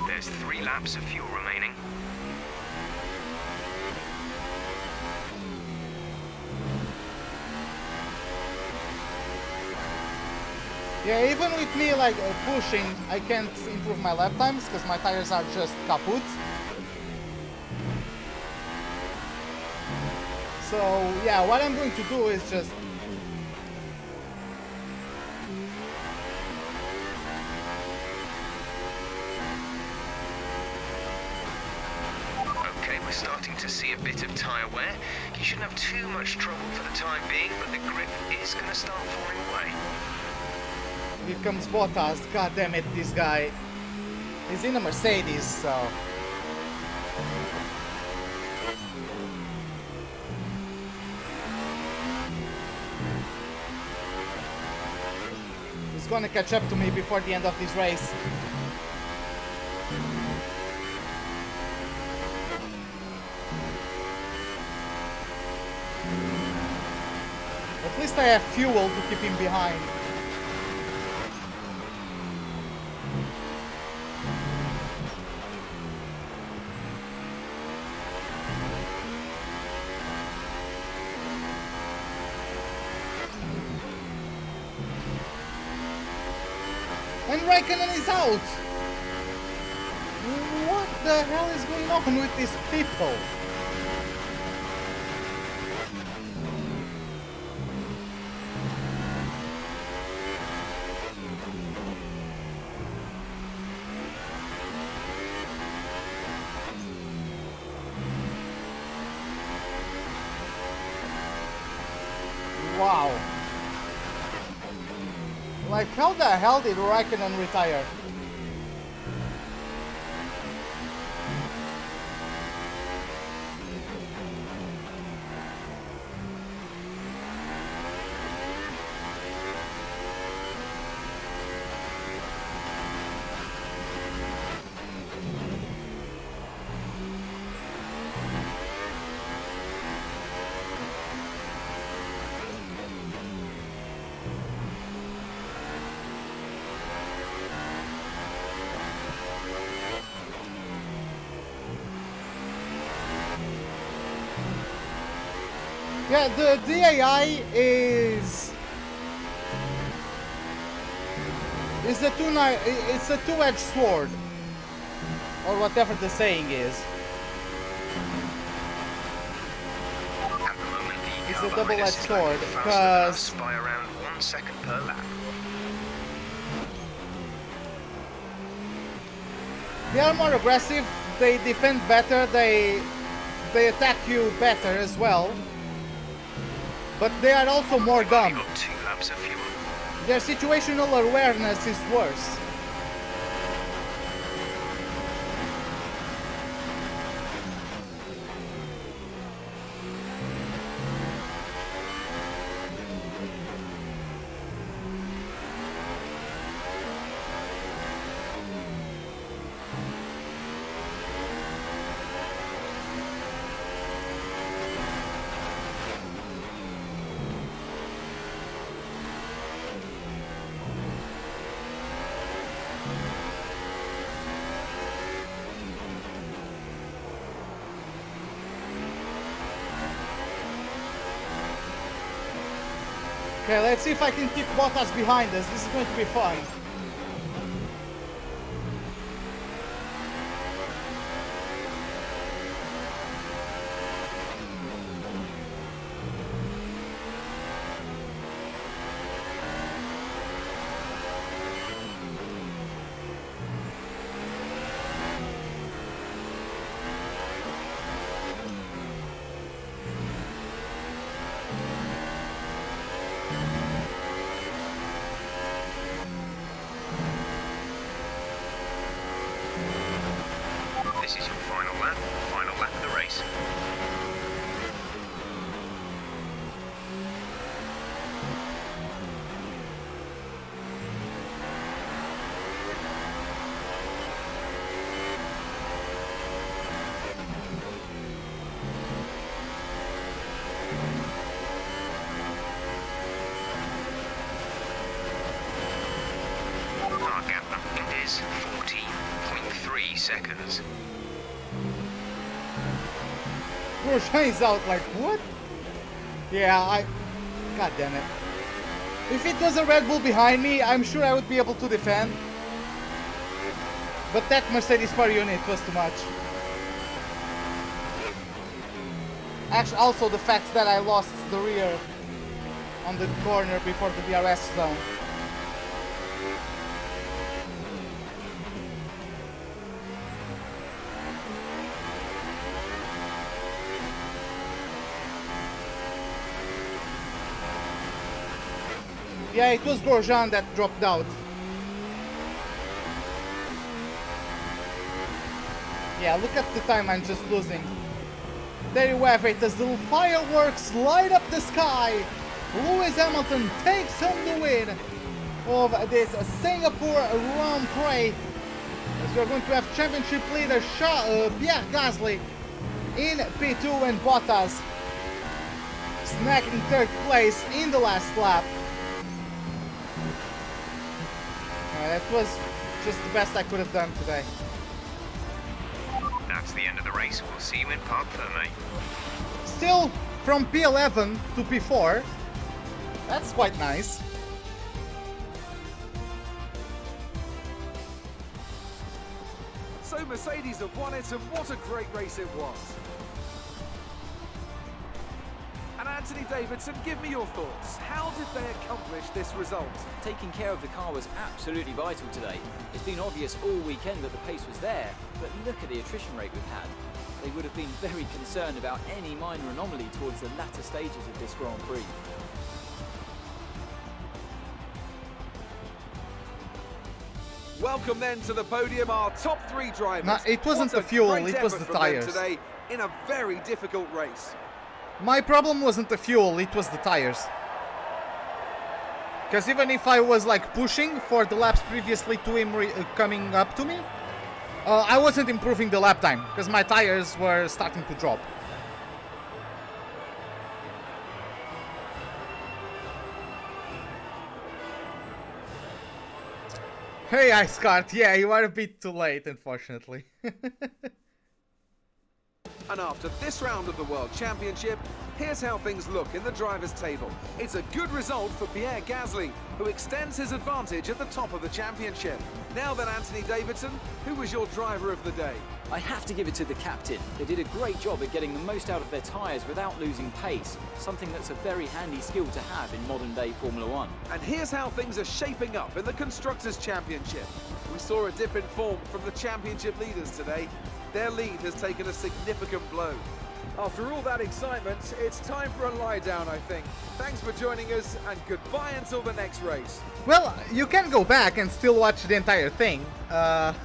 There's 3 laps of fuel remaining. Yeah, even with me like pushing, I can't improve my lap times because my tires are just kaput. So yeah, what I'm going to do is just we're starting to see a bit of tyre wear. You shouldn't have too much trouble for the time being, but the grip is going to start falling away. Here comes Bottas. God damn it, this guy. He's in a Mercedes, so... He's gonna catch up to me before the end of this race. At least I have fuel to keep him behind. And Raikkonen is out! What the hell is going on with these people? Wow. Like, how the hell did Raikkonen retire? Yeah, the DAI is it's a two-edged sword, or whatever the saying is. At the moment, the It's car a double-edged behind us is sword, faster than because us by around 1 second per lap. they are more aggressive, they defend better, they attack you better as well. But they are also more dumb. Got 2 laps of fuel. Their situational awareness is worse. Okay, let's see if I can keep Bottas behind us. This is going to be fun. This is your final lap of the race. Our gap behind is 14.3 seconds. Grosjean is out, like, what? Yeah, God damn it. If it was a Red Bull behind me, I'm sure I would be able to defend. But that Mercedes power unit was too much. Actually, also the fact that I lost the rear on the corner before the DRS zone. Yeah, it was Grosjean that dropped out. Yeah, look at the time I'm just losing. There you have it, as the fireworks light up the sky. Lewis Hamilton takes home the win of this Singapore Grand Prix. As we're going to have championship leader Pierre Gasly in P2 and Bottas snagging third place in the last lap. That was just the best I could have done today. That's the end of the race. We'll see you in Parc Fermé. Still from P11 to P4. That's quite nice. So Mercedes have won it, and what a great race it was. And Anthony Davidson, give me your thoughts. How did they accomplish this result? Taking care of the car was absolutely vital today. It's been obvious all weekend that the pace was there, but look at the attrition rate we've had. They would have been very concerned about any minor anomaly towards the latter stages of this Grand Prix. Welcome then to the podium, our top three drivers. No, it wasn't the fuel, it was the tires. Today in a very difficult race. My problem wasn't the fuel, it was the tires. Because even if I was like pushing for the laps previously to him coming up to me, I wasn't improving the lap time because my tires were starting to drop. Hey Ice Kart, yeah, you are a bit too late, unfortunately. And after this round of the World Championship, here's how things look in the drivers' table. It's a good result for Pierre Gasly, who extends his advantage at the top of the championship. Now then, Anthony Davidson, who was your driver of the day? I have to give it to the captain. They did a great job at getting the most out of their tyres without losing pace, something that's a very handy skill to have in modern-day Formula One. And here's how things are shaping up in the Constructors' Championship. We saw a dip in form from the championship leaders today. Their lead has taken a significant blow. After all that excitement, it's time for a lie down, I think. Thanks for joining us, and goodbye until the next race. Well, you can go back and still watch the entire thing. But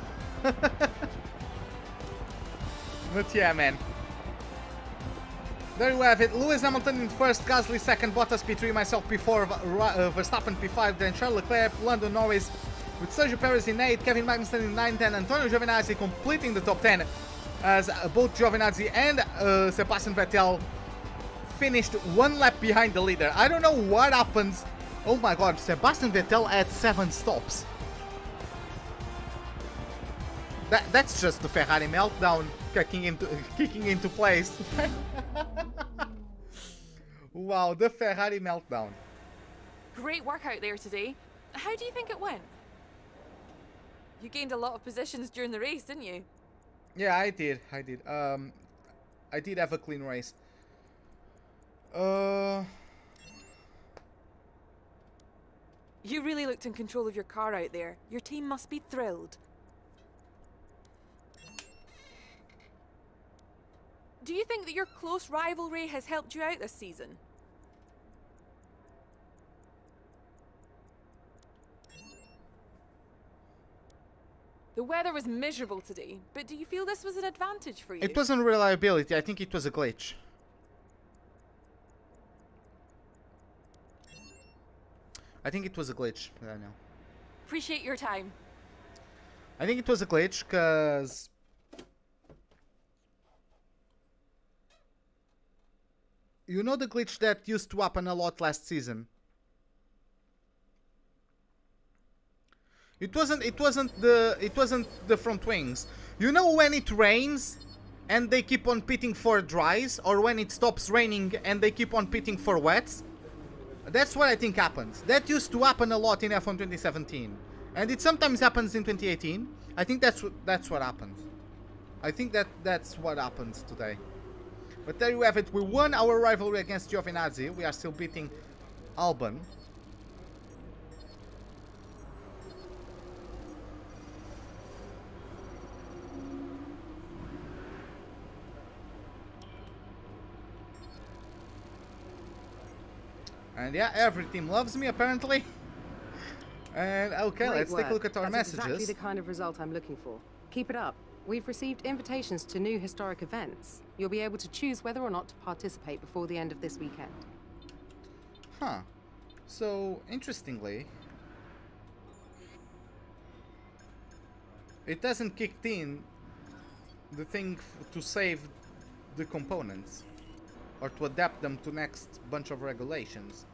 yeah, man. There you have it. Lewis Hamilton in first, Gasly second, Bottas P3, myself P4, Verstappen P5, then Charles Leclerc, Lando Norris, with Sergio Perez in 8, Kevin Magnussen in 9, 10, Antonio Giovinazzi completing the top 10, as both Giovinazzi and Sebastian Vettel finished one lap behind the leader. I don't know what happens. Oh my god, Sebastian Vettel had 7 stops. That's just the Ferrari meltdown kicking into place. Wow, the Ferrari meltdown. Great work out there today. How do you think it went? You gained a lot of positions during the race, didn't you? Yeah, I did. I did have a clean race. You really looked in control of your car out there. Your team must be thrilled. Do you think that your close rivalry has helped you out this season? The weather was miserable today, but do you feel this was an advantage for you? It wasn't reliability, I think it was a glitch. I think it was a glitch, I don't know. Appreciate your time. I think it was a glitch, because... You know the glitch that used to happen a lot last season? It wasn't the front wings. You know when it rains and they keep on pitting for dries, or when it stops raining and they keep on pitting for wets? That's what I think happens. That used to happen a lot in F1 2017, and it sometimes happens in 2018. I think that's what happens. I think that's what happens today. But there you have it. We won our rivalry against Giovinazzi. We are still beating Albon. And yeah, every team loves me, apparently. And okay, Great let's take a work. look at our That's messages. exactly the kind of result I'm looking for. Keep it up. We've received invitations to new historic events. You'll be able to choose whether or not to participate before the end of this weekend. Huh. So, interestingly, it hasn't kicked in the thing to save the components or to adapt them to next bunch of regulations.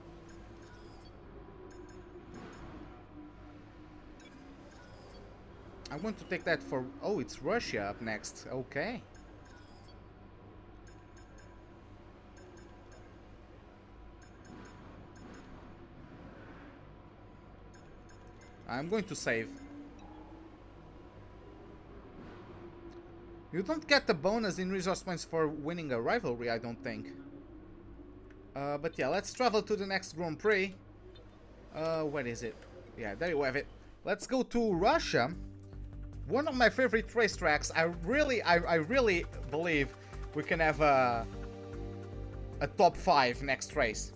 I'm going to take that for... Oh, it's Russia up next. Okay. I'm going to save. You don't get the bonus in resource points for winning a rivalry, I don't think. But yeah, let's travel to the next Grand Prix. Where is it? Yeah, there you have it. Let's go to Russia. One of my favorite racetracks. I really believe we can have a top 5 next race.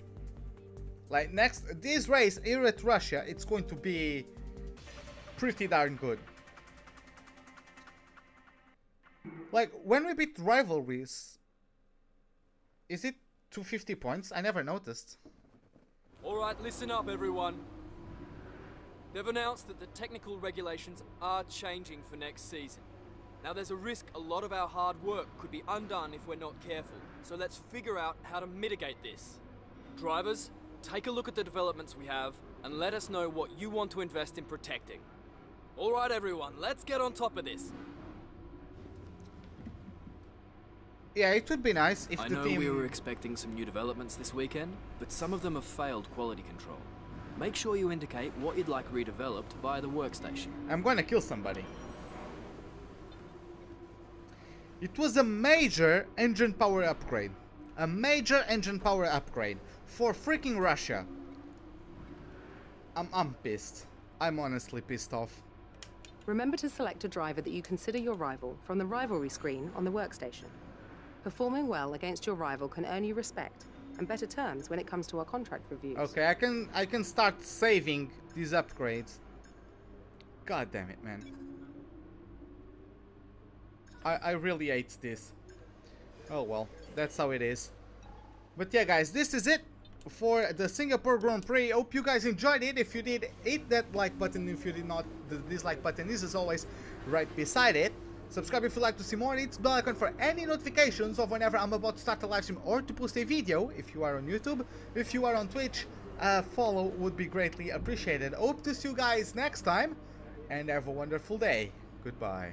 Like this race here at Russia, it's going to be pretty darn good. Like when we beat rivalries, is it 250 points? I never noticed. All right, listen up, everyone. They've announced that the technical regulations are changing for next season. Now there's a risk a lot of our hard work could be undone if we're not careful, so let's figure out how to mitigate this. Drivers, take a look at the developments we have and let us know what you want to invest in protecting. All right, everyone, let's get on top of this. Yeah, it would be nice if I the know team... we were expecting some new developments this weekend, but some of them have failed quality control. Make sure you indicate what you'd like redeveloped via the workstation. I'm gonna kill somebody. It was a major engine power upgrade. A major engine power upgrade for freaking Russia. I'm pissed. I'm honestly pissed off. Remember to select a driver that you consider your rival from the rivalry screen on the workstation. Performing well against your rival can earn you respect and better terms when it comes to our contract reviews. Okay, I can start saving these upgrades. God damn it, man. I really hate this. Oh well, that's how it is. But yeah, guys, this is it for the Singapore Grand Prix. Hope you guys enjoyed it. If you did, hit that like button. If you did not, the dislike button is as always right beside it. Subscribe if you'd like to see more. Hit the bell icon for any notifications of whenever I'm about to start a live stream or to post a video if you are on YouTube. If you are on Twitch, follow would be greatly appreciated. Hope to see you guys next time and have a wonderful day. Goodbye.